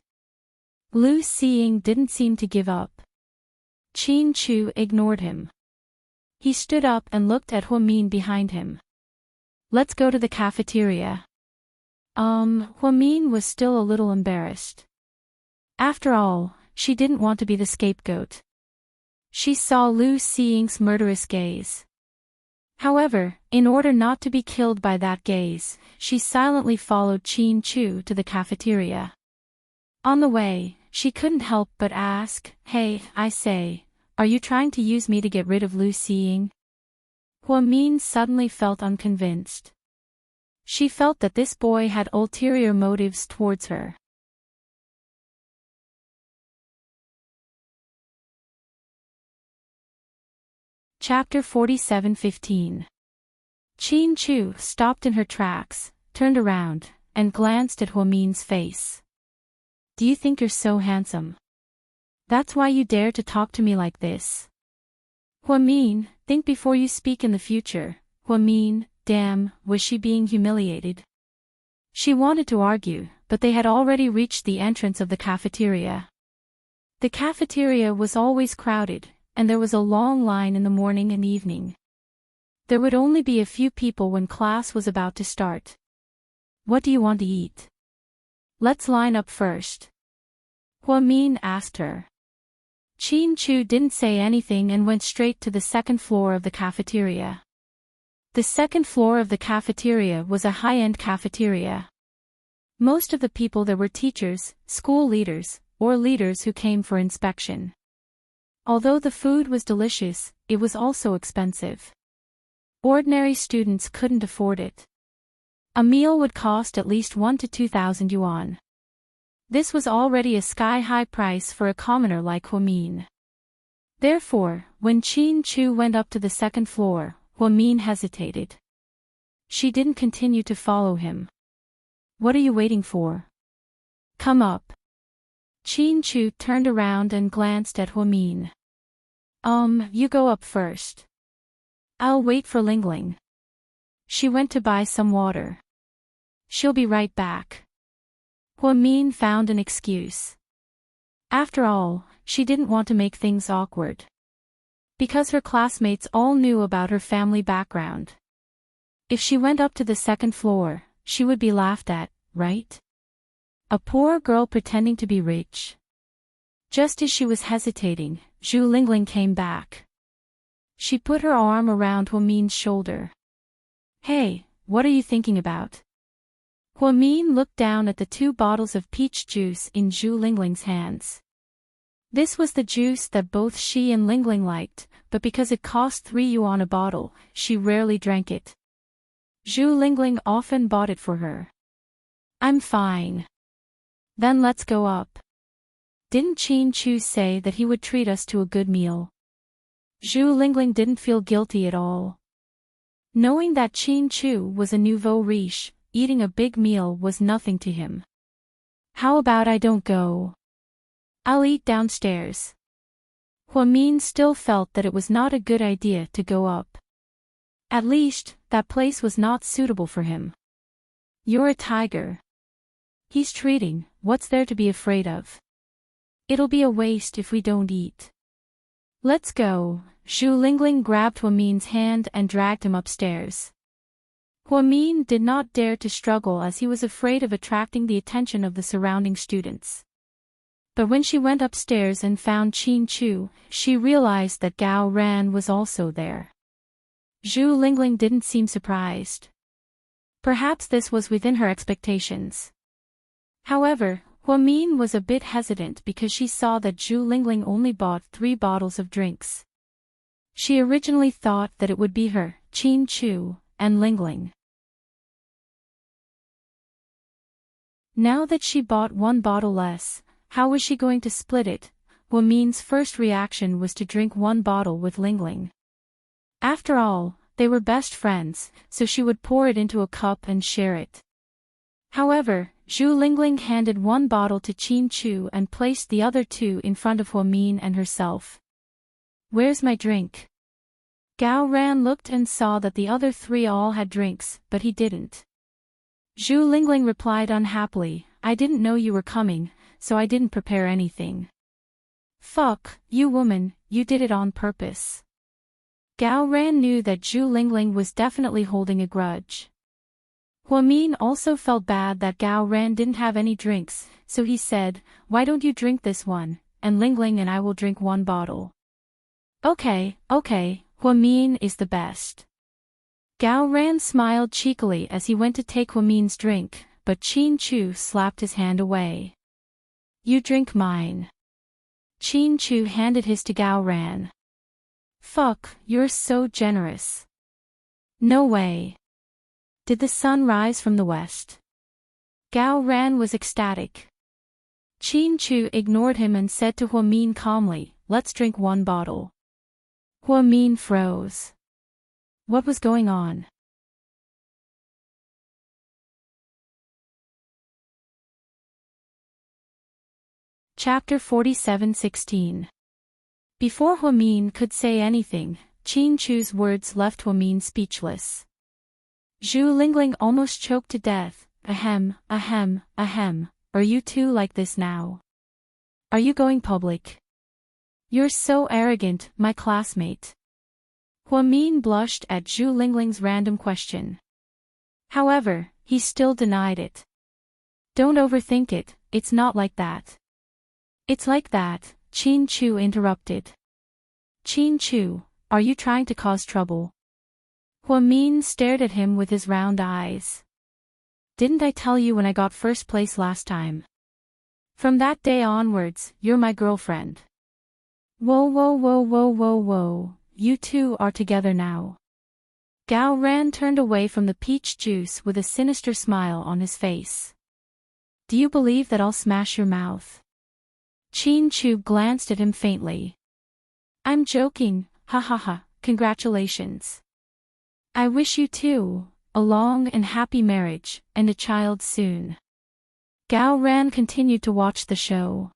Lu Xiying didn't seem to give up. Chin-Chu ignored him. He stood up and looked at Huamin behind him. "Let's go to the cafeteria." Huamin was still a little embarrassed. After all, she didn't want to be the scapegoat. She saw Lu Xiying's murderous gaze. However, in order not to be killed by that gaze, she silently followed Chin-Chu to the cafeteria. On the way, she couldn't help but ask, "Hey, I say, are you trying to use me to get rid of Lu Xiying?" Huamin suddenly felt unconvinced. She felt that this boy had ulterior motives towards her. Chapter 47:15. Chin-Chu stopped in her tracks, turned around, and glanced at Huamin's face. "Do you think you're so handsome? That's why you dare to talk to me like this?" "Huamin, think before you speak in the future." Huamin, damn, was she being humiliated? She wanted to argue, but they had already reached the entrance of the cafeteria. The cafeteria was always crowded, and there was a long line in the morning and evening. There would only be a few people when class was about to start. "What do you want to eat?" "Let's line up first." Huamin asked her. Chin-Chu didn't say anything and went straight to the second floor of the cafeteria. The second floor of the cafeteria was a high-end cafeteria. Most of the people there were teachers, school leaders, or leaders who came for inspection. Although the food was delicious, it was also expensive. Ordinary students couldn't afford it. A meal would cost at least 1,000 to 2,000 yuan. This was already a sky-high price for a commoner like Huamin. Therefore, when Chin-Chu went up to the second floor, Huamin hesitated. She didn't continue to follow him. "What are you waiting for? Come up." Chin-Chu turned around and glanced at Huamin. You go up first. I'll wait for Lingling." She went to buy some water. "She'll be right back." Huamin found an excuse. After all, she didn't want to make things awkward. Because her classmates all knew about her family background. If she went up to the second floor, she would be laughed at, right? A poor girl pretending to be rich. Just as she was hesitating, Zhu Lingling came back. She put her arm around Huamin's shoulder. "Hey, what are you thinking about?" Huamin looked down at the 2 bottles of peach juice in Zhu Lingling's hands. This was the juice that both she and Lingling liked, but because it cost 3 yuan a bottle, she rarely drank it. Zhu Lingling often bought it for her. "I'm fine." "Then let's go up. Didn't Chin-Chu say that he would treat us to a good meal?" Zhu Lingling didn't feel guilty at all. Knowing that Chin-Chu was a nouveau riche, eating a big meal was nothing to him. "How about I don't go? I'll eat downstairs." Huamin still felt that it was not a good idea to go up. At least, that place was not suitable for him. "You're a tiger. He's treating, what's there to be afraid of? It'll be a waste if we don't eat." "Let's go." Zhu Lingling grabbed Huamin's hand and dragged him upstairs. Huamin did not dare to struggle as he was afraid of attracting the attention of the surrounding students. But when she went upstairs and found Chin-Chu, she realized that Gao Ran was also there. Zhu Lingling didn't seem surprised. Perhaps this was within her expectations. However, Huamin was a bit hesitant because she saw that Zhu Lingling only bought 3 bottles of drinks. She originally thought that it would be her, Chin-Chu, and Lingling. Now that she bought 1 bottle less, how was she going to split it? Hua Min's first reaction was to drink one bottle with Lingling. After all, they were best friends, so she would pour it into a cup and share it. However, Zhu Lingling handed one bottle to Qin Chu and placed the other two in front of Hua Min and herself. "Where's my drink?" Gao Ran looked and saw that the other three all had drinks, but he didn't. Zhu Lingling replied unhappily, "I didn't know you were coming, so I didn't prepare anything." "Fuck, you woman, you did it on purpose." Gao Ran knew that Zhu Lingling was definitely holding a grudge. Hua Min also felt bad that Gao Ran didn't have any drinks, so he said, "Why don't you drink this one, and Lingling and I will drink one bottle." Okay, Hua Min is the best." Gao Ran smiled cheekily as he went to take Hua Min's drink, but Qin Chu slapped his hand away. "You drink mine." Qin Chu handed his to Gao Ran. "Fuck, you're so generous." "No way." Did the sun rise from the west? Gao Ran was ecstatic. Qin Chu ignored him and said to Hua Min calmly, "Let's drink one bottle." Hua Min froze. What was going on? Chapter 47:16. Before Hua Min could say anything, Qin Chu's words left Hua Min speechless. Zhu Lingling almost choked to death. Ahem. Are you two like this now? Are you going public? You're so arrogant, my classmate. Hua Min blushed at Zhu Lingling's random question. However, he still denied it. Don't overthink it, it's not like that. It's like that, Qin Chu interrupted. Qin Chu, are you trying to cause trouble? Hua Min stared at him with his round eyes. Didn't I tell you when I got first place last time? From that day onwards, you're my girlfriend. Whoa, you two are together now. Gao Ran turned away from the peach juice with a sinister smile on his face. Do you believe that I'll smash your mouth? Qin Chu glanced at him faintly. I'm joking, ha, congratulations. I wish you two a long and happy marriage, and a child soon. Gao Ran continued to watch the show.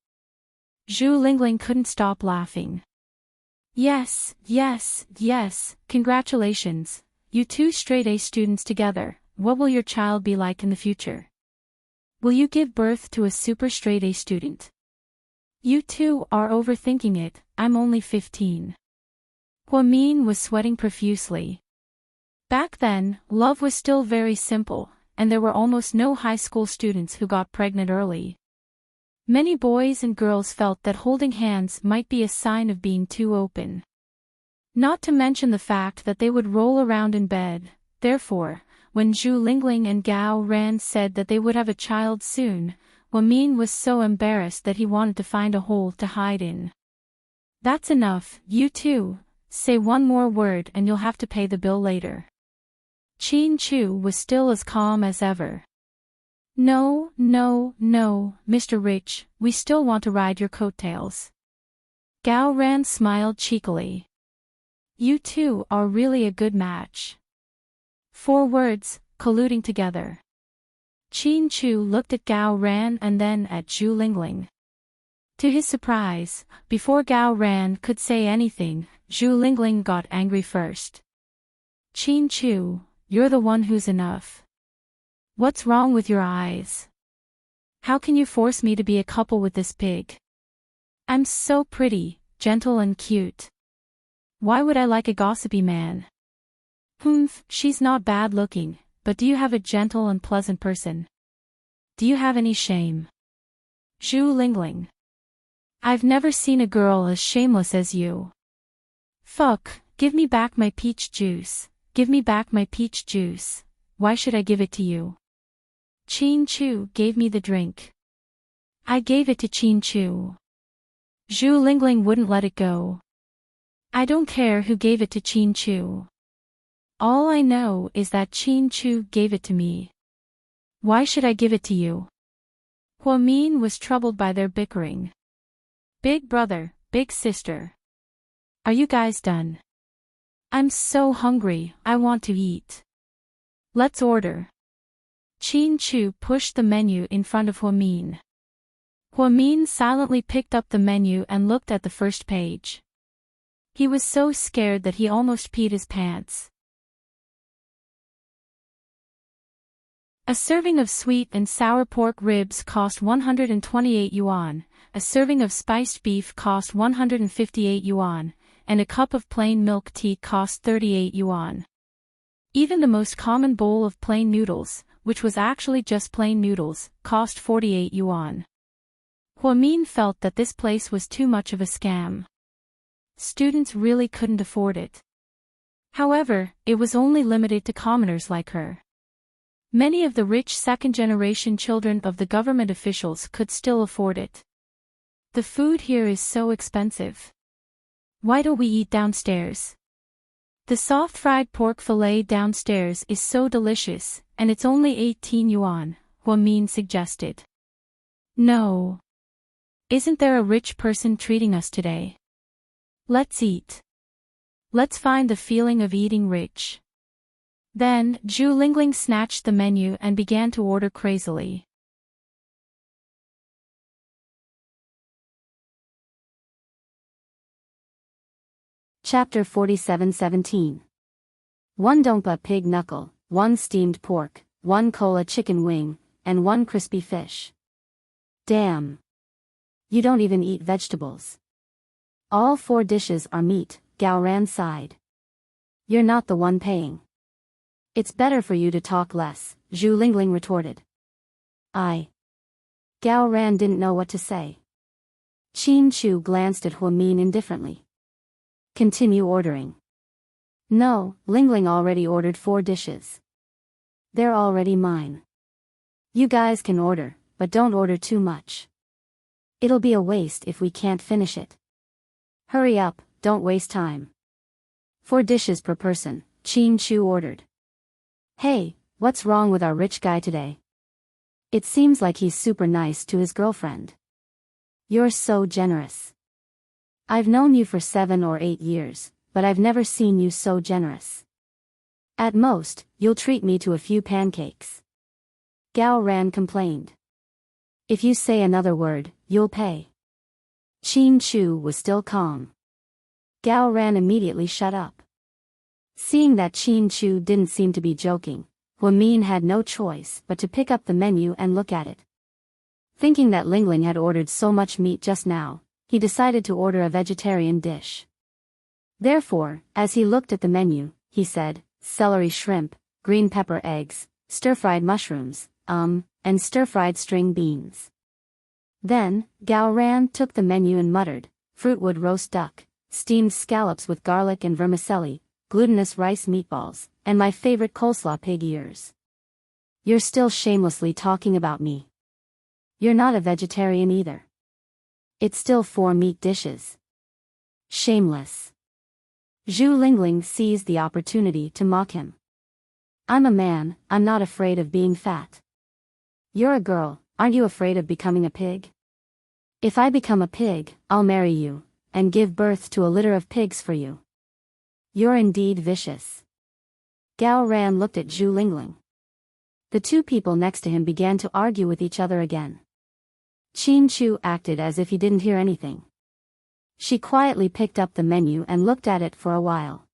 Zhu Lingling couldn't stop laughing. Yes, congratulations, you two straight-A students together. What will your child be like in the future? Will you give birth to a super straight-A student? You two are overthinking it, I'm only 15. Hua Min was sweating profusely. Back then, love was still very simple, and there were almost no high school students who got pregnant early. Many boys and girls felt that holding hands might be a sign of being too open. Not to mention the fact that they would roll around in bed. Therefore, when Zhu Lingling and Gao Ran said that they would have a child soon, Hua Min was so embarrassed that he wanted to find a hole to hide in. That's enough, you two. Say one more word and you'll have to pay the bill later. Qin Chu was still as calm as ever. No, Mr. Rich, we still want to ride your coattails. Gao Ran smiled cheekily. You two are really a good match. 4 words, colluding together. Qin Chu looked at Gao Ran and then at Zhu Lingling. To his surprise, before Gao Ran could say anything, Zhu Lingling got angry first. Qin Chu, you're the one who's enough. What's wrong with your eyes? How can you force me to be a couple with this pig? I'm so pretty, gentle and cute. Why would I like a gossipy man? She's not bad looking, but do you have a gentle and pleasant person? Do you have any shame? Zhu Lingling. I've never seen a girl as shameless as you. Fuck, give me back my peach juice. Give me back my peach juice. Why should I give it to you? Qin Chu gave me the drink. I gave it to Qin Chu. Zhu Lingling wouldn't let it go. I don't care who gave it to Qin Chu. All I know is that Qin Chu gave it to me. Why should I give it to you? Hua Min was troubled by their bickering. Big brother, big sister. Are you guys done? I'm so hungry, I want to eat. Let's order. Chin Chu pushed the menu in front of Huamin. Huamin silently picked up the menu and looked at the first page. He was so scared that he almost peed his pants. A serving of sweet and sour pork ribs cost 128 yuan, a serving of spiced beef cost 158 yuan, and a cup of plain milk tea cost 38 yuan. Even the most common bowl of plain noodles, which was actually just plain noodles, cost 48 yuan. Huamin felt that this place was too much of a scam. Students really couldn't afford it. However, it was only limited to commoners like her. Many of the rich second-generation children of the government officials could still afford it. The food here is so expensive. Why don't we eat downstairs? The soft fried pork fillet downstairs is so delicious, and it's only 18 yuan, Huamin suggested. No. Isn't there a rich person treating us today? Let's eat. Let's find the feeling of eating rich. Then, Zhu Lingling snatched the menu and began to order crazily. Chapter 47:17. 1 Dongpa pig knuckle, 1 steamed pork, 1 cola chicken wing, and 1 crispy fish. Damn. You don't even eat vegetables. All 4 dishes are meat, Gao Ran sighed. You're not the one paying. It's better for you to talk less, Zhu Lingling retorted. Gao Ran didn't know what to say. Chin Chu glanced at Huamin indifferently. Continue ordering. No, Lingling already ordered 4 dishes. They're already mine. You guys can order, but don't order too much. It'll be a waste if we can't finish it. Hurry up, don't waste time. 4 dishes per person, Chin Chu ordered. Hey, what's wrong with our rich guy today? It seems like he's super nice to his girlfriend. You're so generous. I've known you for 7 or 8 years, but I've never seen you so generous. At most, you'll treat me to a few pancakes. Gao Ran complained. If you say another word, you'll pay. Chin Chu was still calm. Gao Ran immediately shut up. Seeing that Chin Chu didn't seem to be joking, Huamin had no choice but to pick up the menu and look at it. Thinking that Lingling had ordered so much meat just now, he decided to order a vegetarian dish. Therefore, as he looked at the menu, he said, celery shrimp, green pepper eggs, stir-fried mushrooms, and stir-fried string beans. Then, Gao Ran took the menu and muttered, fruitwood roast duck, steamed scallops with garlic and vermicelli, glutinous rice meatballs, and my favorite coleslaw pig ears. You're still shamelessly talking about me. You're not a vegetarian either. It's still 4 meat dishes. Shameless. Zhu Lingling seized the opportunity to mock him. I'm a man, I'm not afraid of being fat. You're a girl, aren't you afraid of becoming a pig? If I become a pig, I'll marry you, and give birth to a litter of pigs for you. You're indeed vicious. Gao Ran looked at Zhu Lingling. The 2 people next to him began to argue with each other again. Chin Chu acted as if he didn't hear anything. She quietly picked up the menu and looked at it for a while.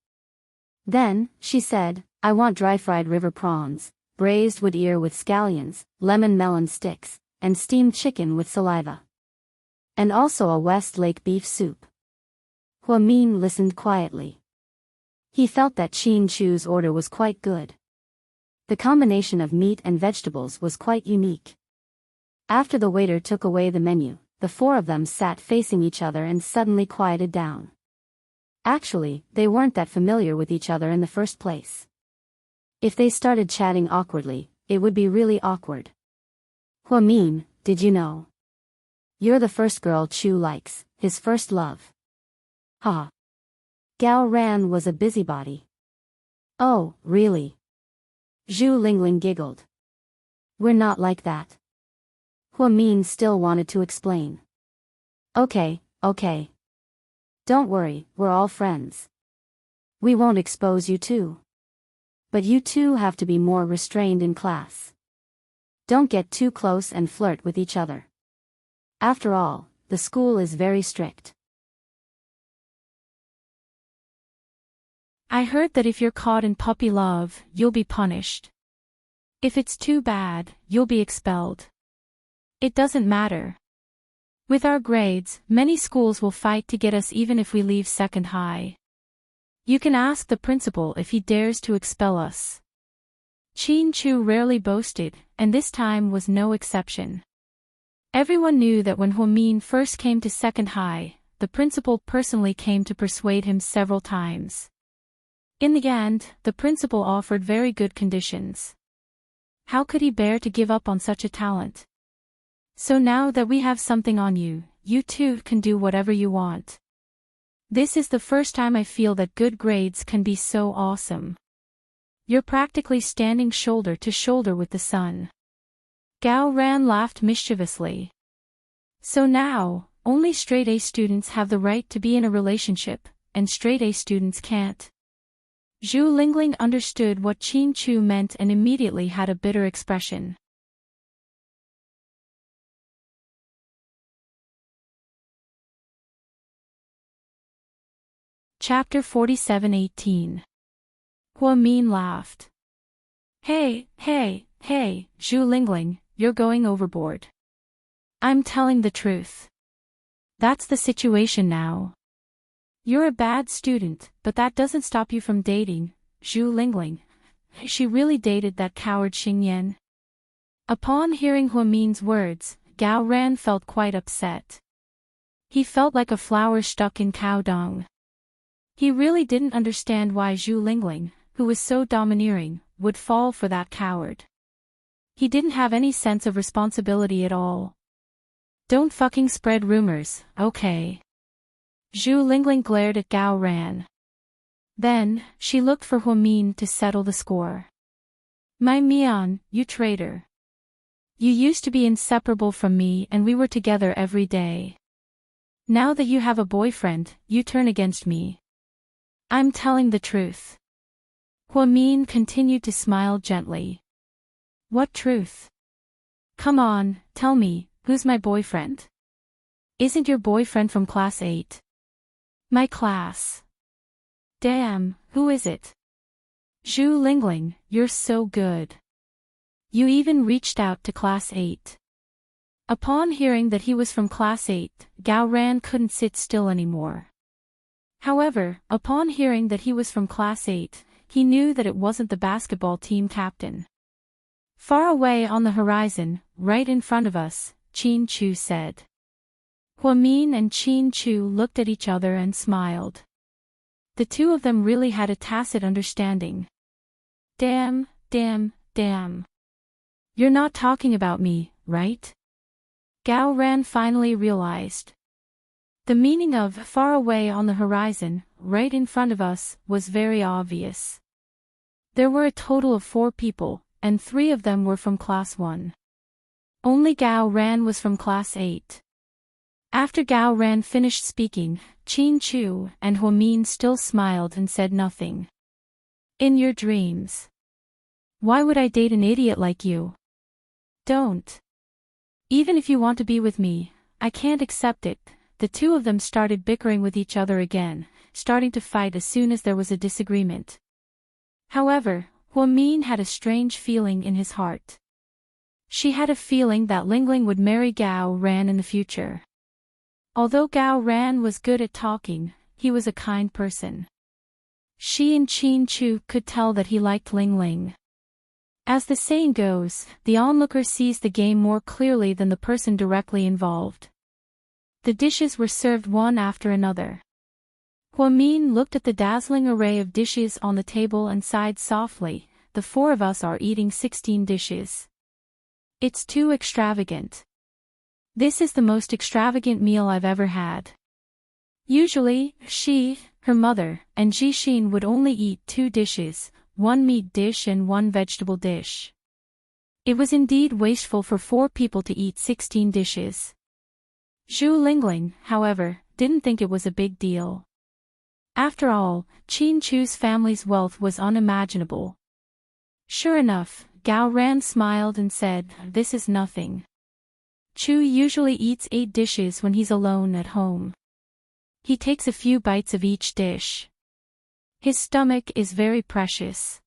Then, she said, I want dry-fried river prawns, braised wood ear with scallions, lemon melon sticks, and steamed chicken with saliva. And also a West Lake beef soup. Huamin listened quietly. He felt that Chin Chu's order was quite good. The combination of meat and vegetables was quite unique. After the waiter took away the menu, the 4 of them sat facing each other and suddenly quieted down. Actually, they weren't that familiar with each other in the first place. If they started chatting awkwardly, it would be really awkward. Huamin, did you know? You're the first girl Chu likes, his first love. Ha. Gao Ran was a busybody. Oh, really? Zhu Lingling giggled. We're not like that. Huamin still wanted to explain. Okay, Okay. Don't worry, we're all friends. We won't expose you too. But you two have to be more restrained in class. Don't get too close and flirt with each other. After all, the school is very strict. I heard that if you're caught in puppy love, you'll be punished. If it's too bad, you'll be expelled. It doesn't matter. With our grades, many schools will fight to get us even if we leave second high. You can ask the principal if he dares to expel us. Chin Chu rarely boasted, and this time was no exception. Everyone knew that when Huamin first came to second high, the principal personally came to persuade him several times. In the end, the principal offered very good conditions. How could he bear to give up on such a talent? So now that we have something on you, you too can do whatever you want. This is the first time I feel that good grades can be so awesome. You're practically standing shoulder to shoulder with the sun. Gao Ran laughed mischievously. So now, only straight A students have the right to be in a relationship, and straight A students can't. Zhu Lingling understood what Chin Chu meant and immediately had a bitter expression. Chapter 47:18. Huamin laughed. Hey, Zhu Lingling, you're going overboard. I'm telling the truth. That's the situation now. You're a bad student, but that doesn't stop you from dating, Zhu Lingling. She really dated that coward Xingyan. Upon hearing Huamin's words, Gao Ran felt quite upset. He felt like a flower stuck in cow dung. He really didn't understand why Zhu Lingling, who was so domineering, would fall for that coward. He didn't have any sense of responsibility at all. Don't fucking spread rumors, okay? Zhu Lingling glared at Gao Ran. Then, she looked for Huamin to settle the score. My Mian, you traitor. You used to be inseparable from me and we were together every day. Now that you have a boyfriend, you turn against me. I'm telling the truth. Huamin continued to smile gently. What truth? Come on, tell me, who's my boyfriend? Isn't your boyfriend from class 8? My class. Damn, who is it? Zhu Lingling, you're so good. You even reached out to class 8. Upon hearing that he was from class 8, Gao Ran couldn't sit still anymore. However, upon hearing that he was from class 8, he knew that it wasn't the basketball team captain. Far away on the horizon, right in front of us, Chin Chu said. Huamin and Chin Chu looked at each other and smiled. The two of them really had a tacit understanding. Damn. You're not talking about me, right? Gao Ran finally realized. The meaning of far away on the horizon, right in front of us, was very obvious. There were a total of 4 people, and 3 of them were from class 1. Only Gao Ran was from class 8. After Gao Ran finished speaking, Chin Chu and Huamin still smiled and said nothing. In your dreams. Why would I date an idiot like you? Don't. Even if you want to be with me, I can't accept it. The two of them started bickering with each other again, starting to fight as soon as there was a disagreement. However, Huamin had a strange feeling in his heart. She had a feeling that Lingling would marry Gao Ran in the future. Although Gao Ran was good at talking, he was a kind person. She and Chin Chu could tell that he liked Lingling. As the saying goes, the onlooker sees the game more clearly than the person directly involved. The dishes were served one after another. Huamin looked at the dazzling array of dishes on the table and sighed softly. The 4 of us are eating 16 dishes. It's too extravagant. This is the most extravagant meal I've ever had. Usually, she, her mother, and Jixin would only eat 2 dishes, 1 meat dish and 1 vegetable dish. It was indeed wasteful for 4 people to eat 16 dishes. Zhu Lingling, however, didn't think it was a big deal. After all, Qin Chu's family's wealth was unimaginable. Sure enough, Gao Ran smiled and said, "This is nothing. Chu usually eats 8 dishes when he's alone at home. He takes a few bites of each dish. His stomach is very precious.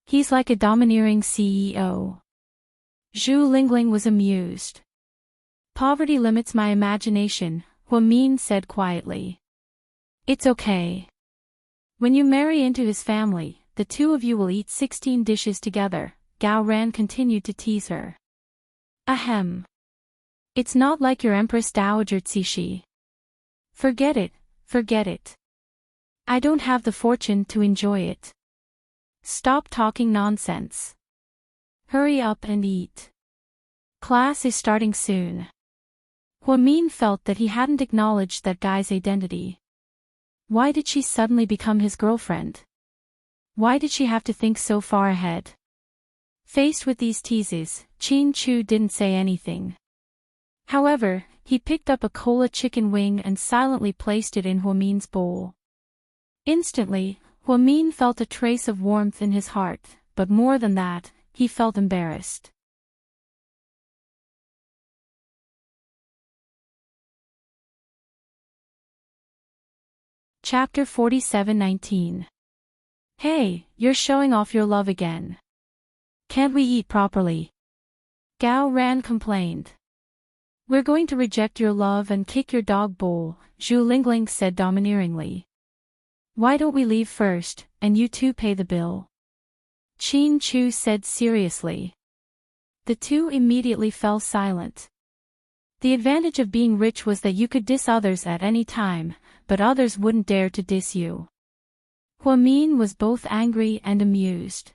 He's like a domineering CEO." Zhu Lingling was amused. "Poverty limits my imagination," Hua Min said quietly. "It's okay. When you marry into his family, the two of you will eat 16 dishes together," Gao Ran continued to tease her. "Ahem. It's not like your Empress Dowager Cixi. Forget it, forget it. I don't have the fortune to enjoy it. Stop talking nonsense. Hurry up and eat. Class is starting soon." Hua Min felt that he hadn't acknowledged that guy's identity. Why did she suddenly become his girlfriend? Why did she have to think so far ahead? Faced with these teases, Qin Chu didn't say anything. However, he picked up a cola chicken wing and silently placed it in Hua Min's bowl. Instantly, Hua Min felt a trace of warmth in his heart, but more than that, he felt embarrassed. Chapter 47:19. "Hey, you're showing off your love again. Can't we eat properly?" Gao Ran complained. "We're going to reject your love and kick your dog bowl," Zhu Lingling said domineeringly. "Why don't we leave first, and you two pay the bill?" Qin Chu said seriously. The two immediately fell silent. The advantage of being rich was that you could diss others at any time, but others wouldn't dare to diss you. Hua Min was both angry and amused.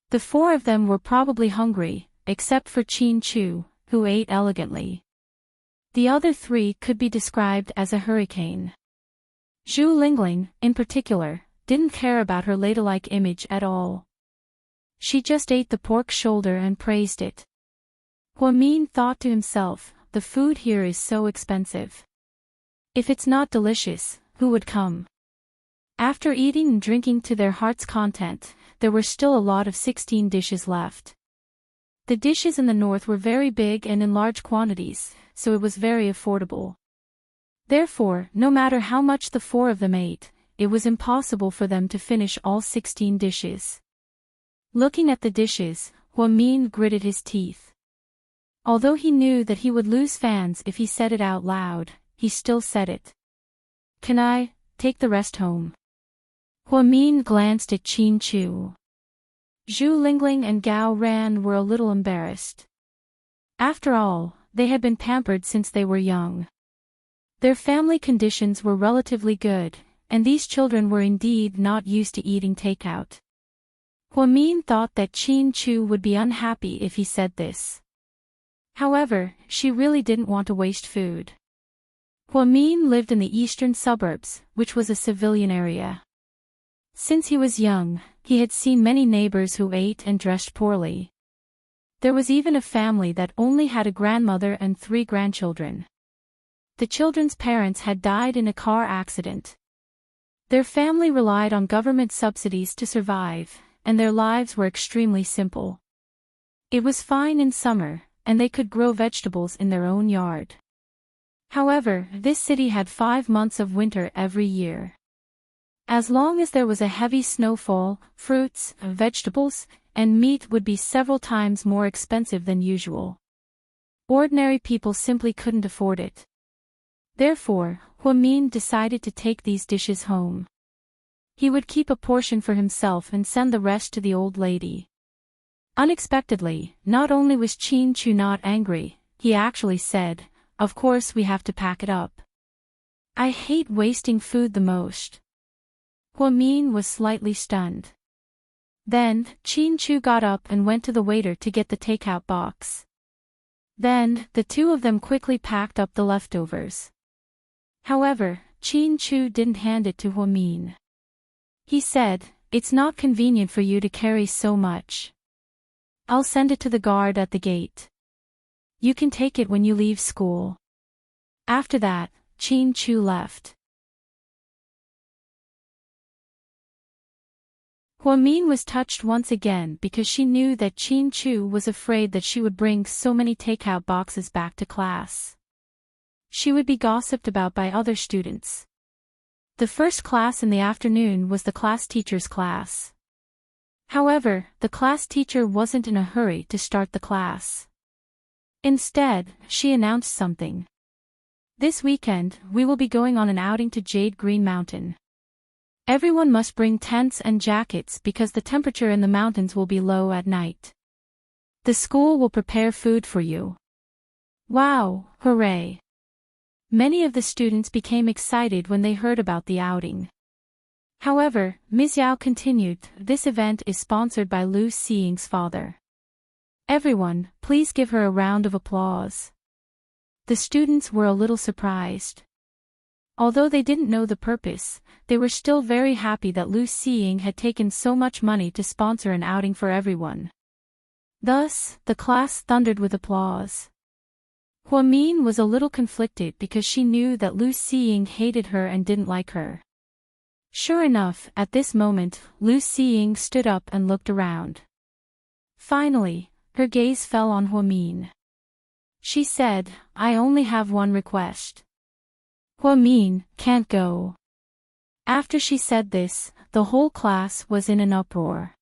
The four of them were probably hungry, except for Qin Chu, who ate elegantly. The other three could be described as a hurricane. Zhu Lingling, in particular, didn't care about her ladylike image at all. She just ate the pork shoulder and praised it. Hua Min thought to himself, the food here is so expensive. If it's not delicious, who would come? After eating and drinking to their heart's content, there were still a lot of 16 dishes left. The dishes in the north were very big and in large quantities, so it was very affordable. Therefore, no matter how much the four of them ate, it was impossible for them to finish all 16 dishes. Looking at the dishes, Hua Min gritted his teeth. Although he knew that he would lose fans if he said it out loud, he still said it. "Can I take the rest home?" Hua Min glanced at Qin Chu. Zhu Lingling and Gao Ran were a little embarrassed. After all, they had been pampered since they were young. Their family conditions were relatively good, and these children were indeed not used to eating takeout. Hua Min thought that Qin Chu would be unhappy if he said this. However, she really didn't want to waste food. Hua Min lived in the eastern suburbs, which was a civilian area. Since he was young, he had seen many neighbors who ate and dressed poorly. There was even a family that only had a grandmother and 3 grandchildren. The children's parents had died in a car accident. Their family relied on government subsidies to survive, and their lives were extremely simple. It was fine in summer, and they could grow vegetables in their own yard. However, this city had 5 months of winter every year. As long as there was a heavy snowfall, fruits, vegetables, and meat would be several times more expensive than usual. Ordinary people simply couldn't afford it. Therefore, Hua Min decided to take these dishes home. He would keep a portion for himself and send the rest to the old lady. Unexpectedly, not only was Qin Chu not angry, he actually said, "Of course we have to pack it up. I hate wasting food the most." Hua Min was slightly stunned. Then, Qin Chu got up and went to the waiter to get the takeout box. Then, the two of them quickly packed up the leftovers. However, Qin Chu didn't hand it to Hua Min. He said, "It's not convenient for you to carry so much. I'll send it to the guard at the gate. You can take it when you leave school. After that, Chin Chu left. Huamin was touched once again because she knew that Chin Chu was afraid that she would bring so many takeout boxes back to class. She would be gossiped about by other students. The first class in the afternoon was the class teacher's class. However, the class teacher wasn't in a hurry to start the class. Instead, she announced something. This weekend, we will be going on an outing to Jade Green Mountain. Everyone must bring tents and jackets because the temperature in the mountains will be low at night. The school will prepare food for you. Wow, hooray! Many of the students became excited when they heard about the outing. However, Ms. Yao continued, this event is sponsored by Lu Xiying's father. Everyone, please give her a round of applause. The students were a little surprised. Although they didn't know the purpose, they were still very happy that Lu Xiying had taken so much money to sponsor an outing for everyone. Thus, the class thundered with applause. Huamin was a little conflicted because she knew that Lu Xiying hated her and didn't like her. Sure enough, at this moment, Lu Xiying stood up and looked around. Finally, her gaze fell on Huamin. She said, I only have one request. Huamin, can't go. After she said this, the whole class was in an uproar.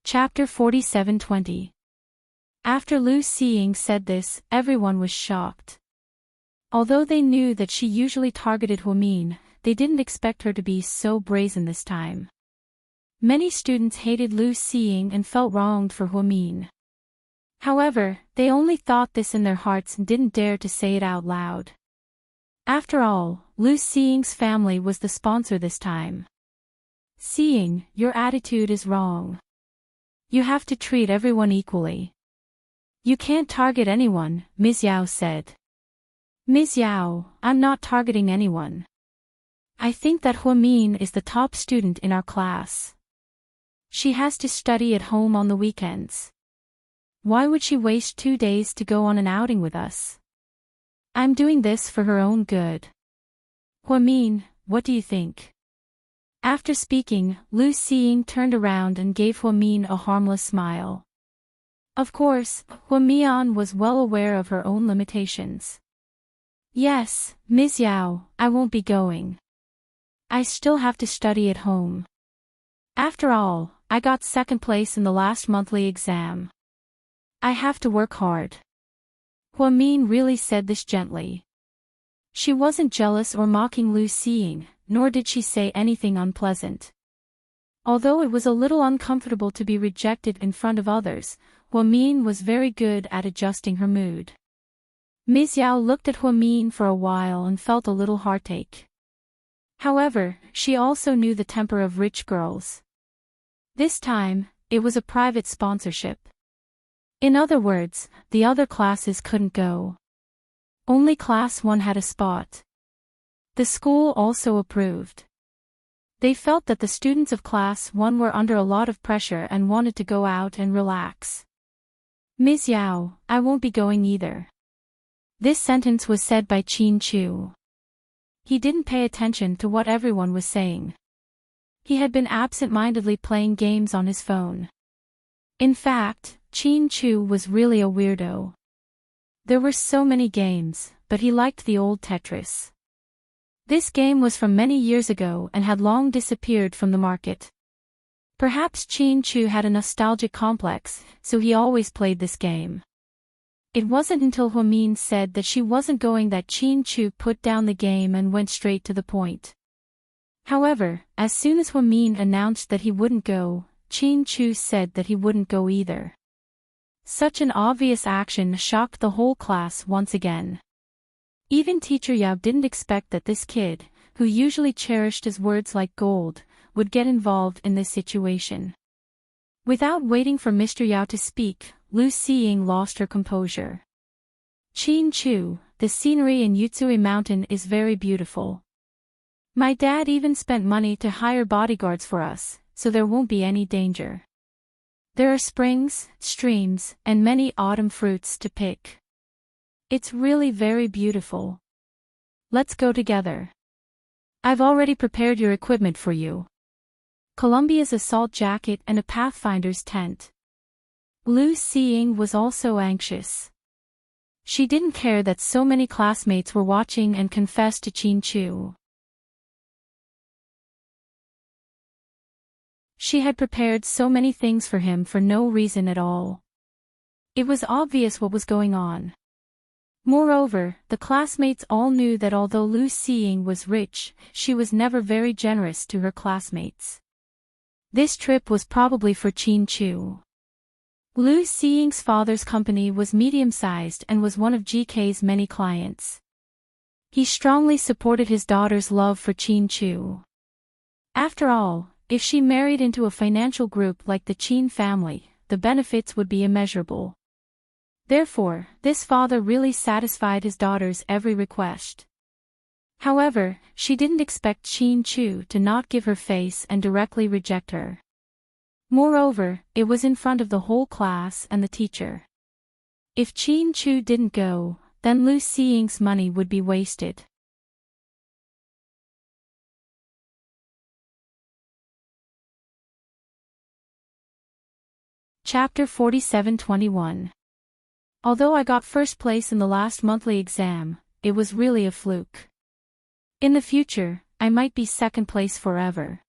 Chapter 47:20. After Lu Xiying said this, everyone was shocked. Although they knew that she usually targeted Huamin, they didn't expect her to be so brazen this time. Many students hated Lu Xiying and felt wronged for Huamin. However, they only thought this in their hearts and didn't dare to say it out loud. After all, Lu Xiying's family was the sponsor this time. Xiying, your attitude is wrong. You have to treat everyone equally. You can't target anyone, Ms. Yao said. Ms. Yao, I'm not targeting anyone. I think that Huamin is the top student in our class. She has to study at home on the weekends. Why would she waste 2 days to go on an outing with us? I'm doing this for her own good. Huamin, what do you think? After speaking, Lu Xiying turned around and gave Huamin a harmless smile. Of course, Huamin was well aware of her own limitations. Yes, Ms. Yao, I won't be going. I still have to study at home. After all, I got second place in the last monthly exam. I have to work hard. Huamin really said this gently. She wasn't jealous or mocking Lu Xiying, nor did she say anything unpleasant. Although it was a little uncomfortable to be rejected in front of others, Huamin was very good at adjusting her mood. Ms. Yao looked at Huamin for a while and felt a little heartache. However, she also knew the temper of rich girls. This time, it was a private sponsorship. In other words, the other classes couldn't go. Only Class 1 had a spot. The school also approved. They felt that the students of Class 1 were under a lot of pressure and wanted to go out and relax. Ms. Yao, I won't be going either. This sentence was said by Chin Chu. He didn't pay attention to what everyone was saying. He had been absent-mindedly playing games on his phone. In fact, Chin Chu was really a weirdo. There were so many games, but he liked the old Tetris. This game was from many years ago and had long disappeared from the market. Perhaps Chin Chu had a nostalgic complex, so he always played this game. It wasn't until Huamin said that she wasn't going that Chin Chu put down the game and went straight to the point. However, as soon as Huamin announced that he wouldn't go, Chin Chu said that he wouldn't go either. Such an obvious action shocked the whole class once again. Even Teacher Yao didn't expect that this kid, who usually cherished his words like gold, would get involved in this situation. Without waiting for Mr. Yao to speak, Lu Xiying lost her composure. Chin Chu, the scenery in Yutsui Mountain is very beautiful. My dad even spent money to hire bodyguards for us, so there won't be any danger. There are springs, streams, and many autumn fruits to pick. It's really very beautiful. Let's go together. I've already prepared your equipment for you. Columbia's assault jacket and a pathfinder's tent. Lu Xiying was also anxious. She didn't care that so many classmates were watching and confessed to Qin Chu. She had prepared so many things for him for no reason at all. It was obvious what was going on. Moreover, the classmates all knew that although Lu Xiying was rich, she was never very generous to her classmates. This trip was probably for Qin Chu. Lu Xiying's father's company was medium-sized and was one of GK's many clients. He strongly supported his daughter's love for Qin Chu. After all, if she married into a financial group like the Qin family, the benefits would be immeasurable. Therefore, this father really satisfied his daughter's every request. However, she didn't expect Qin Chu to not give her face and directly reject her. Moreover, it was in front of the whole class and the teacher. If Qin Chu didn't go, then Lu Xiying's money would be wasted. Chapter 47-21. Although I got first place in the last monthly exam, it was really a fluke. In the future, I might be second place forever.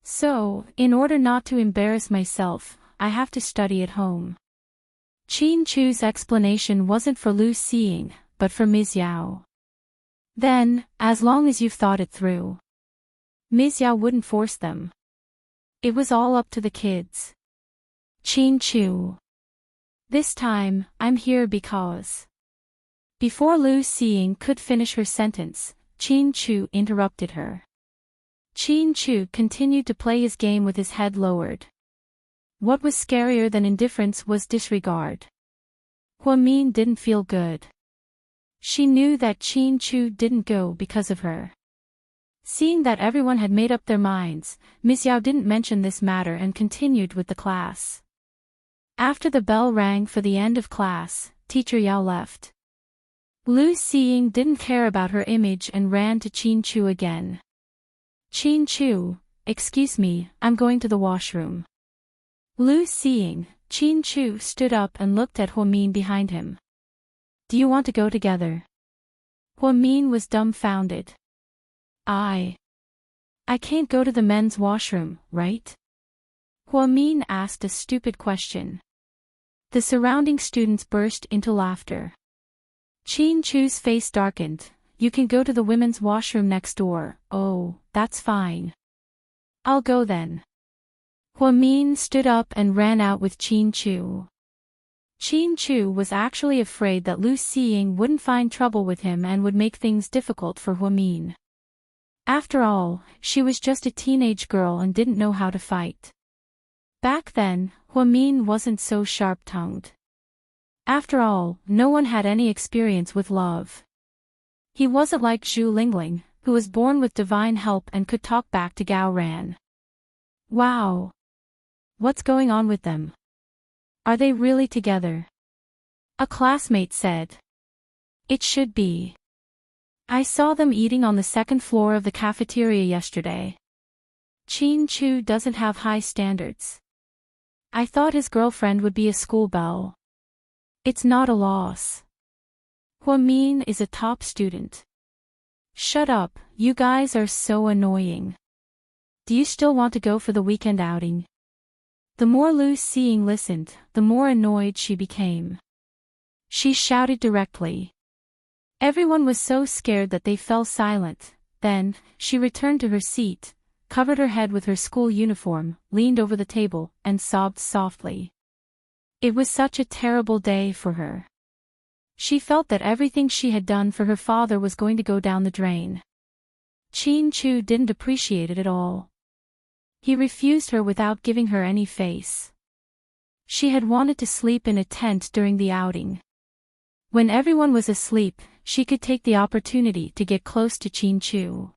So, in order not to embarrass myself, I have to study at home. Qin Chu's explanation wasn't for Lu Xiying, but for Ms. Yao. Then, as long as you've thought it through. Ms. Yao wouldn't force them. It was all up to the kids. Qin Chu. This time, I'm here because. Before Lu Xiying could finish her sentence, Qin Chu interrupted her. Qin Chu continued to play his game with his head lowered. What was scarier than indifference was disregard. Huamin didn't feel good. She knew that Qin Chu didn't go because of her. Seeing that everyone had made up their minds, Ms. Yao didn't mention this matter and continued with the class. After the bell rang for the end of class, Teacher Yao left. Lu Xiying didn't care about her image and ran to Qin Chu again. Qin Chu, excuse me, I'm going to the washroom. Lu Xiying, Qin Chu stood up and looked at Huamin behind him. Do you want to go together? Huamin was dumbfounded. I can't go to the men's washroom, right? Huamin asked a stupid question. The surrounding students burst into laughter. Qin Chu's face darkened. You can go to the women's washroom next door. Oh, that's fine. I'll go then. Huamin stood up and ran out with Qin Chu. Qin Chu was actually afraid that Lu Xiying wouldn't find trouble with him and would make things difficult for Huamin. After all, she was just a teenage girl and didn't know how to fight. Back then, Huamin wasn't so sharp-tongued. After all, no one had any experience with love. He wasn't like Zhu Lingling, who was born with divine help and could talk back to Gao Ran. Wow! What's going on with them? Are they really together? A classmate said. It should be. I saw them eating on the second floor of the cafeteria yesterday. Qin Chu doesn't have high standards. I thought his girlfriend would be a schoolbelle. It's not a loss. Huamin is a top student. Shut up, you guys are so annoying. Do you still want to go for the weekend outing? The more Lu Xiying listened, the more annoyed she became. She shouted directly. Everyone was so scared that they fell silent. Then, she returned to her seat, covered her head with her school uniform, leaned over the table, and sobbed softly. It was such a terrible day for her. She felt that everything she had done for her father was going to go down the drain. Qin Chu didn't appreciate it at all. He refused her without giving her any face. She had wanted to sleep in a tent during the outing. When everyone was asleep, she could take the opportunity to get close to Qin Chu.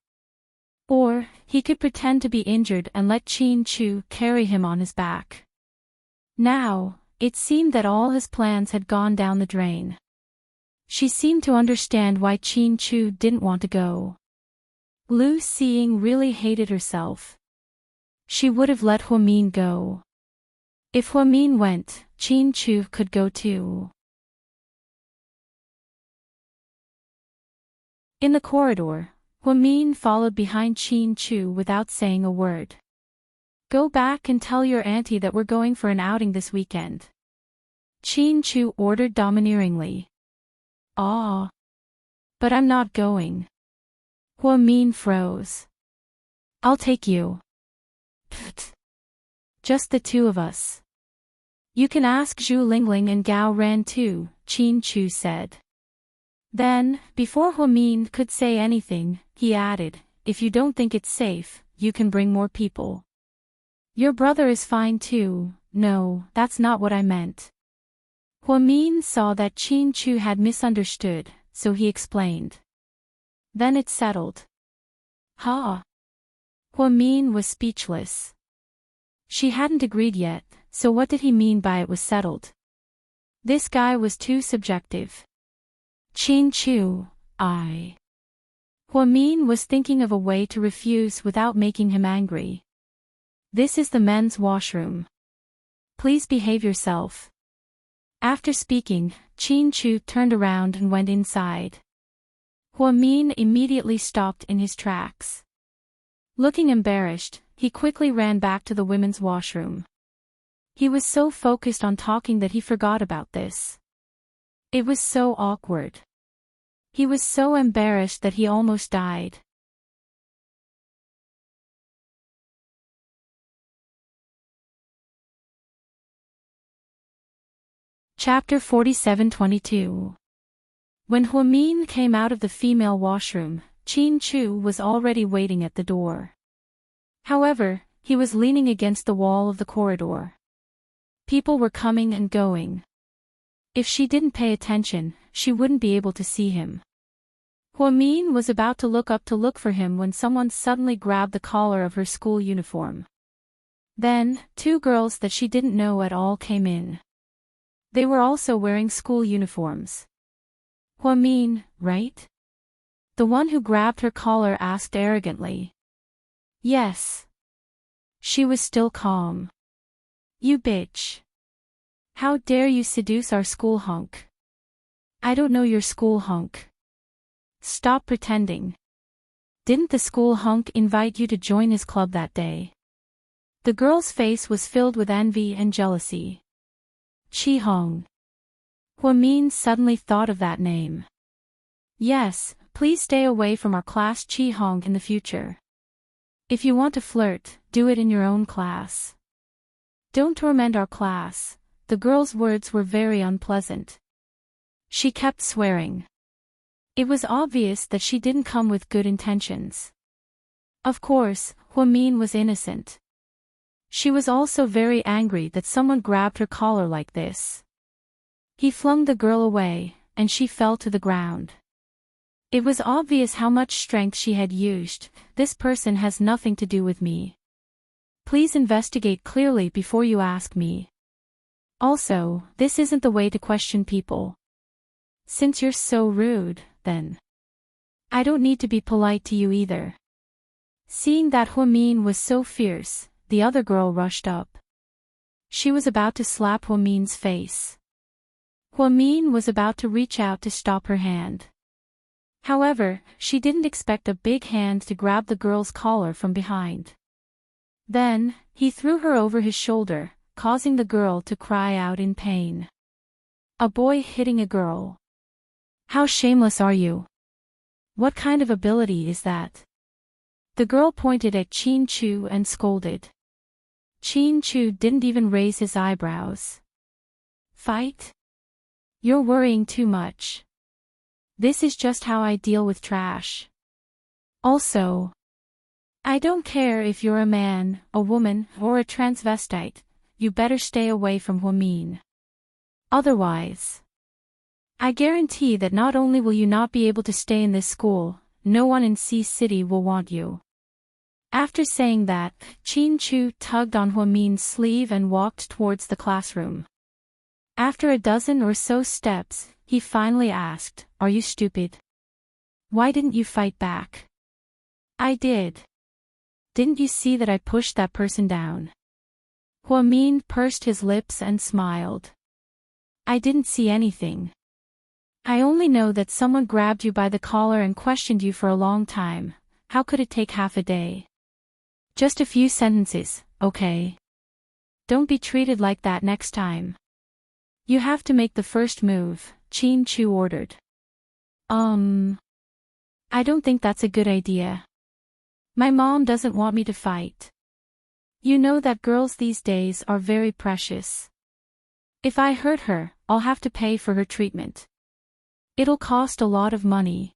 Or, he could pretend to be injured and let Chin Chu carry him on his back. Now, it seemed that all his plans had gone down the drain. She seemed to understand why Chin Chu didn't want to go. Lu Xing really hated herself. She would have let Huamin go. If Huamin went, Chin Chu could go too. In the corridor, Huamin followed behind Chin Chu without saying a word. Go back and tell your auntie that we're going for an outing this weekend. Chin Chu ordered domineeringly. Ah. But I'm not going. Huamin froze. I'll take you. Pfft. Just the two of us. You can ask Zhu Lingling and Gao Ran too, Chin Chu said. Then, before Huamin could say anything, he added, if you don't think it's safe, you can bring more people. Your brother is fine too. No, that's not what I meant. Huamin saw that Chin Chu had misunderstood, so he explained. Then it settled. Ha! Huamin was speechless. She hadn't agreed yet, so what did he mean by it was settled? This guy was too subjective. Chin Chu, Huamin was thinking of a way to refuse without making him angry. This is the men's washroom. Please behave yourself. After speaking, Chin Chu turned around and went inside. Huamin immediately stopped in his tracks. Looking embarrassed, he quickly ran back to the women's washroom. He was so focused on talking that he forgot about this. It was so awkward. He was so embarrassed that he almost died. Chapter 47-22. When Huamin came out of the female washroom, Chin Chu was already waiting at the door. However, he was leaning against the wall of the corridor. People were coming and going. If she didn't pay attention, she wouldn't be able to see him. Huamin was about to look up to look for him when someone suddenly grabbed the collar of her school uniform. Then, two girls that she didn't know at all came in. They were also wearing school uniforms. Huamin, right? The one who grabbed her collar asked arrogantly. Yes. She was still calm. You bitch. How dare you seduce our school hunk? I don't know your school hunk. Stop pretending. Didn't the school hunk invite you to join his club that day? The girl's face was filled with envy and jealousy. Chi Hong. Huamin suddenly thought of that name. Yes, please stay away from our class Chi Hong in the future. If you want to flirt, do it in your own class. Don't torment our class. The girl's words were very unpleasant. She kept swearing. It was obvious that she didn't come with good intentions. Of course, Huamin was innocent. She was also very angry that someone grabbed her collar like this. He flung the girl away, and she fell to the ground. It was obvious how much strength she had used. This person has nothing to do with me. Please investigate clearly before you ask me. Also, this isn't the way to question people. Since you're so rude, then. I don't need to be polite to you either. Seeing that Huamin was so fierce, the other girl rushed up. She was about to slap Huamin's face. Huamin was about to reach out to stop her hand. However, she didn't expect a big hand to grab the girl's collar from behind. Then, he threw her over his shoulder, causing the girl to cry out in pain. A boy hitting a girl. How shameless are you? What kind of ability is that? The girl pointed at Chin Chu and scolded. Chin Chu didn't even raise his eyebrows. Fight? You're worrying too much. This is just how I deal with trash. Also, I don't care if you're a man, a woman, or a transvestite, you better stay away from Huamin. Otherwise, I guarantee that not only will you not be able to stay in this school, no one in C City will want you. After saying that, Chin Chu tugged on Hua Min's sleeve and walked towards the classroom. After a dozen or so steps, he finally asked, "Are you stupid? Why didn't you fight back?" "I did. Didn't you see that I pushed that person down?" Hua Min pursed his lips and smiled. "I didn't see anything. I only know that someone grabbed you by the collar and questioned you for a long time. How could it take half a day? Just a few sentences, okay? Don't be treated like that next time. You have to make the first move," Chin Chu ordered. I don't think that's a good idea. My mom doesn't want me to fight. You know that girls these days are very precious. If I hurt her, I'll have to pay for her treatment. It'll cost a lot of money.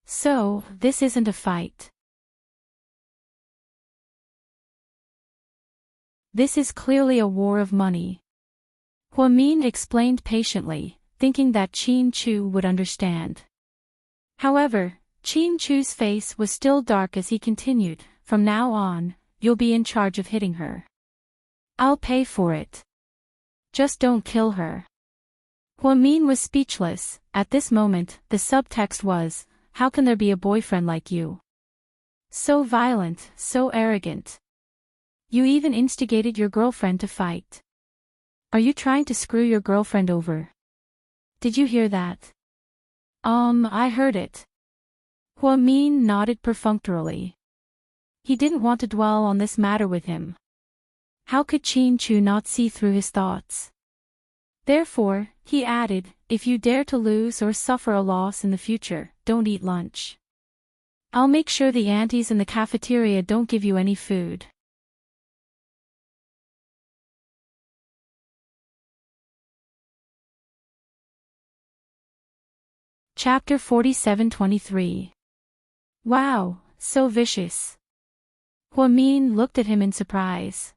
So, this isn't a fight. This is clearly a war of money. Hua Min explained patiently, thinking that Chin Chu would understand. However, Chin Chu's face was still dark as he continued, "From now on, you'll be in charge of hitting her. I'll pay for it. Just don't kill her." Hua Min was speechless. At this moment, the subtext was, "How can there be a boyfriend like you? So violent, so arrogant. You even instigated your girlfriend to fight. Are you trying to screw your girlfriend over? Did you hear that?" I heard it." Hua Min nodded perfunctorily. He didn't want to dwell on this matter with him. How could Chin Chu not see through his thoughts? Therefore, he added, "If you dare to lose or suffer a loss in the future, don't eat lunch. I'll make sure the aunties in the cafeteria don't give you any food." Chapter 47-23. Wow, so vicious. Hua Min looked at him in surprise.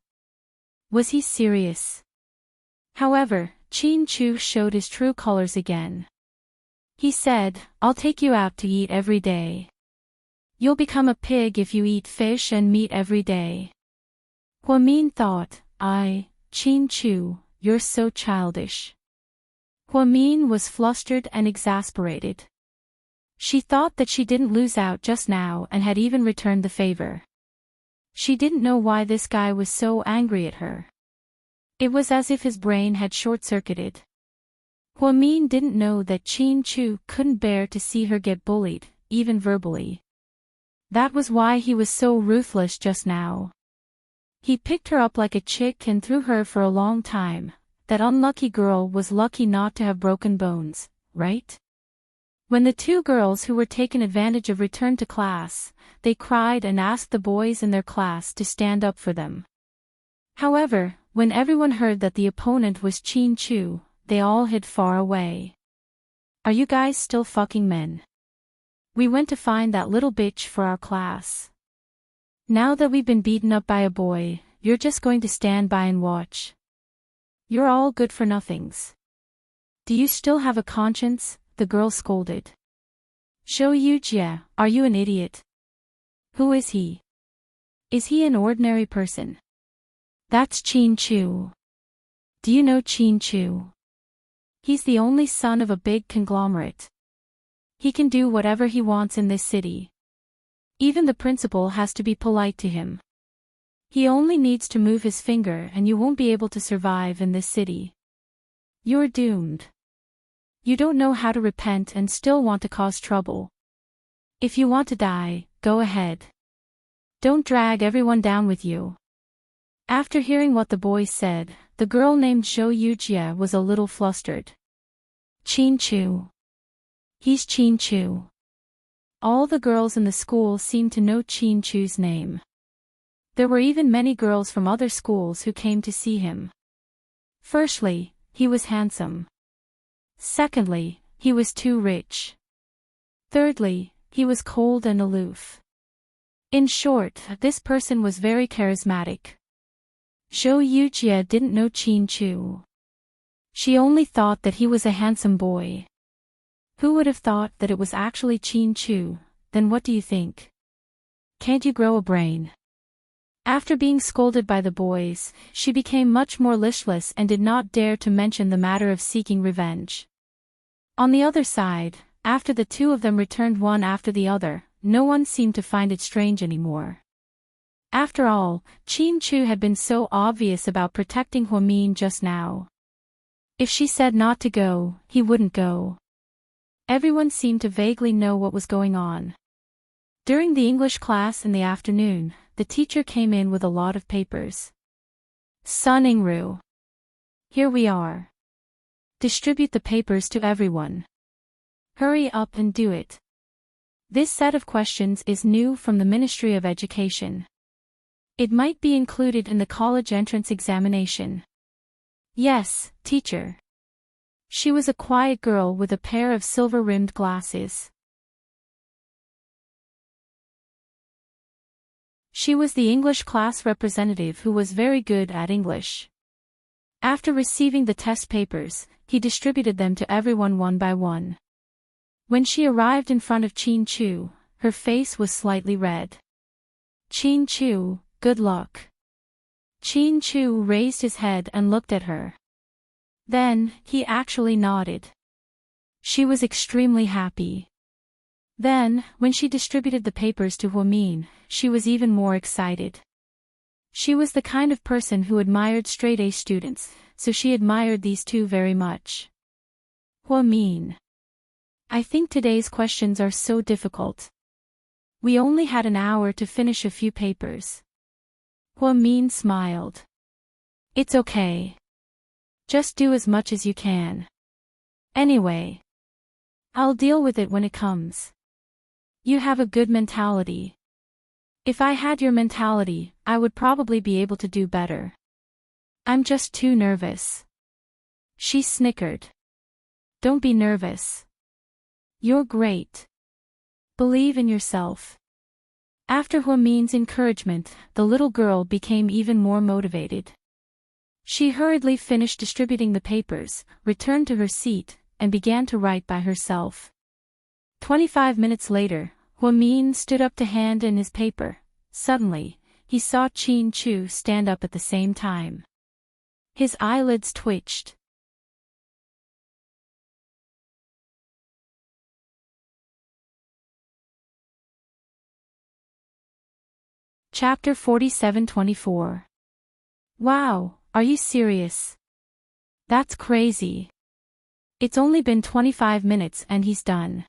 Was he serious? However, Chin Chu showed his true colors again. He said, "I'll take you out to eat every day. You'll become a pig if you eat fish and meat every day." Hua Min thought, Chin Chu, you're so childish." Hua Min was flustered and exasperated. She thought that she didn't lose out just now and had even returned the favor. She didn't know why this guy was so angry at her. It was as if his brain had short-circuited. Hua Min didn't know that Chin Chu couldn't bear to see her get bullied, even verbally. That was why he was so ruthless just now. He picked her up like a chick and threw her for a long time. That unlucky girl was lucky not to have broken bones, right? When the two girls who were taken advantage of returned to class, they cried and asked the boys in their class to stand up for them. However, when everyone heard that the opponent was Chin Chu, they all hid far away. "Are you guys still fucking men? We went to find that little bitch for our class. Now that we've been beaten up by a boy, you're just going to stand by and watch. You're all good for nothings. Do you still have a conscience?" the girl scolded. "Zhou Yujie, are you an idiot? Who is he? Is he an ordinary person? That's Chin Chu. Do you know Chin Chu? He's the only son of a big conglomerate. He can do whatever he wants in this city. Even the principal has to be polite to him. He only needs to move his finger and you won't be able to survive in this city. You're doomed. You don't know how to repent and still want to cause trouble. If you want to die, go ahead. Don't drag everyone down with you." After hearing what the boy said, the girl named Zhou Yujie was a little flustered. Chin Chu. He's Chin Chu. All the girls in the school seemed to know Chin Chu's name. There were even many girls from other schools who came to see him. Firstly, he was handsome. Secondly, he was too rich. Thirdly, he was cold and aloof. In short, this person was very charismatic. Zhou Yujie didn't know Chin Chu. She only thought that he was a handsome boy. Who would have thought that it was actually Chin Chu? Then what do you think? Can't you grow a brain? After being scolded by the boys, she became much more listless and did not dare to mention the matter of seeking revenge. On the other side, after the two of them returned one after the other, no one seemed to find it strange anymore. After all, Chin Chu had been so obvious about protecting Huamin just now. If she said not to go, he wouldn't go. Everyone seemed to vaguely know what was going on. During the English class in the afternoon, the teacher came in with a lot of papers. Sun Ingru. Here we are. Distribute the papers to everyone. Hurry up and do it. This set of questions is new from the Ministry of Education. It might be included in the college entrance examination. Yes, teacher. She was a quiet girl with a pair of silver-rimmed glasses. She was the English class representative who was very good at English. After receiving the test papers, he distributed them to everyone one by one. When she arrived in front of Chin Chu, her face was slightly red. Chin Chu, good luck. Chin Chu raised his head and looked at her. Then, he actually nodded. She was extremely happy. Then, when she distributed the papers to Huamin, she was even more excited. She was the kind of person who admired straight-A students, so she admired these two very much. Huamin. I think today's questions are so difficult. We only had an hour to finish a few papers. Huamin smiled. It's okay. Just do as much as you can. Anyway, I'll deal with it when it comes. You have a good mentality. If I had your mentality, I would probably be able to do better. I'm just too nervous. She snickered. Don't be nervous. You're great. Believe in yourself. After Huamin's encouragement, the little girl became even more motivated. She hurriedly finished distributing the papers, returned to her seat, and began to write by herself. 25 minutes later, Huamin stood up to hand in his paper. Suddenly, he saw Chin Chu stand up at the same time. His eyelids twitched. Chapter 47-24. Wow, are you serious? That's crazy. It's only been 25 minutes and he's done.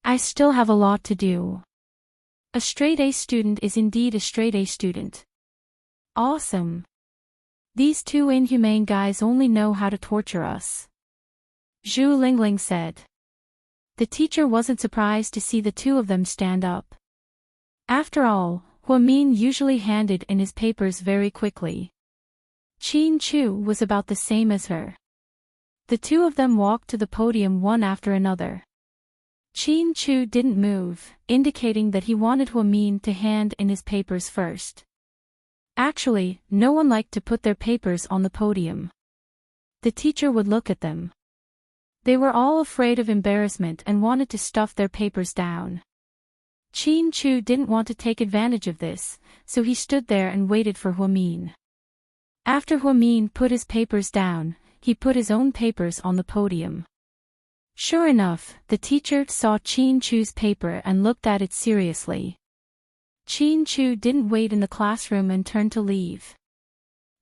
I still have a lot to do. A straight-A student is indeed a straight-A student. Awesome. These two inhumane guys only know how to torture us. Zhu Lingling said. The teacher wasn't surprised to see the two of them stand up. After all, Huamin usually handed in his papers very quickly. Chin Chu was about the same as her. The two of them walked to the podium one after another. Chin Chu didn't move, indicating that he wanted Huamin to hand in his papers first. Actually, no one liked to put their papers on the podium. The teacher would look at them. They were all afraid of embarrassment and wanted to stuff their papers down. Chin Chu didn't want to take advantage of this, so he stood there and waited for Huamin. After Huamin put his papers down, he put his own papers on the podium. Sure enough, the teacher saw Chin Chu's paper and looked at it seriously. Chin Chu didn't wait in the classroom and turned to leave.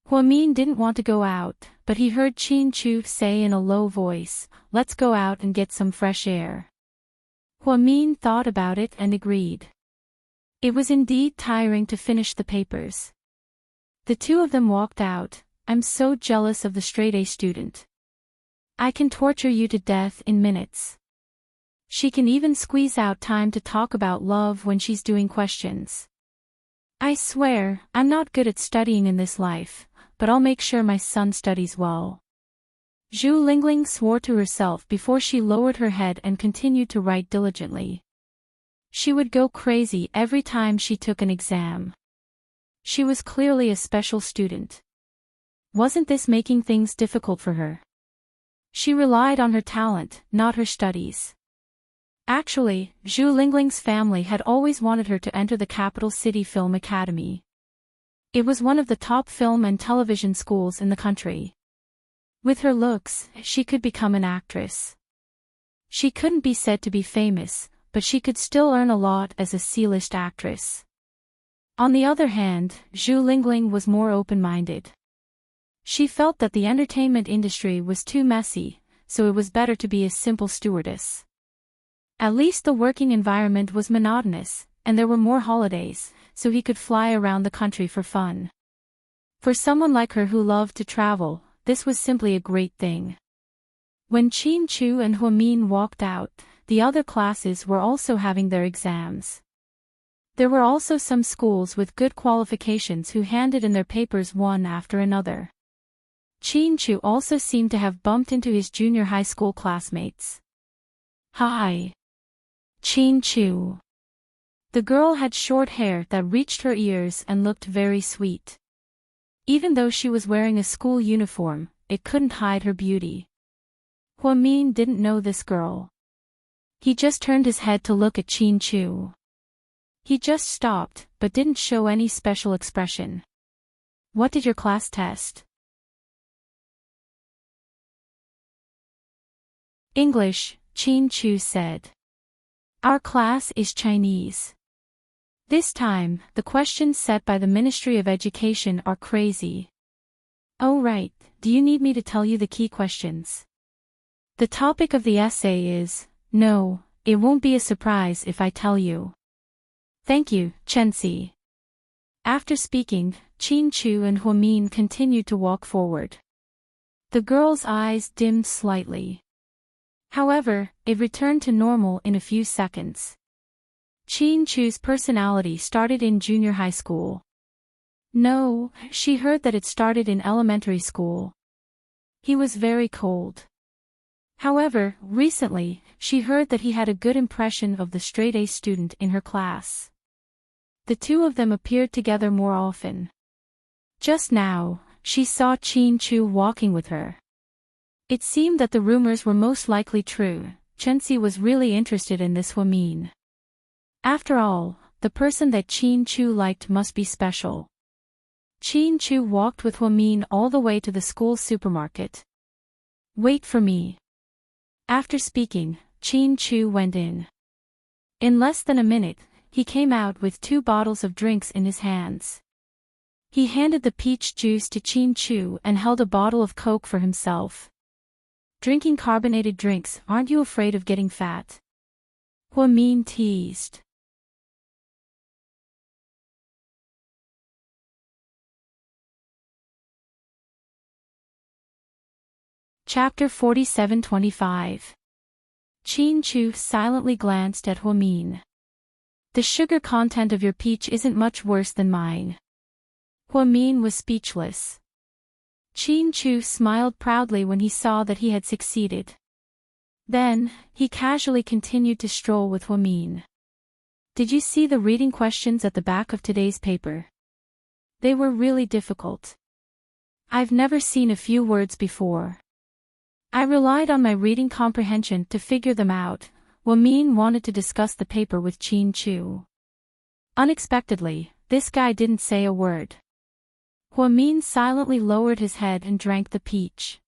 Huamin didn't want to go out, but he heard Chin Chu say in a low voice, "Let's go out and get some fresh air." Huamin thought about it and agreed. It was indeed tiring to finish the papers. The two of them walked out. I'm so jealous of the straight-A student. I can torture you to death in minutes. She can even squeeze out time to talk about love when she's doing questions. I swear, I'm not good at studying in this life, but I'll make sure my son studies well. Zhu Lingling swore to herself before she lowered her head and continued to write diligently. She would go crazy every time she took an exam. She was clearly a special student. Wasn't this making things difficult for her? She relied on her talent, not her studies. Actually, Zhu Lingling's family had always wanted her to enter the capital city film academy. It was one of the top film and television schools in the country. With her looks, she could become an actress. She couldn't be said to be famous, but she could still earn a lot as a C-list actress. On the other hand, Zhu Lingling was more open-minded. She felt that the entertainment industry was too messy, so it was better to be a simple stewardess. At least the working environment was monotonous, and there were more holidays, so he could fly around the country for fun. For someone like her who loved to travel, this was simply a great thing. When Qin Chu and Huamin walked out, the other classes were also having their exams. There were also some schools with good qualifications who handed in their papers one after another. Qin Chu also seemed to have bumped into his junior high school classmates. Hi. Qin Chu. The girl had short hair that reached her ears and looked very sweet. Even though she was wearing a school uniform, it couldn't hide her beauty. Huamin didn't know this girl. He just turned his head to look at Qin Chu. He just stopped, but didn't show any special expression. What did your class test? English, Qin Chu said. Our class is Chinese. This time, the questions set by the Ministry of Education are crazy. Oh right, do you need me to tell you the key questions? The topic of the essay is, no, it won't be a surprise if I tell you. Thank you, Chenxi. After speaking, Qin Chu and Huamin continued to walk forward. The girl's eyes dimmed slightly. However, it returned to normal in a few seconds. Qin Chu's personality started in junior high school. No, she heard that it started in elementary school. He was very cold. However, recently, she heard that he had a good impression of the straight-A student in her class. The two of them appeared together more often. Just now, she saw Qin Chu walking with her. It seemed that the rumors were most likely true. Chenxi was really interested in this Huamin. After all, the person that Qin Chu liked must be special. Qin Chu walked with Huamin all the way to the school supermarket. Wait for me. After speaking, Qin Chu went in. In less than a minute, he came out with 2 bottles of drinks in his hands. He handed the peach juice to Qin Chu and held a bottle of Coke for himself. Drinking carbonated drinks, aren't you afraid of getting fat? Huamin teased. Chapter 47-25. Qin Chu silently glanced at Huamin. The sugar content of your peach isn't much worse than mine. Huamin was speechless. Qin Chu smiled proudly when he saw that he had succeeded. Then, he casually continued to stroll with Huamin. Did you see the reading questions at the back of today's paper? They were really difficult. I've never seen a few words before. I relied on my reading comprehension to figure them out. Huamin wanted to discuss the paper with Qin Chu. Unexpectedly, this guy didn't say a word. Huamin silently lowered his head and drank the peach.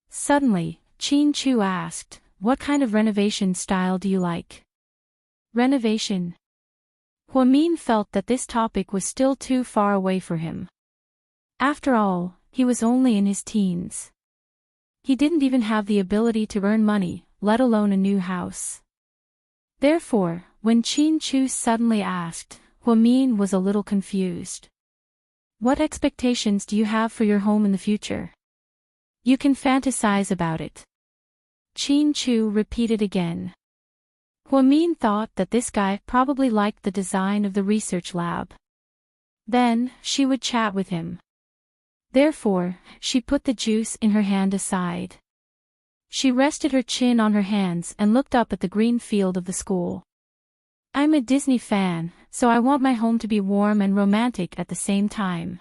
Suddenly, Qin Chu asked, what kind of renovation style do you like? Renovation. Huamin felt that this topic was still too far away for him. After all, he was only in his teens. He didn't even have the ability to earn money, let alone a new house. Therefore, when Qin Chu suddenly asked, Huamin was a little confused. What expectations do you have for your home in the future? You can fantasize about it. Qin Chu repeated again. Huamin thought that this guy probably liked the design of the research lab. Then, she would chat with him. Therefore, she put the juice in her hand aside. She rested her chin on her hands and looked up at the green field of the school. I'm a Disney fan, so I want my home to be warm and romantic at the same time.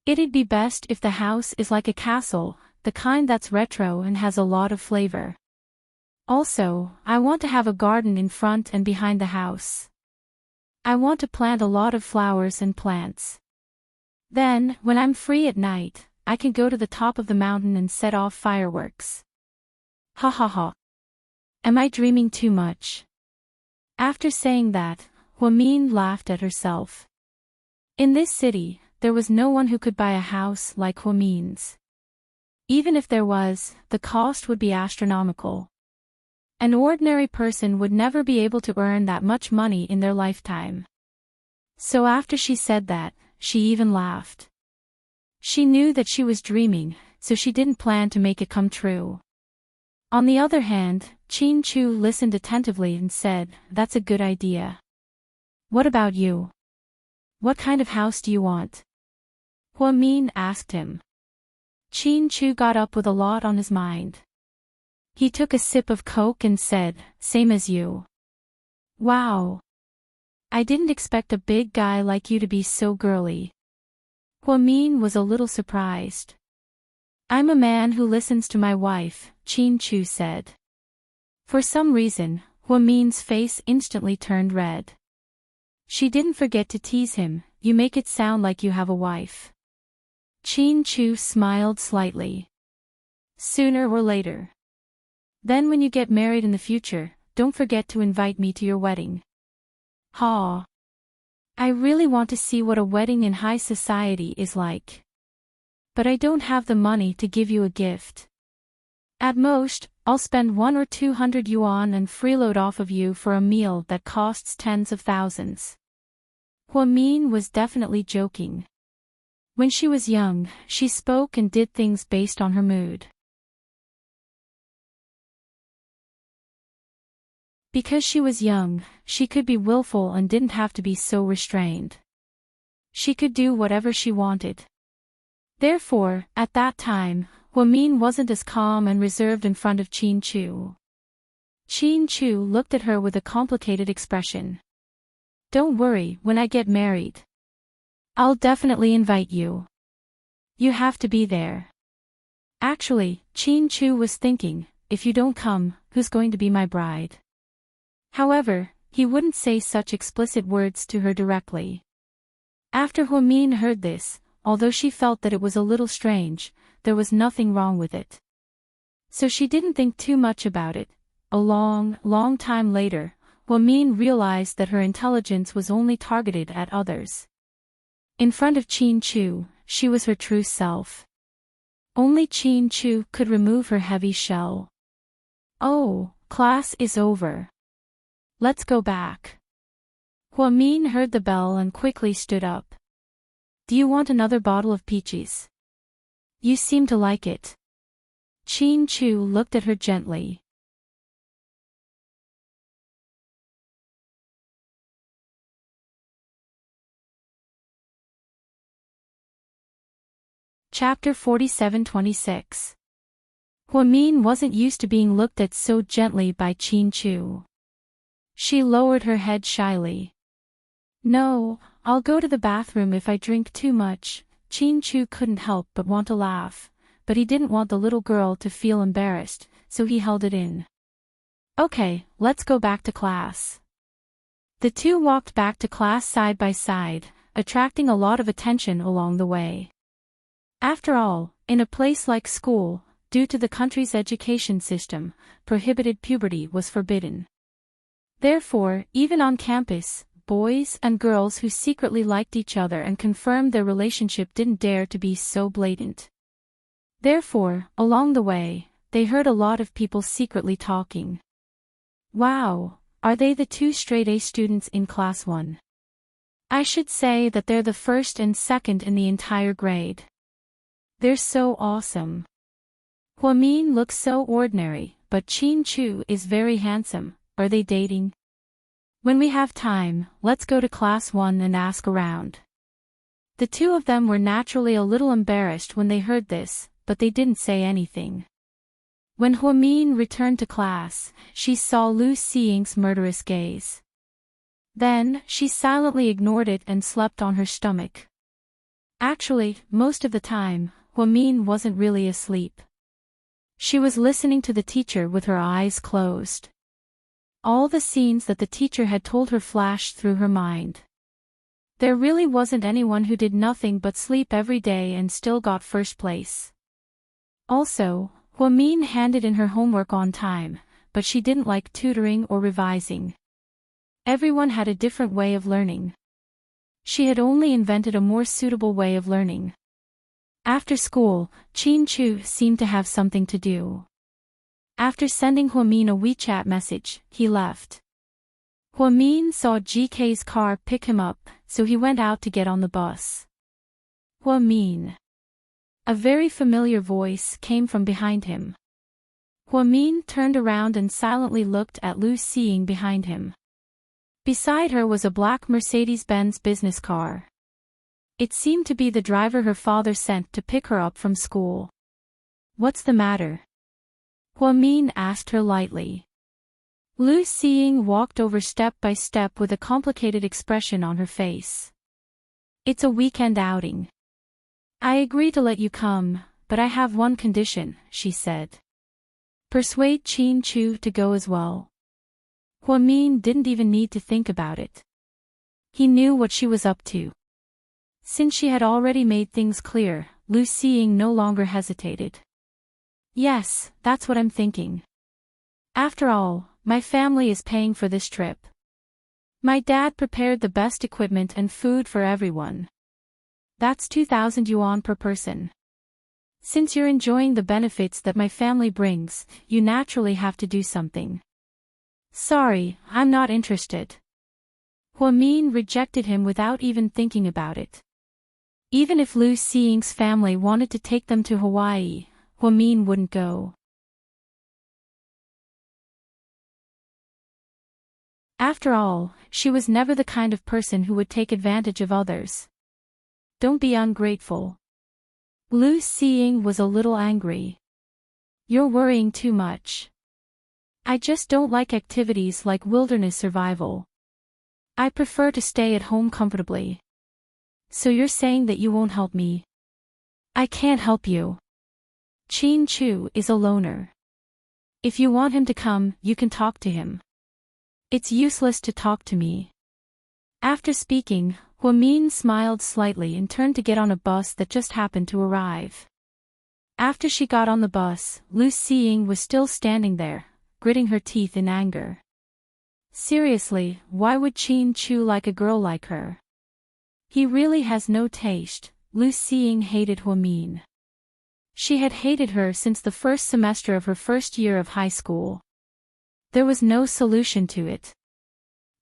It'd be best if the house is like a castle, the kind that's retro and has a lot of flavor. Also, I want to have a garden in front and behind the house. I want to plant a lot of flowers and plants. Then, when I'm free at night, I can go to the top of the mountain and set off fireworks. Ha ha ha. Am I dreaming too much? After saying that, Huamin laughed at herself. In this city, there was no one who could buy a house like Huamin's. Even if there was, the cost would be astronomical. An ordinary person would never be able to earn that much money in their lifetime. So after she said that, she even laughed. She knew that she was dreaming, so she didn't plan to make it come true. On the other hand, Qin Chu listened attentively and said, "That's a good idea. What about you? What kind of house do you want?" Huamin asked him. Qin Chu got up with a lot on his mind. He took a sip of Coke and said, "Same as you." "Wow. I didn't expect a big guy like you to be so girly." Huamin was a little surprised. "I'm a man who listens to my wife," Qin Chu said. For some reason, Huamin's face instantly turned red. She didn't forget to tease him, "You make it sound like you have a wife." Qin Chu smiled slightly. "Sooner or later. Then when you get married in the future, don't forget to invite me to your wedding." "Ha. I really want to see what a wedding in high society is like. But I don't have the money to give you a gift. At most, I'll spend 100 or 200 yuan and freeload off of you for a meal that costs tens of thousands." Huamin was definitely joking. When she was young, she spoke and did things based on her mood. Because she was young, she could be willful and didn't have to be so restrained. She could do whatever she wanted. Therefore, at that time, Huamin wasn't as calm and reserved in front of Qin Chu. Qin Chu looked at her with a complicated expression. "Don't worry, when I get married, I'll definitely invite you. You have to be there." Actually, Qin Chu was thinking, "If you don't come, who's going to be my bride?" However, he wouldn't say such explicit words to her directly. After Huamin heard this, although she felt that it was a little strange, there was nothing wrong with it. So she didn't think too much about it. A long, long time later, Huamin realized that her intelligence was only targeted at others. In front of Qin Chu, she was her true self. Only Qin Chu could remove her heavy shell. "Oh, class is over. Let's go back." Huamin heard the bell and quickly stood up. "Do you want another bottle of peaches? You seem to like it." Qin Chu looked at her gently. Chapter 47-26. Huamin wasn't used to being looked at so gently by Qin Chu. She lowered her head shyly. "No, I'll go to the bathroom if I drink too much." Qin Chu couldn't help but want to laugh, but he didn't want the little girl to feel embarrassed, so he held it in. "Okay, let's go back to class." The two walked back to class side by side, attracting a lot of attention along the way. After all, in a place like school, due to the country's education system, prohibited puberty was forbidden. Therefore, even on campus, boys and girls who secretly liked each other and confirmed their relationship didn't dare to be so blatant. Therefore, along the way, they heard a lot of people secretly talking. "Wow, are they the two straight-A students in class 1? I should say that they're the first and second in the entire grade. They're so awesome. Huamin looks so ordinary, but Qin Chu is very handsome. Are they dating? When we have time, let's go to class 1 and ask around." The two of them were naturally a little embarrassed when they heard this, but they didn't say anything. When Huamin returned to class, she saw Lu Xiying's murderous gaze. Then, she silently ignored it and slept on her stomach. Actually, most of the time, Huamin wasn't really asleep. She was listening to the teacher with her eyes closed. All the scenes that the teacher had told her flashed through her mind. There really wasn't anyone who did nothing but sleep every day and still got first place. Also, Huamin handed in her homework on time, but she didn't like tutoring or revising. Everyone had a different way of learning. She had only invented a more suitable way of learning. After school, Chin Chu seemed to have something to do. After sending Huamin a WeChat message, he left. Huamin saw GK's car pick him up, so he went out to get on the bus. Huamin. A very familiar voice came from behind him. Huamin turned around and silently looked at Lu Xiying behind him. Beside her was a black Mercedes-Benz business car. It seemed to be the driver her father sent to pick her up from school. "What's the matter?" Huamin asked her lightly. Lu Xiying walked over step by step with a complicated expression on her face. "It's a weekend outing. I agree to let you come, but I have one condition," she said. "Persuade Chin Chu to go as well." Huamin didn't even need to think about it. He knew what she was up to. Since she had already made things clear, Lu Xiying no longer hesitated. "Yes, that's what I'm thinking. After all, my family is paying for this trip. My dad prepared the best equipment and food for everyone. That's 2,000 yuan per person. Since you're enjoying the benefits that my family brings, you naturally have to do something." "Sorry, I'm not interested." Huamin rejected him without even thinking about it. Even if Lu Xiying's family wanted to take them to Hawaii, Huamin wouldn't go. After all, she was never the kind of person who would take advantage of others. "Don't be ungrateful." Lu Xiying was a little angry. "You're worrying too much. I just don't like activities like wilderness survival. I prefer to stay at home comfortably." "So you're saying that you won't help me?" "I can't help you. Chin Chu is a loner. If you want him to come, you can talk to him. It's useless to talk to me." After speaking, Huamin smiled slightly and turned to get on a bus that just happened to arrive. After she got on the bus, Lu Xiying was still standing there, gritting her teeth in anger. Seriously, why would Chin Chu like a girl like her? He really has no taste. Lu Xiying hated Huamin. She had hated her since the first semester of her first year of high school. There was no solution to it.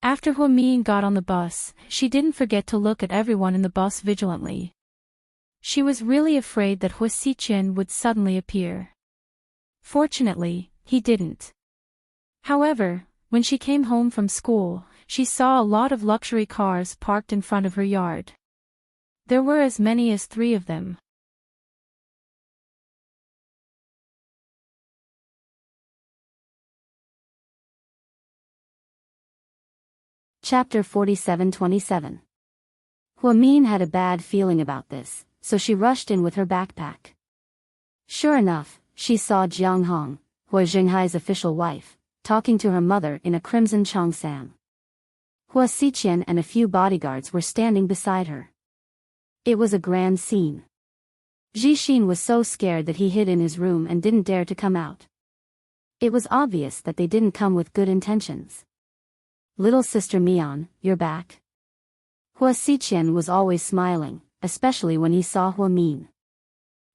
After Huamin got on the bus, she didn't forget to look at everyone in the bus vigilantly. She was really afraid that Hua Xiqian would suddenly appear. Fortunately, he didn't. However, when she came home from school, she saw a lot of luxury cars parked in front of her yard. There were as many as 3 of them. Chapter 47-27. Huamin had a bad feeling about this, so she rushed in with her backpack. Sure enough, she saw Jiang Hong, Hua Xinghai's official wife, talking to her mother in a crimson cheongsam. Hua Xiqian and a few bodyguards were standing beside her. It was a grand scene. Jixin was so scared that he hid in his room and didn't dare to come out. It was obvious that they didn't come with good intentions. "Little sister Mian, you're back." Hua Xiqian was always smiling, especially when he saw Huamin.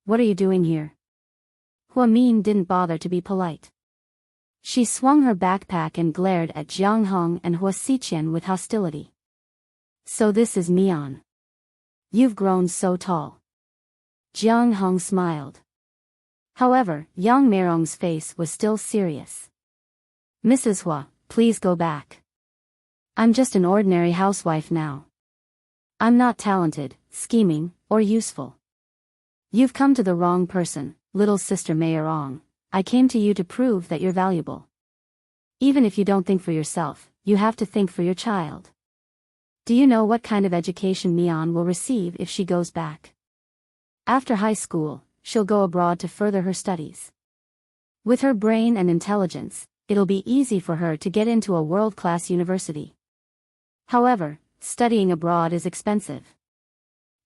"What are you doing here?" Huamin didn't bother to be polite. She swung her backpack and glared at Jiang Hong and Hua Xiqian with hostility. "So this is Mian. You've grown so tall." Jiang Hong smiled. However, Yang Meirong's face was still serious. "Mrs. Hua, please go back. I'm just an ordinary housewife now. I'm not talented, scheming, or useful. You've come to the wrong person, little sister Meirong. I came to you to prove that you're valuable. Even if you don't think for yourself, you have to think for your child. Do you know what kind of education Mian will receive if she goes back? After high school, she'll go abroad to further her studies. With her brain and intelligence, it'll be easy for her to get into a world-class university. However, studying abroad is expensive.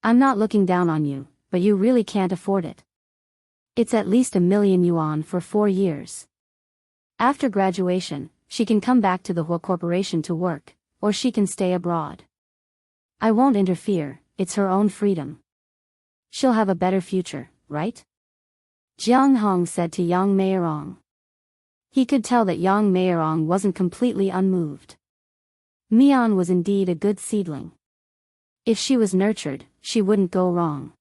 I'm not looking down on you, but you really can't afford it. It's at least 1,000,000 yuan for 4 years. After graduation, she can come back to the Hua Corporation to work, or she can stay abroad. I won't interfere, it's her own freedom. She'll have a better future, right? Jiang Hong said to Yang Meirong. He could tell that Yang Meirong wasn't completely unmoved. Mian was indeed a good seedling. If she was nurtured, she wouldn't go wrong.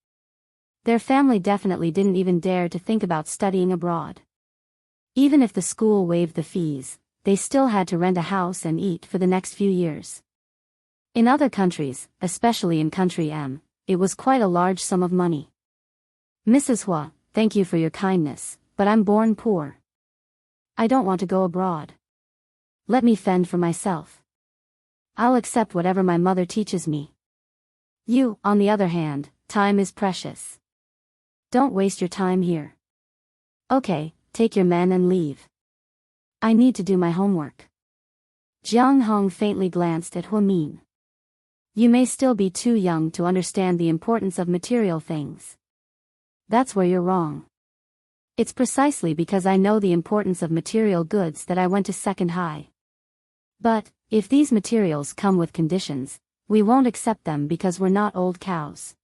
Their family definitely didn't even dare to think about studying abroad. Even if the school waived the fees, they still had to rent a house and eat for the next few years. In other countries, especially in Country M, it was quite a large sum of money. Mrs. Hua, thank you for your kindness, but I'm born poor. I don't want to go abroad. Let me fend for myself. I'll accept whatever my mother teaches me. You, on the other hand, time is precious. Don't waste your time here. Okay, take your men and leave. I need to do my homework. Jiang Hong faintly glanced at Hua Min. You may still be too young to understand the importance of material things. That's where you're wrong. It's precisely because I know the importance of material goods that I went to second high. But, if these materials come with conditions, we won't accept them because we're not old cows.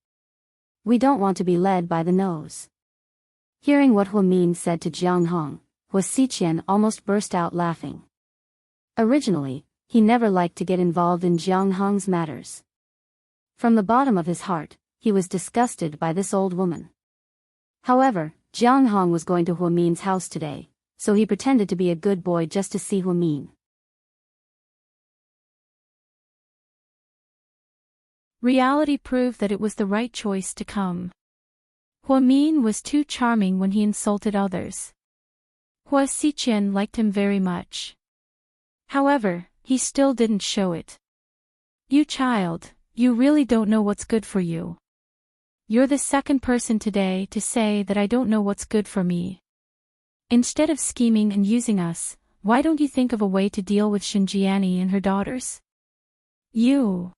We don't want to be led by the nose. Hearing what Hua Min said to Jiang Hong, Hua Xiqian almost burst out laughing. Originally, he never liked to get involved in Jiang Hong's matters. From the bottom of his heart, he was disgusted by this old woman. However, Jiang Hong was going to Hua Min's house today, so he pretended to be a good boy just to see Hua Min. Reality proved that it was the right choice to come. Hua Min was too charming when he insulted others. Hua Xiqian liked him very much. However, he still didn't show it. You child, you really don't know what's good for you. You're the second person today to say that I don't know what's good for me. Instead of scheming and using us, why don't you think of a way to deal with Xinjiani and her daughters? You.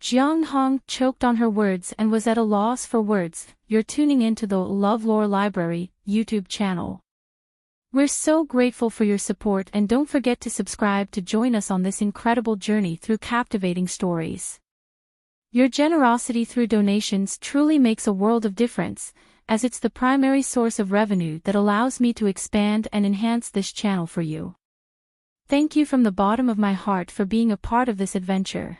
Jiang Hong choked on her words and was at a loss for words. You're tuning into the LoveLore Library YouTube channel. We're so grateful for your support, and don't forget to subscribe to join us on this incredible journey through captivating stories. Your generosity through donations truly makes a world of difference, as it's the primary source of revenue that allows me to expand and enhance this channel for you. Thank you from the bottom of my heart for being a part of this adventure.